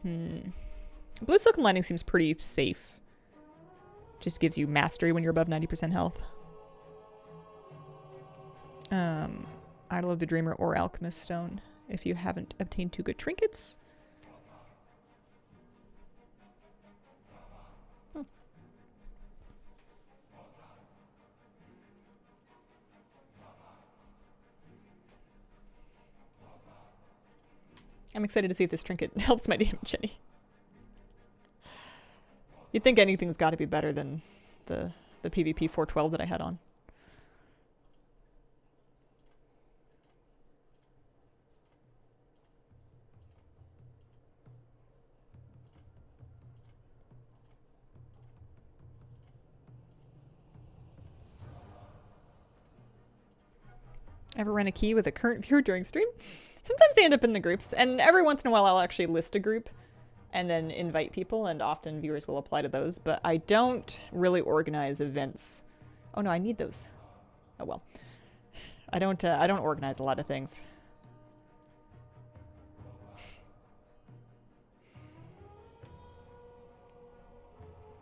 Blue Silken Lining seems pretty safe. Just gives you mastery when you're above 90% health. Idol of the Dreamer or Alchemist Stone if you haven't obtained 2 good trinkets. I'm excited to see if this trinket helps my damage any. You'd think anything's got to be better than the PvP 412 that I had on. Ever run a key with a current viewer during stream? Sometimes they end up in the groups, and every once in a while I'll actually list a group and then invite people, and often viewers will apply to those, but I don't really organize events. Oh no, I need those. Oh well. I don't organize a lot of things.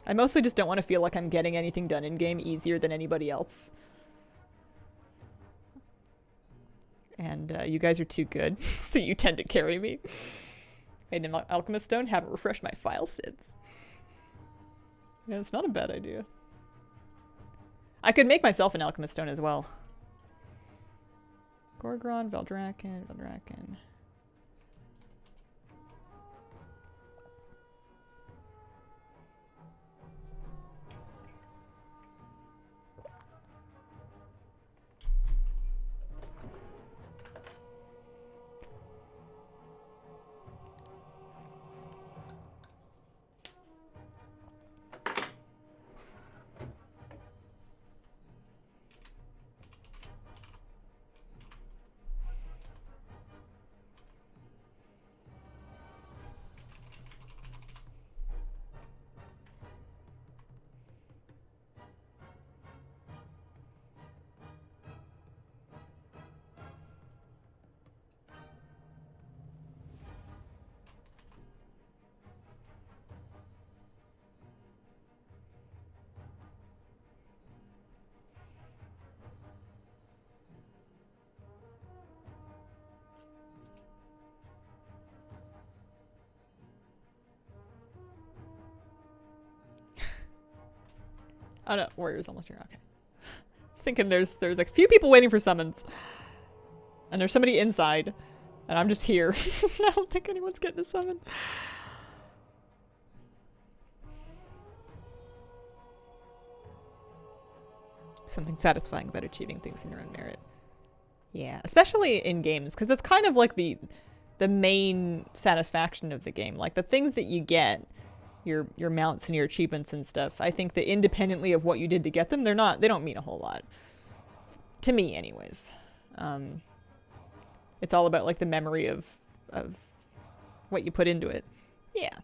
I mostly just don't want to feel like I'm getting anything done in game easier than anybody else. And you guys are too good, so you tend to carry me. Made an alchemist stone, haven't refreshed my file since. Yeah, it's not a bad idea. I could make myself an alchemist stone as well. Gorgron, Veldraken. Oh no, warrior's almost here. Okay. I was thinking there's like a few people waiting for summons. And there's somebody inside. And I'm just here. I don't think anyone's getting a summon. Something satisfying about achieving things in your own merit. Yeah, especially in games, because it's kind of like the main satisfaction of the game. Like the things that you get, your mounts and your achievements and stuff, I think that independently of what you did to get them, they don't mean a whole lot. To me anyways. It's all about like the memory of what you put into it. Yeah.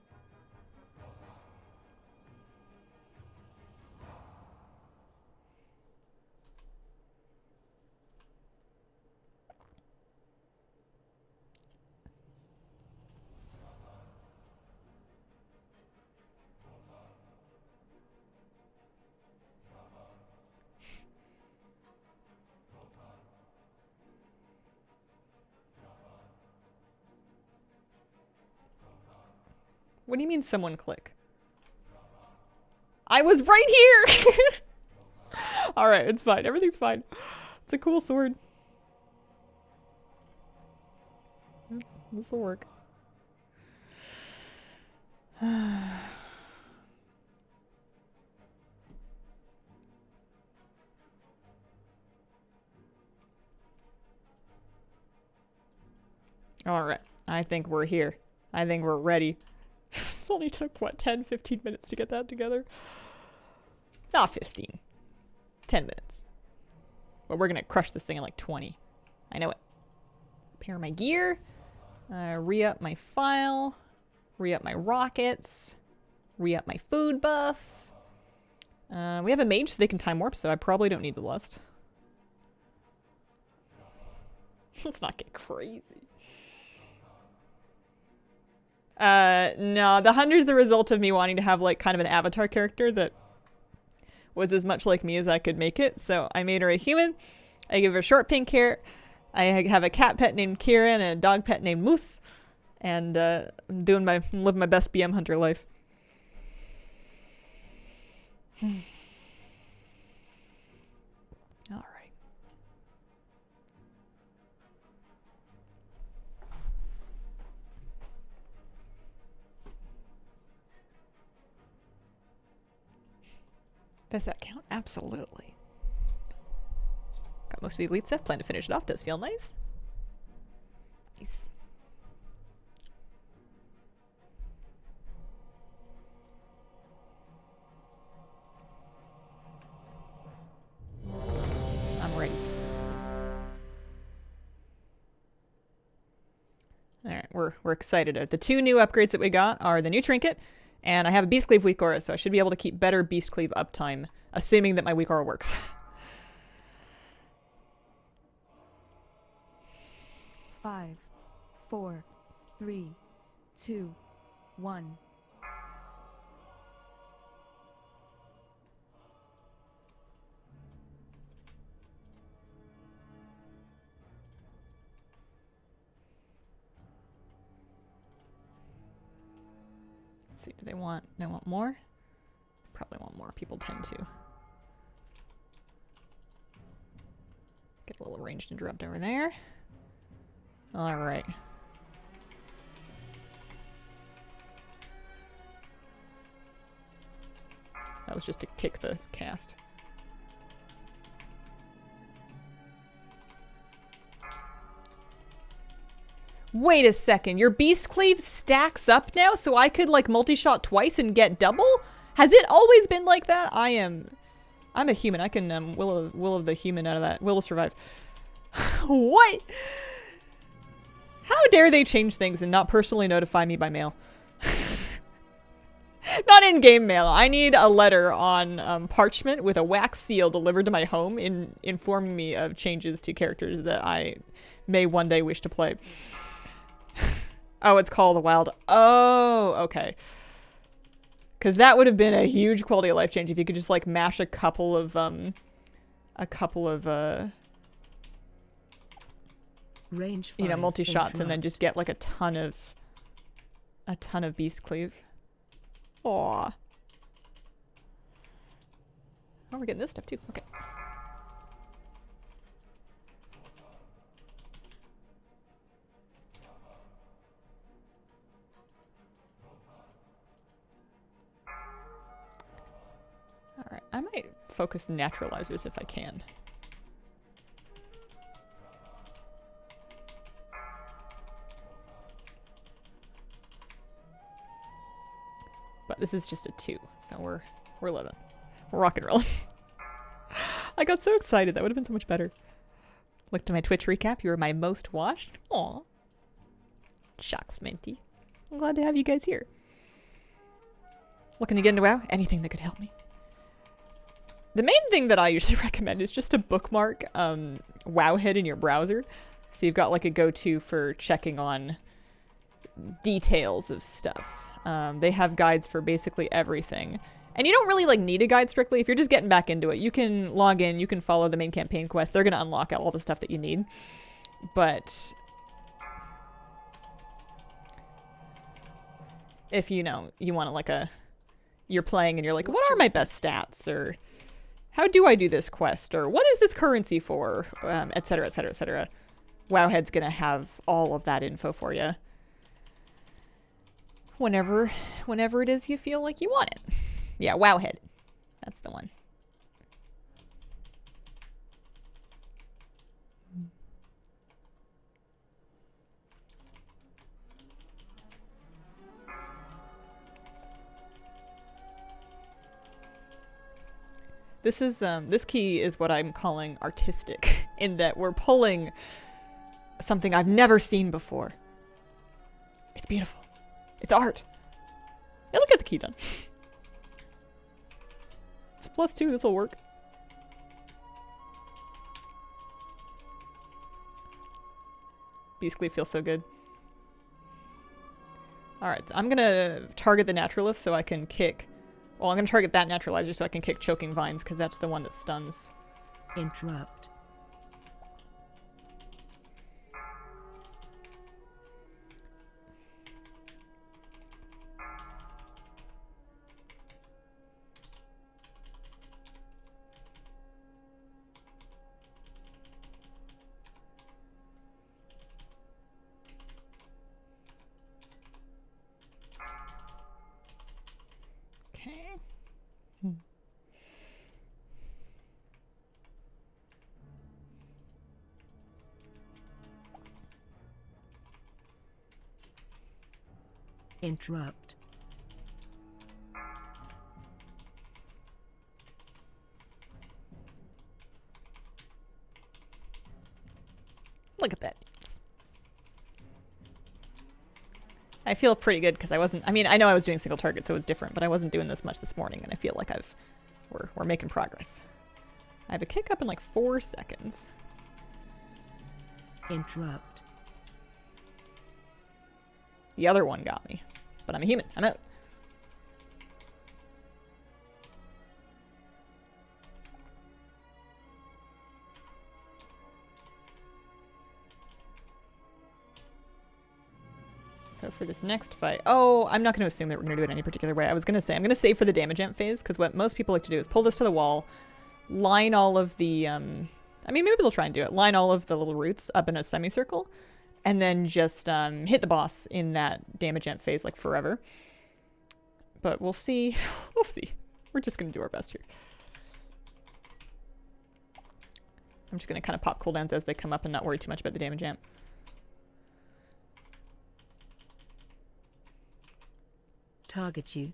What do you mean someone click? I was right here! Alright, it's fine. Everything's fine. It's a cool sword. This'll work. Alright. I think we're here. I think we're ready. This only took, what, 10, 15 minutes to get that together? Not 15. 10 minutes. But we're gonna crush this thing in like 20. I know it. Repair my gear. Re-up my file. Re-up my rockets. Re-up my food buff. We have a mage so they can time warp, so I probably don't need the lust. Let's not get crazy. No, the 100's the result of me wanting to have like kind of an avatar character that was as much like me as I could make it. So I made her a human. I give her short pink hair. I have a cat pet named Kira and a dog pet named Moose. And I'm living my best BM hunter life. All right. Does that count? Absolutely. Got most of the elite stuff. Plan to finish it off. Does feel nice. Nice. I'm ready. Alright, we're excited. The 2 new upgrades that we got are the new trinket, and I have a Beast Cleave weak aura, so I should be able to keep better Beast Cleave uptime, assuming that my weak aura works. 5, 4, 3, 2, 1. Let's see, do they want more? Probably want more. People tend to. Get a little ranged interrupt over there. Alright. That was just to kick the cast. Wait a second, your Beast Cleave stacks up now so I could like multi-shot twice and get double? Has it always been like that? I'm a human. I can will of the human out of that. Will survive. What? How dare they change things and not personally notify me by mail? Not in-game mail. I need a letter on parchment with a wax seal delivered to my home informing me of changes to characters that I may one day wish to play. Oh, it's called the Wild. Oh, okay. Because that would have been a huge quality of life change if you could just like mash a couple of Range 5, you know, multi-shots and then just get like a ton of Beast Cleave. Aw. Oh, we're getting this stuff too. Okay. Alright, I might focus naturalizers if I can. But this is just a 2, so we're living. We're rock and rolling. I got so excited. That would have been so much better. Look to my Twitch recap. You were my most watched. Aw. Shucks, Minty. I'm glad to have you guys here. Looking to get into WoW? Anything that could help me. The main thing that I usually recommend is just to bookmark Wowhead in your browser. So you've got like a go-to for checking on details of stuff. They have guides for basically everything. And you don't really like need a guide strictly. If you're just getting back into it, you can log in, you can follow the main campaign quest. They're going to unlock all the stuff that you need. But if you know, you want to like you're playing and you're like, what are my best stats? Or how do I do this quest? Or what is this currency for? Et cetera, et cetera, et cetera. Wowhead's going to have all of that info for you. Whenever it is you feel like you want it. Yeah, Wowhead. That's the one. This key is what I'm calling artistic, in that we're pulling something I've never seen before. It's beautiful. It's art. Yeah, look at the key done. It's +2, this'll work. Beast Cleave feels so good. Alright, I'm gonna target the Naturalist so I can kick... Well, I'm gonna target that Naturalizer so I can kick Choking Vines, because that's the one that stuns. Interrupt. Interrupt. Look at that. I feel pretty good because I wasn't. I mean, I know I was doing single target, so it was different, but I wasn't doing this much this morning, and I feel like we're making progress. I have a kick up in like 4 seconds. Interrupt. The other one got me, but I'm a human. I'm out. So for this next fight, oh, I'm not going to assume that we're going to do it any particular way. I was going to say, I'm going to save for the damage amp phase, because what most people like to do is pull this to the wall, line all of the, I mean, maybe they'll try and do it, line all of the little roots up in a semicircle, and then just hit the boss in that damage amp phase, like, forever. But we'll see. We'll see. We're just going to do our best here. I'm just going to kind of pop cooldowns as they come up and not worry too much about the damage amp. Target you.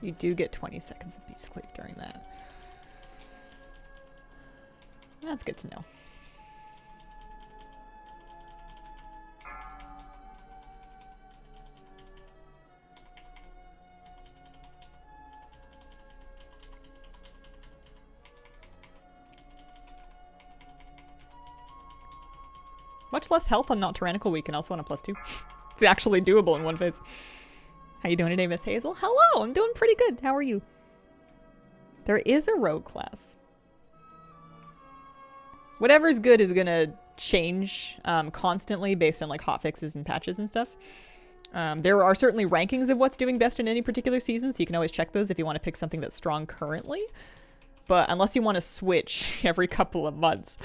You do get 20 seconds of Beast Cleave during that. That's good to know. Much less health on not tyrannical week and also on a +2. It's actually doable in one phase. How you doing today, Miss Hazel? Hello, I'm doing pretty good. How are you? There is a rogue class. Whatever's good is gonna change constantly based on like hotfixes and patches and stuff. There are certainly rankings of what's doing best in any particular season, so you can always check those if you want to pick something that's strong currently. But unless you want to switch every couple of months,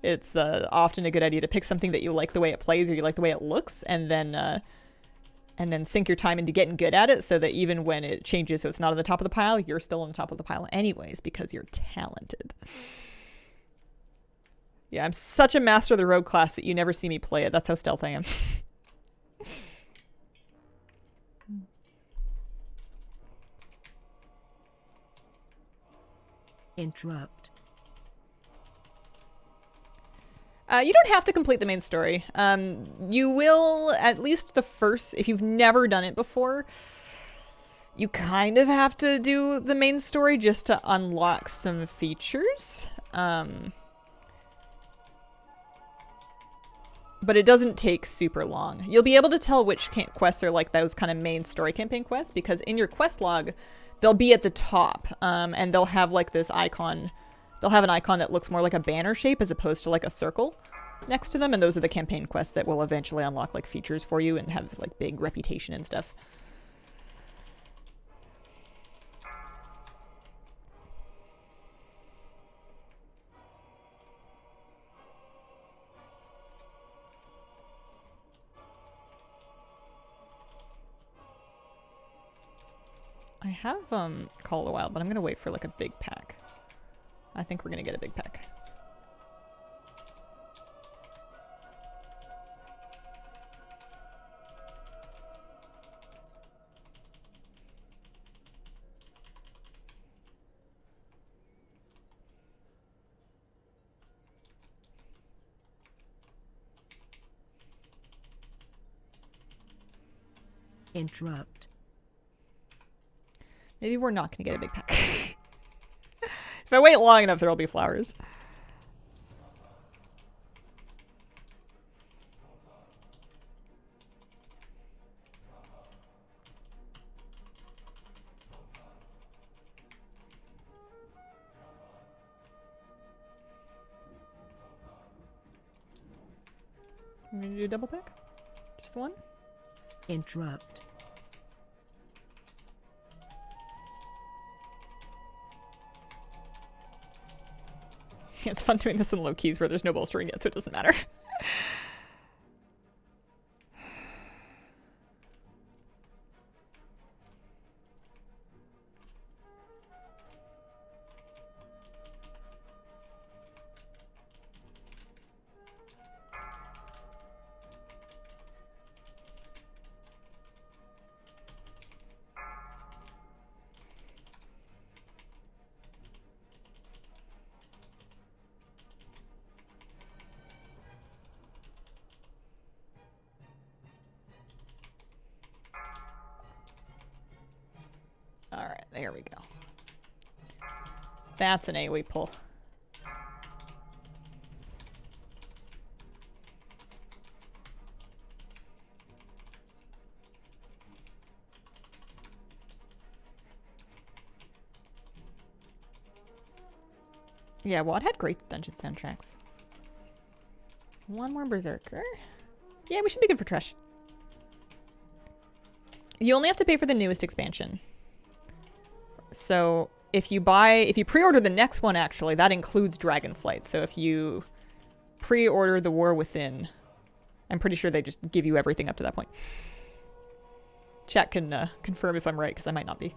it's often a good idea to pick something that you like the way it plays or you like the way it looks, and then sink your time into getting good at it so that even when it changes so it's not on the top of the pile, you're still on the top of the pile anyways because you're talented. Yeah, I'm such a master of the rogue class that you never see me play it. That's how stealth I am. Interrupt. You don't have to complete the main story. You will, at least the first, if you've never done it before, you kind of have to do the main story just to unlock some features. But it doesn't take super long. You'll be able to tell which quests are like those kind of main story campaign quests, because in your quest log, they'll be at the top, and they'll have like this icon. They'll have an icon that looks more like a banner shape as opposed to like a circle next to them, and those are the campaign quests that will eventually unlock like features for you and have like big reputation and stuff. I have Call of the Wild, but I'm gonna wait for like a big pack. I think we're gonna get a big pack. Interrupt. Maybe we're not gonna get a big pack. If I wait long enough, there'll be flowers. I'm gonna do a double pack? Just the one? Interrupt. It's fun doing this in low keys where there's no bolstering yet, so it doesn't matter. Alright, there we go. That's an AoE pull. Yeah, WoD had great dungeon soundtracks. One more Berserker. Yeah, we should be good for trash. You only have to pay for the newest expansion. So if you pre-order the next one, actually, that includes Dragonflight. So if you pre-order the War Within, I'm pretty sure they just give you everything up to that point. Chat can confirm if I'm right, because I might not be.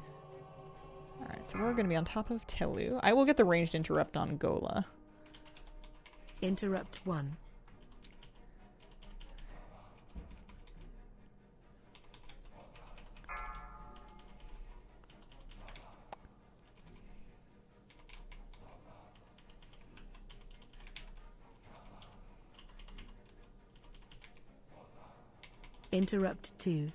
Alright, so we're going to be on top of Telu. I will get the ranged interrupt on Gola. Interrupt 1. Interrupt 2.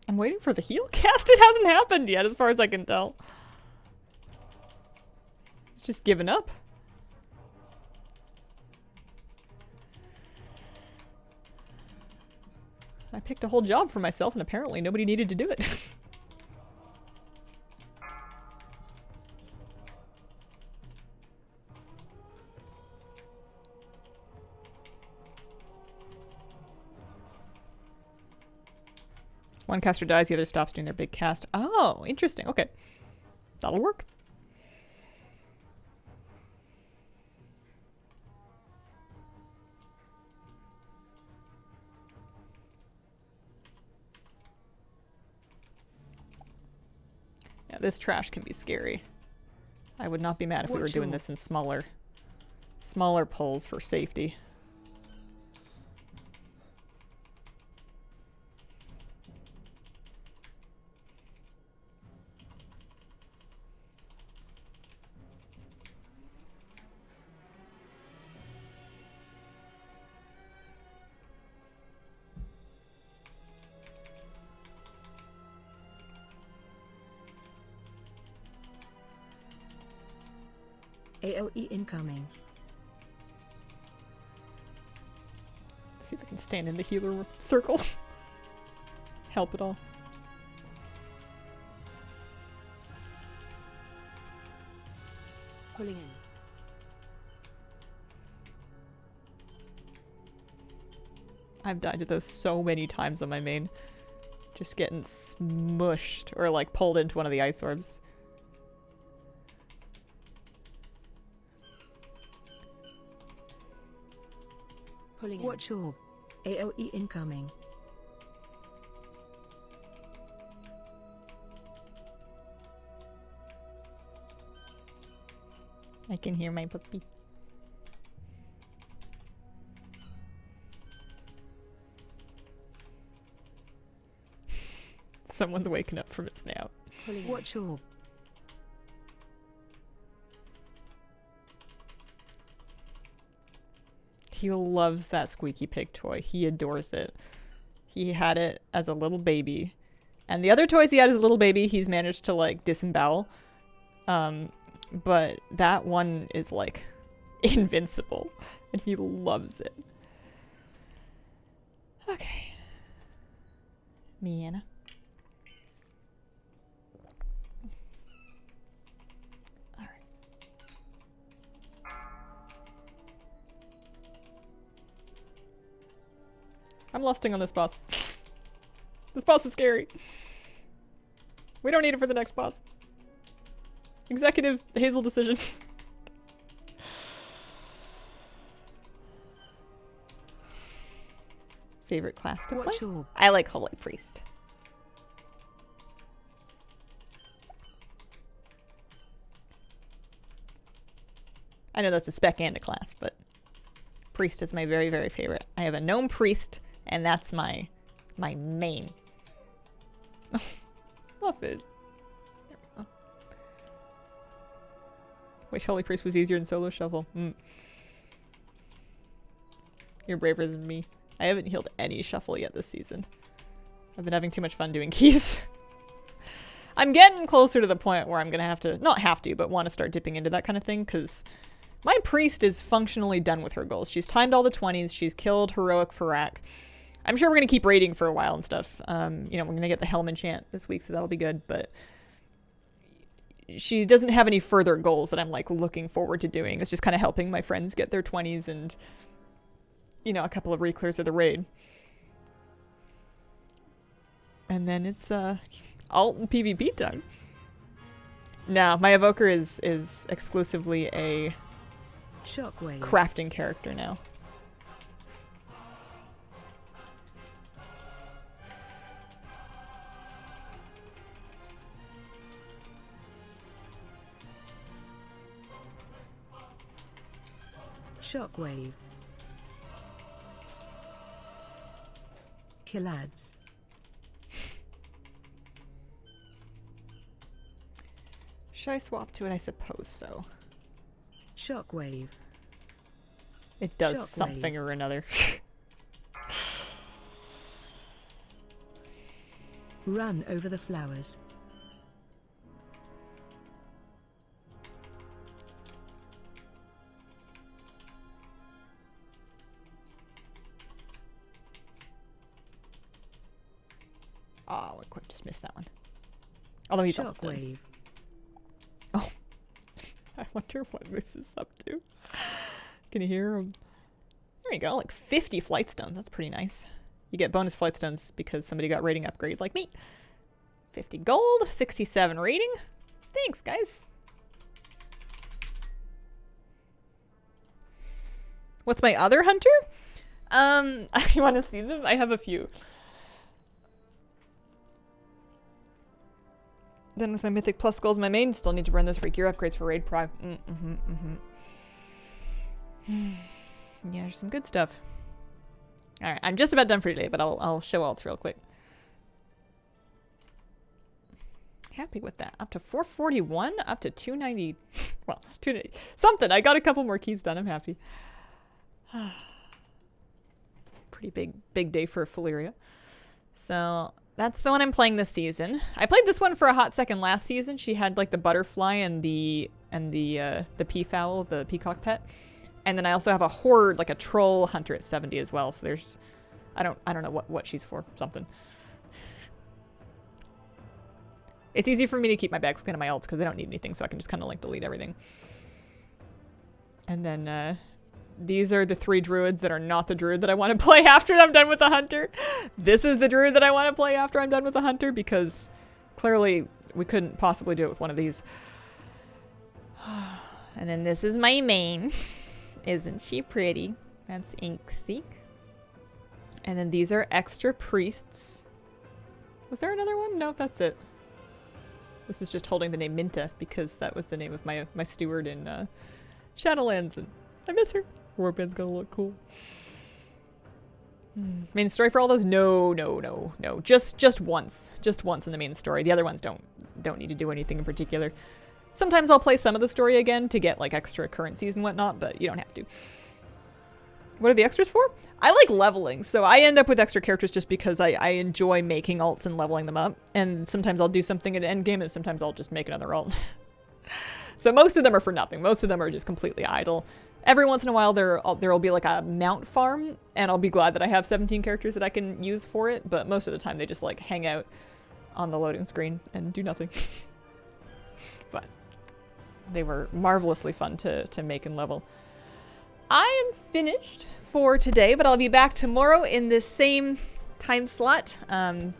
I'm waiting for the heal cast. It hasn't happened yet, as far as I can tell. It's just given up. I picked a whole job for myself, and apparently nobody needed to do it. One caster dies, the other stops doing their big cast. Oh, interesting. Okay. That'll work. Yeah, this trash can be scary. I would not be mad if we were doing this in smaller pulls for safety. AoE incoming. See if I can stand in the healer circle. Help at all. Pulling in. I've died to those so many times on my main. Just getting smushed or like pulled into one of the ice orbs. Pulling in. Watch orb. AoE incoming. I can hear my puppy. Someone's waking up from its nap. Watch orb. He loves that squeaky pig toy. He adores it. He had it as a little baby. And the other toys he had as a little baby, he's managed to like disembowel. But that one is like invincible. And he loves it. Okay. Miana. I'm lusting on this boss. This boss is scary. We don't need it for the next boss. Executive Hazel decision. Favorite class to play? I like Holy Priest. I know that's a spec and a class, but Priest is my very, very favorite. I have a gnome Priest, and that's my main. Love it. There we go. Wish Holy Priest was easier than Solo Shuffle. You're braver than me. I haven't healed any Shuffle yet this season. I've been having too much fun doing keys. I'm getting closer to the point where I'm gonna have to, not have to, but want to start dipping into that kind of thing, because my Priest is functionally done with her goals. She's timed all the 20s, she's killed heroic Fyrakk. I'm sure we're gonna keep raiding for a while and stuff. You know, we're gonna get the Helm enchant this week, so that'll be good, but she doesn't have any further goals that I'm like looking forward to doing. It's just kind of helping my friends get their 20s and, you know, a couple of reclears of the raid. And then it's alt and PvP time. No, my evoker is exclusively a Shockwave. Crafting character now. Shockwave. Killads. Should I swap to it? I suppose so. Shockwave. It does Shockwave. something or another. Run over the flowers. Oh, I quite just missed that one. Although he's almost dead. Shockwave. Oh. I wonder what Moose is up to. Can you hear him? There you go, like 50 flight stones. That's pretty nice. You get bonus flight stones because somebody got rating upgrade like me. 50 gold, 67 rating. Thanks, guys. What's my other hunter? You want to see them? I have a few. Then with my Mythic Plus goals, my main still need to run those for gear upgrades for Raid Pro. Yeah, there's some good stuff. Alright, I'm just about done for today, but I'll show alts real quick. Happy with that. Up to 441, up to 290. Well, 290. Something. I got a couple more keys done. I'm happy. Pretty big day for Fyrakk. So that's the one I'm playing this season. I played this one for a hot second last season. She had like the butterfly and the peafowl, the peacock pet. And then I also have a horde, like a troll hunter at 70 as well. So there's, I don't know what she's for. Something. It's easy for me to keep my bags clean on my ults because I don't need anything, so I can just kind of like delete everything. And then these are the 3 druids that are not the druid that I want to play after I'm done with the hunter. This is the druid that I want to play after I'm done with the hunter because clearly we couldn't possibly do it with one of these. And then this is my main. Isn't she pretty? That's Inkseek. And then these are extra priests. Was there another one? No, that's it. This is just holding the name Minta because that was the name of my steward in Shadowlands, and I miss her. Warband's gonna look cool. Main story for all those? No. Just once. Just once in the main story. The other ones don't need to do anything in particular. Sometimes I'll play some of the story again to get like extra currencies and whatnot, but you don't have to. What are the extras for? I like leveling, so I end up with extra characters just because I enjoy making alts and leveling them up. And sometimes I'll do something at endgame, and sometimes I'll just make another alt. So most of them are for nothing. Most of them are just completely idle. Every once in a while there will be like a mount farm, and I'll be glad that I have 17 characters that I can use for it, but most of the time they just like hang out on the loading screen and do nothing. But they were marvelously fun to make and level. I am finished for today, but I'll be back tomorrow in this same time slot,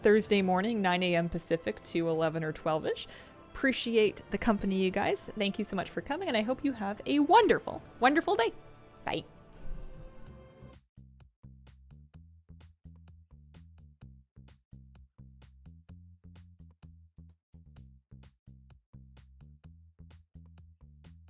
Thursday morning, 9 a.m. Pacific to 11 or 12-ish. Appreciate the company, you guys. Thank you so much for coming, and I hope you have a wonderful, wonderful day. Bye.